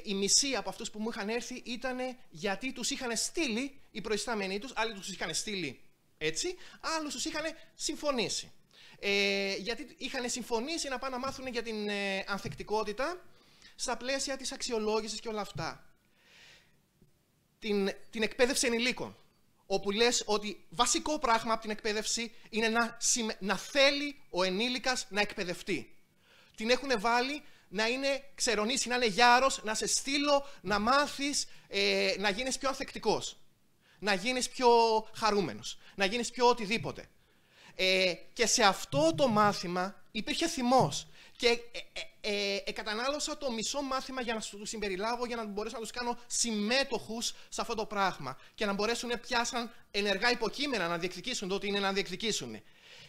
οι μισοί από αυτούς που μου είχαν έρθει ήταν γιατί τους είχαν στείλει οι προϊστάμενοι τους, άλλοι τους είχαν στείλει έτσι, άλλους τους είχαν συμφωνήσει. Γιατί είχαν συμφωνήσει να πάνε να μάθουν για την ανθεκτικότητα στα πλαίσια της αξιολόγησης και όλα αυτά. Την εκπαίδευση ενηλίκων, όπου λες ότι βασικό πράγμα από την εκπαίδευση είναι να θέλει ο ενήλικας να εκπαιδευτεί. Την έχουν βάλει να είναι ξερονήσει, να είναι γιάρος, να σε στείλω, να μάθεις, να γίνεις πιο ανθεκτικός, να γίνεις πιο χαρούμενος, να γίνεις πιο οτιδήποτε. Και σε αυτό το μάθημα υπήρχε θυμός. Και κατανάλωσα το μισό μάθημα για να τους συμπεριλάβω, για να μπορέσω να τους κάνω συμμέτοχους σε αυτό το πράγμα και να μπορέσουν πιάσαν ενεργά υποκείμενα να διεκδικήσουν το ότι είναι να διεκδικήσουν.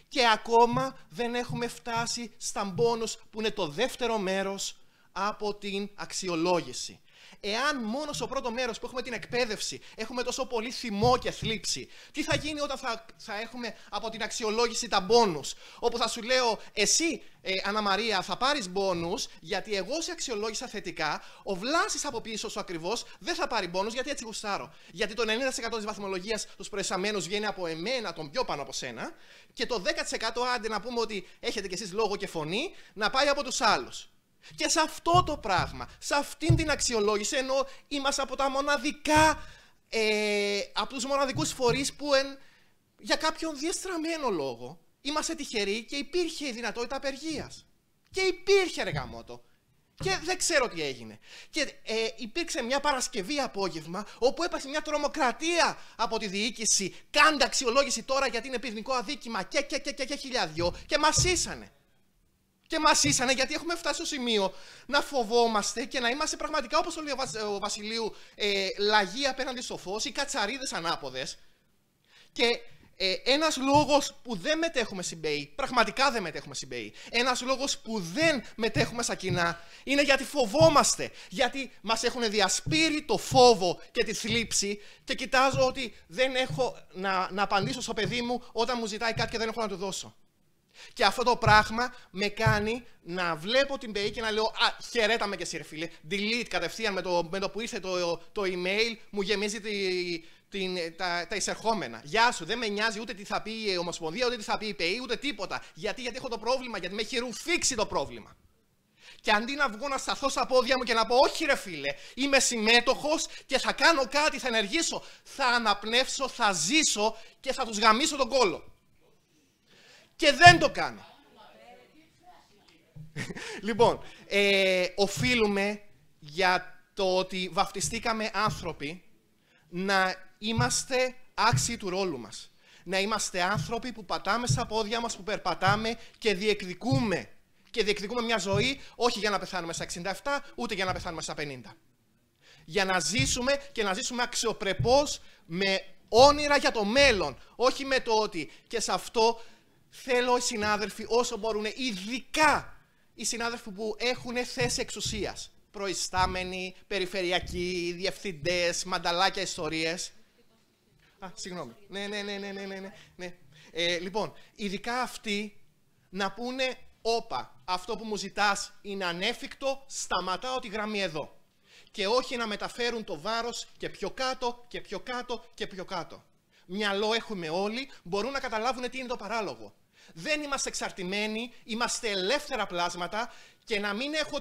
Και ακόμα δεν έχουμε φτάσει στα μπόνους που είναι το δεύτερο μέρος από την αξιολόγηση. Εάν μόνο στο πρώτο μέρος που έχουμε την εκπαίδευση έχουμε τόσο πολύ θυμό και θλίψη, τι θα γίνει όταν θα έχουμε από την αξιολόγηση τα μπόνους, όπου θα σου λέω εσύ Αννα Μαρία θα πάρεις μπόνους γιατί εγώ σε αξιολόγησα θετικά, ο Βλάσης από πίσω σου ακριβώς δεν θα πάρει μπόνους γιατί έτσι γουστάρω. Γιατί το 90% της βαθμολογίας τους προεσαμένους βγαίνει από εμένα, τον πιο πάνω από σένα, και το 10% άντε να πούμε ότι έχετε κι εσείς λόγο και φωνή, να πάει από τους άλλους. Και σε αυτό το πράγμα, σε αυτήν την αξιολόγηση, ενώ είμαστε από τα μοναδικά, από τους μοναδικούς φορείς που για κάποιον διεστραμμένο λόγο είμαστε τυχεροί και υπήρχε η δυνατότητα απεργίας. Και υπήρχε ρε γαμώτο. Και δεν ξέρω τι έγινε. Και υπήρξε μια Παρασκευή απόγευμα όπου έπασε μια τρομοκρατία από τη διοίκηση. Κάντε αξιολόγηση τώρα γιατί είναι πυρηνικό αδίκημα και χιλιάδιο. Και μας ήσανε. Και μας ήσανε γιατί έχουμε φτάσει στο σημείο να φοβόμαστε και να είμαστε πραγματικά, όπως το λέει ο Βασιλείου, λαγοί απέναντι στο φως ή κατσαρίδες ανάποδες. Και ένας λόγος που δεν μετέχουμε στην ΠΕΗ, πραγματικά δεν μετέχουμε στην ΠΕΗ, ένας λόγος που δεν μετέχουμε στα κοινά, είναι γιατί φοβόμαστε. Γιατί μας έχουν διασπείρει το φόβο και τη θλίψη και κοιτάζω ότι δεν έχω να απαντήσω στο παιδί μου όταν μου ζητάει κάτι και δεν έχω να του δώσω. Και αυτό το πράγμα με κάνει να βλέπω την ΠΕΗ και να λέω «Α, χαιρέταμε και εσύ ρε φίλε». Delete κατευθείαν με το που ήρθε το email, μου γεμίζει τα εισερχόμενα. Γεια σου, δεν με νοιάζει ούτε τι θα πει η Ομοσπονδία, ούτε τι θα πει η ΠΕΗ, ούτε τίποτα. Γιατί έχω το πρόβλημα, γιατί με έχει ρουφήξει το πρόβλημα. Και αντί να βγω να σταθώ στα πόδια μου και να πω όχι ρε φίλε, είμαι συμμέτοχος και θα κάνω κάτι, θα ενεργήσω, θα αναπνεύσω, θα ζήσω και θα τους γαμίσω τον κόλο. Και δεν το κάνει. Λοιπόν, οφείλουμε για το ότι βαφτιστήκαμε άνθρωποι να είμαστε άξιοι του ρόλου μας. Να είμαστε άνθρωποι που πατάμε στα πόδια μας, που περπατάμε και διεκδικούμε. Και διεκδικούμε μια ζωή όχι για να πεθάνουμε στα 67, ούτε για να πεθάνουμε στα 50. Για να ζήσουμε και να ζήσουμε αξιοπρεπώς με όνειρα για το μέλλον. Όχι με το ότι και σε αυτό θέλω οι συνάδελφοι όσο μπορούν, ειδικά οι συνάδελφοι που έχουν θέση εξουσίας. Προϊστάμενοι, περιφερειακοί, διευθυντές, μανταλάκια ιστορίες. Συγγνώμη. Ναι. Λοιπόν, ειδικά αυτοί να πούνε όπα, αυτό που μου ζητάς είναι ανέφικτο, σταματάω τη γραμμή εδώ. Και όχι να μεταφέρουν το βάρος και πιο κάτω και πιο κάτω και πιο κάτω. Μυαλό έχουμε όλοι, μπορούν να καταλάβουν τι είναι το παράλογο. Δεν είμαστε εξαρτημένοι, είμαστε ελεύθερα πλάσματα και να μην έχω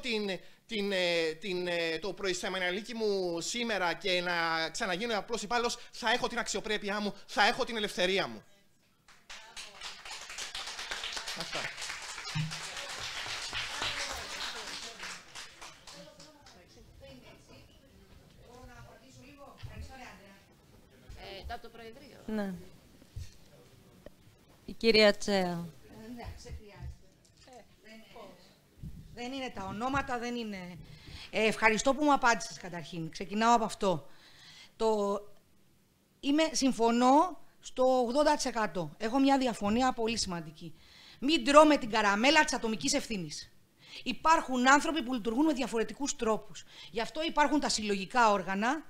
το προϊσταμεναλίκι μου σήμερα και να ξαναγίνω απλός υπάλληλος, θα έχω την αξιοπρέπειά μου, θα έχω την ελευθερία μου. Αυτά. Από το Προεδρείο. Ναι. Η κυρία Τσέα. Δεν είναι τα ονόματα, δεν είναι... ευχαριστώ που μου απάντησες καταρχήν. Ξεκινάω από αυτό. Συμφωνώ στο 80%. Έχω μια διαφωνία πολύ σημαντική. Μην τρώμε την καραμέλα της ατομικής ευθύνης. Υπάρχουν άνθρωποι που λειτουργούν με διαφορετικούς τρόπους. Γι' αυτό υπάρχουν τα συλλογικά όργανα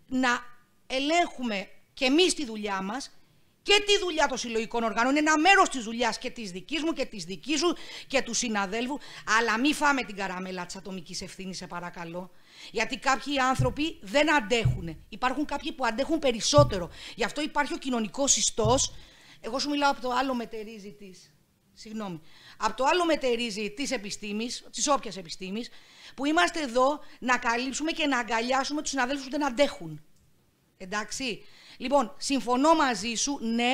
να ελέγχουμε και εμείς τη δουλειά μας και τη δουλειά των συλλογικών οργάνων. Είναι ένα μέρος της δουλειάς και της δικής μου και της δικής σου και του συναδέλφου. Αλλά μην φάμε την καραμέλα της ατομικής ευθύνης, σε παρακαλώ. Γιατί κάποιοι άνθρωποι δεν αντέχουν. Υπάρχουν κάποιοι που αντέχουν περισσότερο. Γι' αυτό υπάρχει ο κοινωνικός ιστός. Εγώ σου μιλάω από το άλλο μετερίζει της. Συγγνώμη. Από το άλλο μετερίζει της επιστήμης, της όποιας επιστήμης, που είμαστε εδώ να καλύψουμε και να αγκαλιάσουμε τους συναδέλφους που δεν αντέχουν. Εντάξει. Λοιπόν, συμφωνώ μαζί σου, ναι.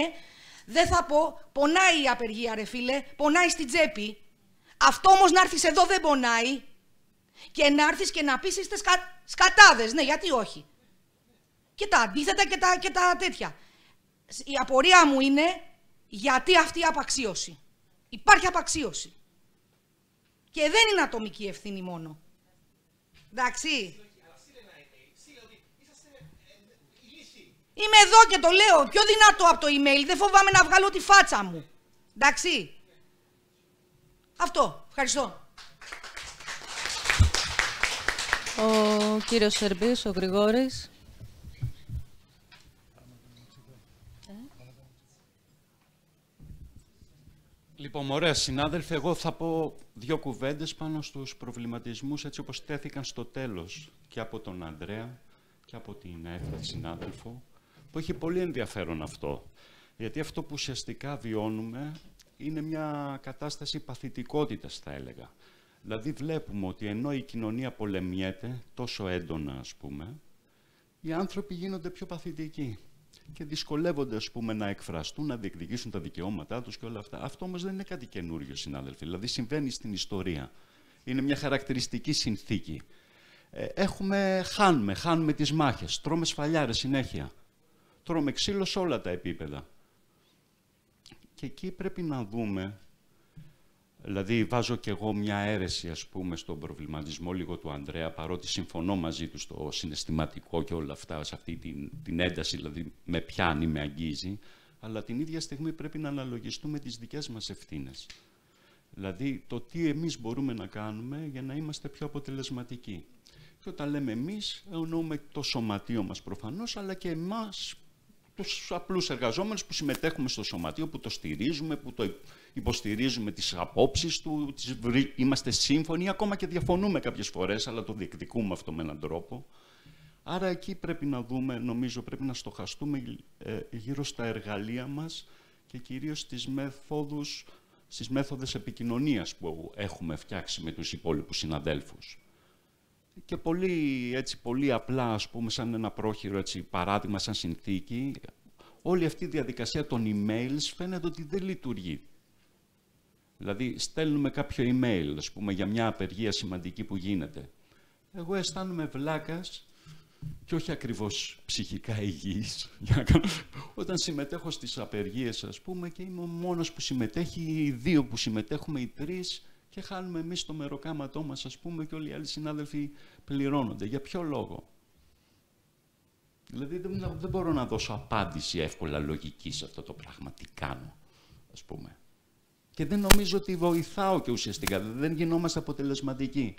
Δεν θα πω, πονάει η απεργία ρε φίλε, πονάει στην τσέπη. Αυτό όμως να έρθεις εδώ δεν πονάει. Και να έρθεις και να πεις είστε σκατάδες, ναι, γιατί όχι. Και τα αντίθετα και τα τέτοια. Η απορία μου είναι γιατί αυτή η απαξίωση. Υπάρχει απαξίωση. Και δεν είναι ατομική ευθύνη μόνο. Εντάξει. Είμαι εδώ και το λέω πιο δυνατό από το email. Δεν φοβάμαι να βγάλω τη φάτσα μου. Εντάξει. Αυτό. Ευχαριστώ. Ο κύριος Σερμπής, ο Γρηγόρης. Λοιπόν, ωραία συνάδελφοι, εγώ θα πω δύο κουβέντες πάνω στους προβληματισμούς έτσι όπως τέθηκαν στο τέλος και από τον Ανδρέα και από την Εύθρατη συνάδελφο, που έχει πολύ ενδιαφέρον αυτό. Γιατί αυτό που ουσιαστικά βιώνουμε είναι μια κατάσταση παθητικότητας, θα έλεγα. Δηλαδή βλέπουμε ότι ενώ η κοινωνία πολεμιέται τόσο έντονα, ας πούμε, οι άνθρωποι γίνονται πιο παθητικοί και δυσκολεύονται, ας πούμε, να εκφραστούν, να διεκδικήσουν τα δικαιώματά τους και όλα αυτά. Αυτό όμως δεν είναι κάτι καινούριο, συνάδελφοι. Δηλαδή συμβαίνει στην ιστορία. Είναι μια χαρακτηριστική συνθήκη. Χάνουμε τις μάχες, τρώμε σφαλιάρες συνέχεια. Τρώμε ξύλο σε όλα τα επίπεδα. Και εκεί πρέπει να δούμε, δηλαδή βάζω κι εγώ μια αίρεση, ας πούμε, στον προβληματισμό λίγο του Ανδρέα, παρότι συμφωνώ μαζί του στο συναισθηματικό και όλα αυτά, σε αυτή την ένταση, δηλαδή με πιάνει, με αγγίζει, αλλά την ίδια στιγμή πρέπει να αναλογιστούμε τις δικές μας ευθύνες. Δηλαδή το τι εμείς μπορούμε να κάνουμε για να είμαστε πιο αποτελεσματικοί. Και όταν λέμε εμείς, εννοούμε το σωματείο μας προφανώς, αλλά και εμάς, τους απλούς εργαζόμενους που συμμετέχουμε στο σωματείο, που το στηρίζουμε, που το υποστηρίζουμε τις απόψεις του, είμαστε σύμφωνοι, ακόμα και διαφωνούμε κάποιες φορές, αλλά το διεκδικούμε αυτό με έναν τρόπο. Άρα εκεί πρέπει να δούμε, νομίζω, πρέπει να στοχαστούμε γύρω στα εργαλεία μας και κυρίως στις μεθόδους στις μέθοδες επικοινωνίας που έχουμε φτιάξει με τους υπόλοιπους συναδέλφους. Και πολύ απλά, ας πούμε, σαν ένα πρόχειρο παράδειγμα, σαν συνθήκη, όλη αυτή η διαδικασία των emails φαίνεται ότι δεν λειτουργεί. Δηλαδή, στέλνουμε κάποιο email, ας πούμε, για μια απεργία σημαντική που γίνεται. Εγώ αισθάνομαι βλάκας και όχι ακριβώς ψυχικά υγιής. Όταν συμμετέχω στις απεργίες, ας πούμε, και είμαι ο μόνος που συμμετέχει, οι δύο που συμμετέχουμε, οι τρεις, και χάνουμε εμείς το μεροκάματό μας, ας πούμε, και όλοι οι άλλοι συνάδελφοι πληρώνονται. Για ποιο λόγο? Δηλαδή, δεν μπορώ να δώσω απάντηση εύκολα λογική σε αυτό το πράγμα. Τι κάνω, ας πούμε. Και δεν νομίζω ότι βοηθάω και ουσιαστικά. Δεν γινόμαστε αποτελεσματικοί.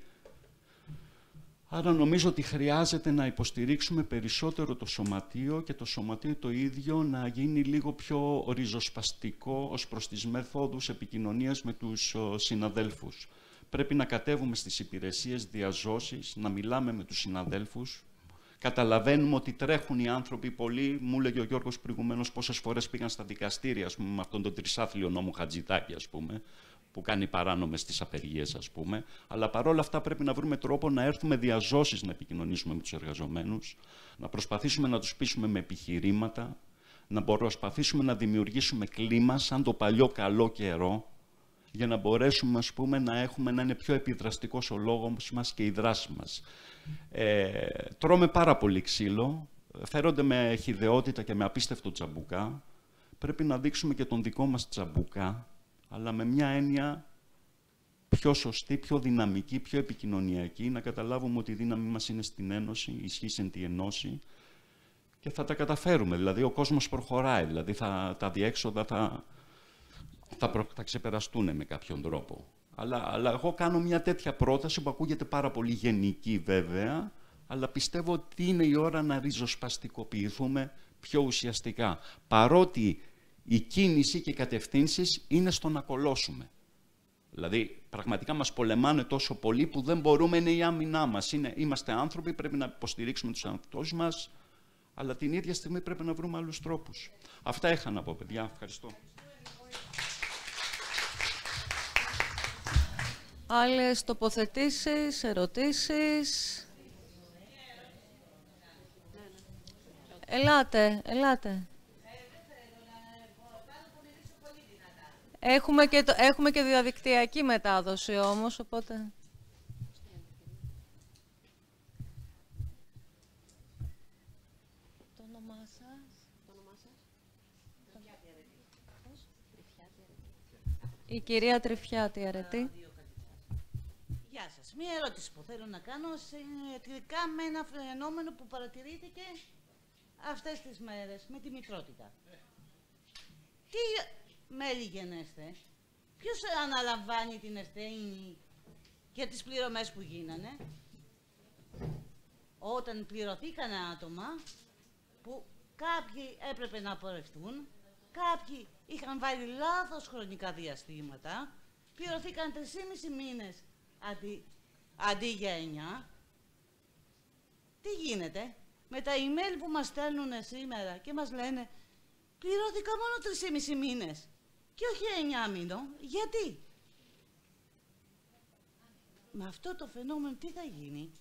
Άρα νομίζω ότι χρειάζεται να υποστηρίξουμε περισσότερο το σωματείο και το σωματείο το ίδιο να γίνει λίγο πιο ριζοσπαστικό ως προς τις μεθόδους επικοινωνίας με τους συναδέλφους. Πρέπει να κατέβουμε στις υπηρεσίες διαζώσης, να μιλάμε με τους συναδέλφους. Καταλαβαίνουμε ότι τρέχουν οι άνθρωποι πολύ. Μου έλεγε ο Γιώργος προηγουμένως πόσες φορές πήγαν στα δικαστήρια, ας πούμε, με αυτόν τον τρισάθλιο νόμο Χατζηδάκη, ας πούμε, που κάνει παράνομες τις απεργίες, ας πούμε. Αλλά παρόλα αυτά πρέπει να βρούμε τρόπο να έρθουμε διαζώσεις να επικοινωνήσουμε με τους εργαζομένους, να προσπαθήσουμε να τους πείσουμε με επιχειρήματα, να προσπαθήσουμε να δημιουργήσουμε κλίμα σαν το παλιό καλό καιρό, για να μπορέσουμε, ας πούμε, να είναι πιο επιδραστικός ο λόγος μας και η δράση μας. Τρώμε πάρα πολύ ξύλο, φέρονται με χυδαιότητα και με απίστευτο τσαμπουκά. Πρέπει να δείξουμε και τον δικό μας τσαμπουκά, αλλά με μια έννοια πιο σωστή, πιο δυναμική, πιο επικοινωνιακή, να καταλάβουμε ότι η δύναμη μας είναι στην ένωση, η ισχύς εν τη ενώση, και θα τα καταφέρουμε. Δηλαδή, ο κόσμος προχωράει, δηλαδή τα διέξοδα θα ξεπεραστούν με κάποιον τρόπο. Αλλά εγώ κάνω μια τέτοια πρόταση που ακούγεται πάρα πολύ γενική βέβαια, αλλά πιστεύω ότι είναι η ώρα να ριζοσπαστικοποιηθούμε πιο ουσιαστικά. Παρότι η κίνηση και οι κατευθύνσεις είναι στο να κολώσουμε. Δηλαδή, πραγματικά μας πολεμάνε τόσο πολύ που δεν μπορούμε, είναι η άμυνά μας. Είμαστε άνθρωποι, πρέπει να υποστηρίξουμε τους ανθρώπους μας, αλλά την ίδια στιγμή πρέπει να βρούμε άλλους τρόπους. Αυτά είχα να πω, παιδιά. Ευχαριστώ. Άλλες τοποθετήσεις, ερωτήσεις? Ελάτε. Έχουμε και διαδικτυακή μετάδοση όμως, οπότε... Το όνομά σας? Η κυρία Τριφιάτη Αρετή. Γεια σας. Μία ερώτηση που θέλω να κάνω σχετικά με ένα φαινόμενο που παρατηρήθηκε αυτές τις μέρες, με τη μητρότητα. Τι μέλη γενέστε, ποιος αναλαμβάνει την ευθύνη για τις πληρωμές που γίνανε, όταν πληρωθήκαν άτομα που κάποιοι έπρεπε να απορρευτούν, κάποιοι είχαν βάλει λάθος χρονικά διαστήματα, πληρωθήκαν 3,5 μήνες αντί για 9. Τι γίνεται με τα email που μας στέλνουν σήμερα και μας λένε πληρώθηκα μόνο 3,5 μήνες και όχι 9 μήνων. Γιατί? Με αυτό το φαινόμενο τι θα γίνει?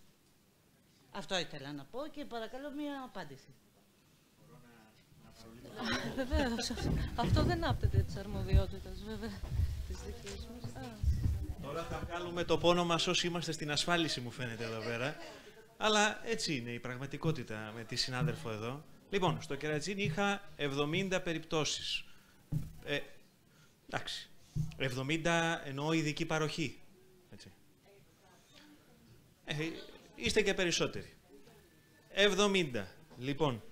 Αυτό ήθελα να πω και παρακαλώ μία απάντηση. Βεβαίως. Αυτό δεν άπτεται της αρμοδιότητας, βέβαια, της δικής μας. Τώρα θα βγάλουμε το πόνο μας όσοι είμαστε στην ασφάλιση, μου φαίνεται εδώ πέρα. Αλλά έτσι είναι η πραγματικότητα με τη συνάδελφο εδώ. Λοιπόν, στο Κερατσίνι είχα 70 περιπτώσεις. Εντάξει. 70 εννοώ ειδική παροχή. Έτσι. Είστε και περισσότεροι. 70. Λοιπόν,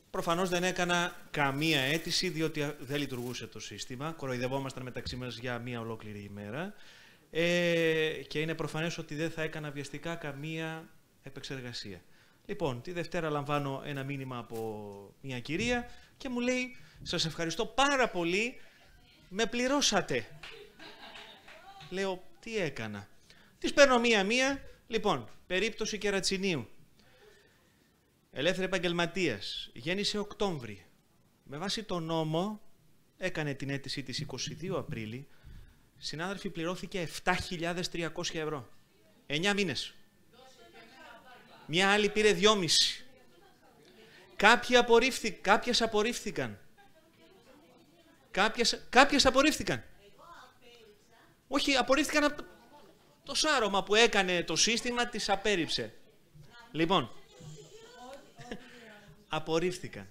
προφανώς δεν έκανα καμία αίτηση, διότι δεν λειτουργούσε το σύστημα. Κοροϊδευόμασταν μεταξύ μας για μία ολόκληρη ημέρα. Και είναι προφανές ότι δεν θα έκανα βιαστικά καμία επεξεργασία. Λοιπόν, τη Δευτέρα λαμβάνω ένα μήνυμα από μια κυρία και μου λέει «Σας ευχαριστώ πάρα πολύ, με πληρώσατε». Λέω «Τι έκανα?» Της παίρνω μία-μία. Λοιπόν, περίπτωση Κερατσινίου. Ελεύθερη επαγγελματίας. Γέννησε Οκτώβρη. Με βάση τον νόμο έκανε την αίτησή της 22 Απρίλη, Συνάδελφοι, πληρώθηκε 7.300 ευρώ. 9 μήνες. Μια άλλη πήρε 2,5. Κάποιες απορρίφθηκαν. Κάποιες απορρίφθηκαν. Όχι, απορρίφθηκαν το σάρωμα που έκανε το σύστημα, τις απέρριψε. Λοιπόν, απορρίφθηκαν.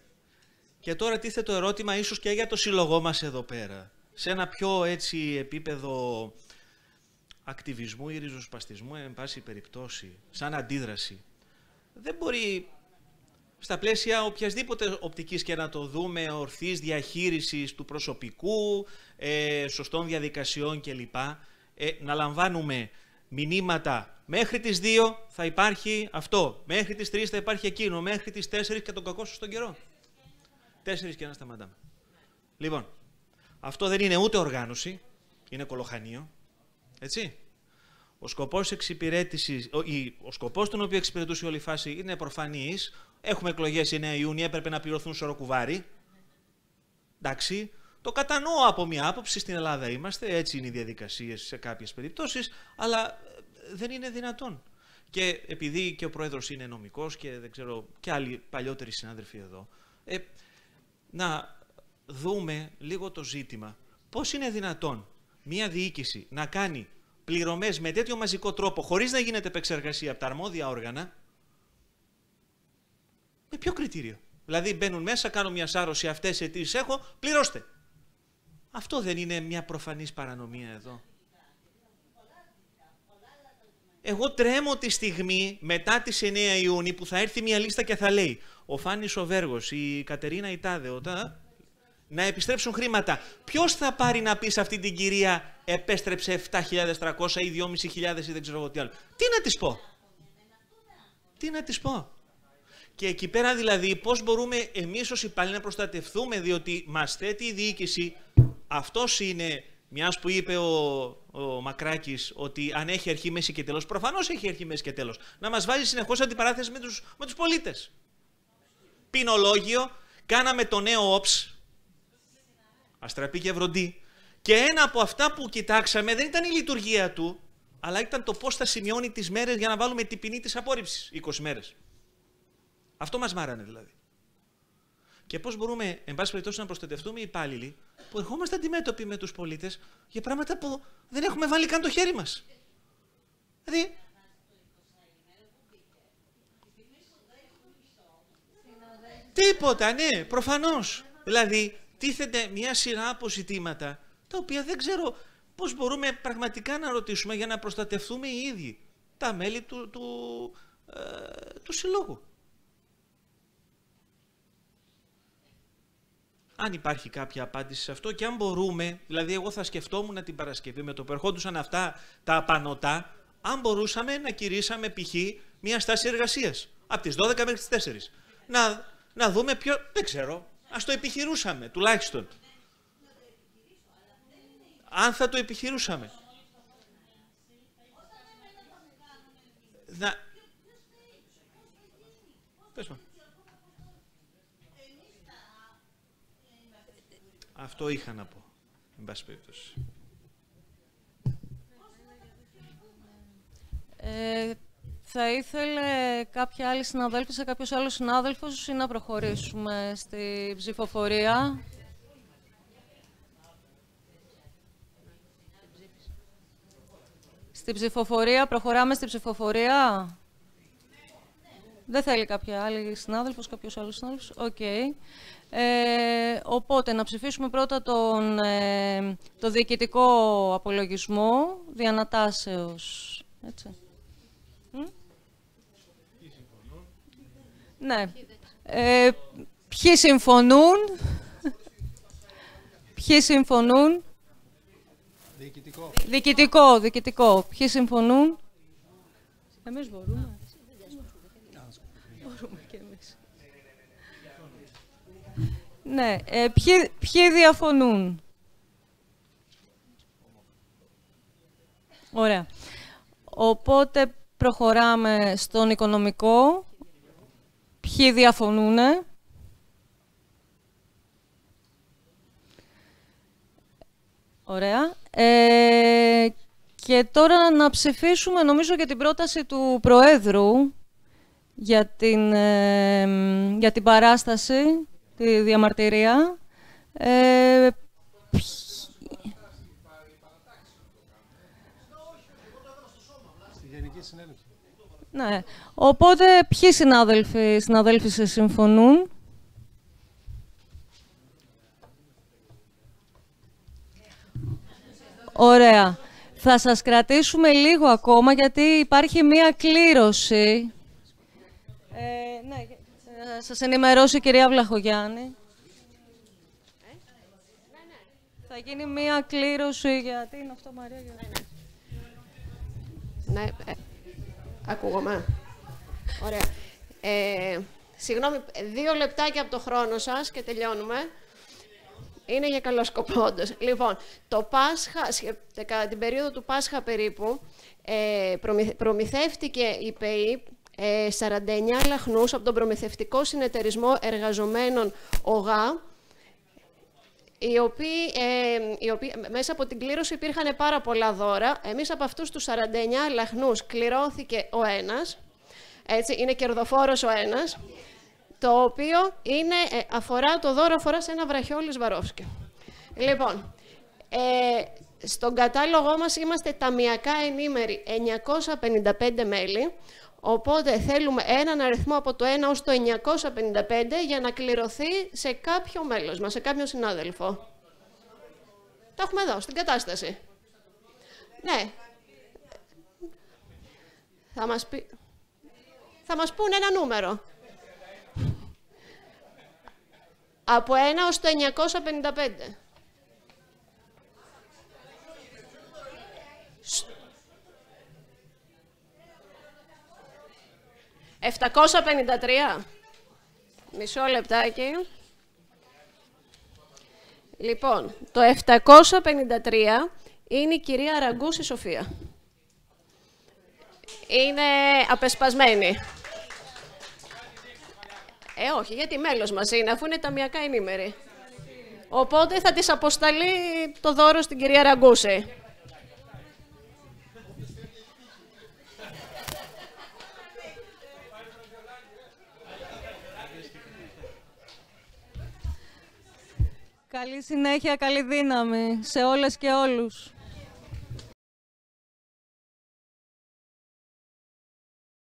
Και τώρα τίθεται το ερώτημα ίσως και για το σύλλογό μας εδώ πέρα. Σε ένα πιο έτσι επίπεδο ακτιβισμού ή ριζοσπαστισμού, εν πάση περιπτώσει, σαν αντίδραση. Δεν μπορεί στα πλαίσια οποιασδήποτε οπτικής και να το δούμε, ορθής διαχείρισης του προσωπικού, σωστών διαδικασιών κλπ. Να λαμβάνουμε μηνύματα μέχρι τις 2 θα υπάρχει αυτό, μέχρι τις 3 θα υπάρχει εκείνο, μέχρι τις 4 και τον κακό σου στον καιρό. 4 και να σταματάμε. Λοιπόν, αυτό δεν είναι ούτε οργάνωση, είναι κολοχανίο, έτσι. Ο σκοπός εξυπηρέτησης, ο σκοπός τον οποίο εξυπηρετούσε όλη η φάση είναι προφανής. Έχουμε εκλογές 9 Ιούνιου, έπρεπε να πληρωθούν σωροκουβάρι. Εντάξει, το κατανοώ από μια άποψη, στην Ελλάδα είμαστε, έτσι είναι οι διαδικασίες σε κάποιες περιπτώσεις, αλλά δεν είναι δυνατόν. Και επειδή και ο Πρόεδρος είναι νομικός και δεν ξέρω και άλλοι παλιότεροι συνάδελφοι εδώ, να δούμε λίγο το ζήτημα. Πώς είναι δυνατόν μια διοίκηση να κάνει πληρωμές με τέτοιο μαζικό τρόπο, χωρίς να γίνεται επεξεργασία από τα αρμόδια όργανα, με ποιο κριτήριο? Δηλαδή μπαίνουν μέσα, κάνουν μια σάρωση, αυτές οι αιτήσεις έχω, πληρώστε. Αυτό δεν είναι μια προφανής παρανομία εδώ? Εγώ τρέμω τη στιγμή μετά τις 9 Ιούνιου που θα έρθει μια λίστα και θα λέει ο Φάνης ο Βέργος, η Κατερίνα η Τάδε, να επιστρέψουν χρήματα. Ποιος θα πάρει να πει σε αυτή την κυρία επέστρεψε 7.300 ή 2.500 ή δεν ξέρω τι άλλο? Τι να της πω? Τι να της πω? Και εκεί πέρα δηλαδή πώς μπορούμε εμείς ως υπάλληλοι να προστατευτούμε, διότι μας θέτει η διοίκηση, αυτός είναι, μιας που είπε ο Μακράκης ότι αν έχει αρχή, μέση και τέλος, προφανώς έχει αρχή, μέση και τέλος, να μας βάζει συνεχώς αντιπαράθεση με τους πολίτες. Ποινολόγιο, κάναμε το νέο όψ, Αστραπή και Βροντή, και ένα από αυτά που κοιτάξαμε δεν ήταν η λειτουργία του, αλλά ήταν το πώς θα σημειώνει τις μέρες για να βάλουμε την ποινή της απόρριψης, 20 μέρες. Αυτό μας μάρανε δηλαδή. Και πώς μπορούμε, εν πάση περιπτώσει, να προστατευτούμε οι υπάλληλοι που ερχόμαστε αντιμέτωποι με τους πολίτες για πράγματα που δεν έχουμε βάλει καν το χέρι μας. Δηλαδή, τίποτα, ναι, προφανώς. Δηλαδή, τίθεται μια σειρά από ζητήματα τα οποία δεν ξέρω πώς μπορούμε πραγματικά να ρωτήσουμε για να προστατευτούμε οι ίδιοι, τα μέλη του συλλόγου. Αν υπάρχει κάποια απάντηση σε αυτό και αν μπορούμε, δηλαδή εγώ θα σκεφτόμουν την Παρασκευή με το που ερχόντουσαν αυτά τα απανωτά, αν μπορούσαμε να κηρύσαμε π.χ. μια στάση εργασίας από τις 12 μέχρι τις 4. Να δούμε ποιο, δεν ξέρω, ας το επιχειρούσαμε τουλάχιστον. Αν θα το επιχειρούσαμε. Πες μου. Αυτό είχα να πω, εν πάση περιπτώσει. Θα ήθελε κάποια άλλη συναδέλφισσα, κάποιος άλλος συνάδελφος ή να προχωρήσουμε στη ψηφοφορία? Στη ψηφοφορία, προχωράμε στη ψηφοφορία. Δεν θέλει κάποια άλλη συνάδελφος, κάποιος άλλος συνάδελφος. Οκ. Οπότε, να ψηφίσουμε πρώτα το διοικητικό απολογισμό διανατάσεως. Έτσι. Ναι. Ποιοι συμφωνούν? Ποιοι συμφωνούν? Διοικητικό. Ποιοι συμφωνούν? Εμείς μπορούμε. Μπορούμε και εμείς. Ναι. Ποιοι διαφωνούν? Ωραία. Οπότε προχωράμε στον οικονομικό. Ποιοι διαφωνούνε? Ωραία. Και τώρα να ψηφίσουμε, νομίζω, για την πρόταση του Προέδρου για την παράσταση, τη διαμαρτυρία. Ναι. Οπότε, ποιοι συναδέλφοι συμφωνούν? Ωραία. Θα σας κρατήσουμε λίγο ακόμα, γιατί υπάρχει μία κλήρωση. Ναι, θα σας ενημερώσει η κυρία Βλαχογιάννη. Θα γίνει μία κλήρωση, γιατί είναι αυτό, Μαρία? Ναι, ακούγομαι. Ωραία. Συγγνώμη, 2 λεπτάκια από το χρόνο σας και τελειώνουμε. Είναι για καλό σκοπό, όντως. Λοιπόν, το Πάσχα, κατά την περίοδο του Πάσχα περίπου, προμηθεύτηκε η ΠΕΗ 49 λαχνούς από τον Προμηθευτικό Συνεταιρισμό Εργαζομένων ΟΓΑ, οι οποίοι μέσα από την κλήρωση υπήρχαν πάρα πολλά δώρα. Εμείς από αυτούς τους 49 λαχνούς κληρώθηκε ο ένας, έτσι, είναι κερδοφόρος ο ένας, το οποίο το δώρο αφορά σε ένα βραχιόλι Σβαρόφσκι. Λοιπόν, στον κατάλογό μας είμαστε ταμιακά ενήμεροι 955 μέλη, οπότε θέλουμε έναν αριθμό από το 1 ως το 955 για να κληρωθεί σε κάποιο μέλος μας, σε κάποιο συνάδελφο. Το έχουμε εδώ, στην κατάσταση. Ναι. Θα μας πούν ένα νούμερο. Από 1 ως το 955. «753». Μισό λεπτάκι. Λοιπόν, το 753 είναι η κυρία Ραγκούση Σοφία. Είναι απεσπασμένη. Όχι, γιατί μέλος μας είναι, αφού είναι ταμιακά ενήμερη. Οπότε θα της αποσταλεί το δώρο στην κυρία Ραγκούση. Καλή συνέχεια, καλή δύναμη σε όλες και όλους.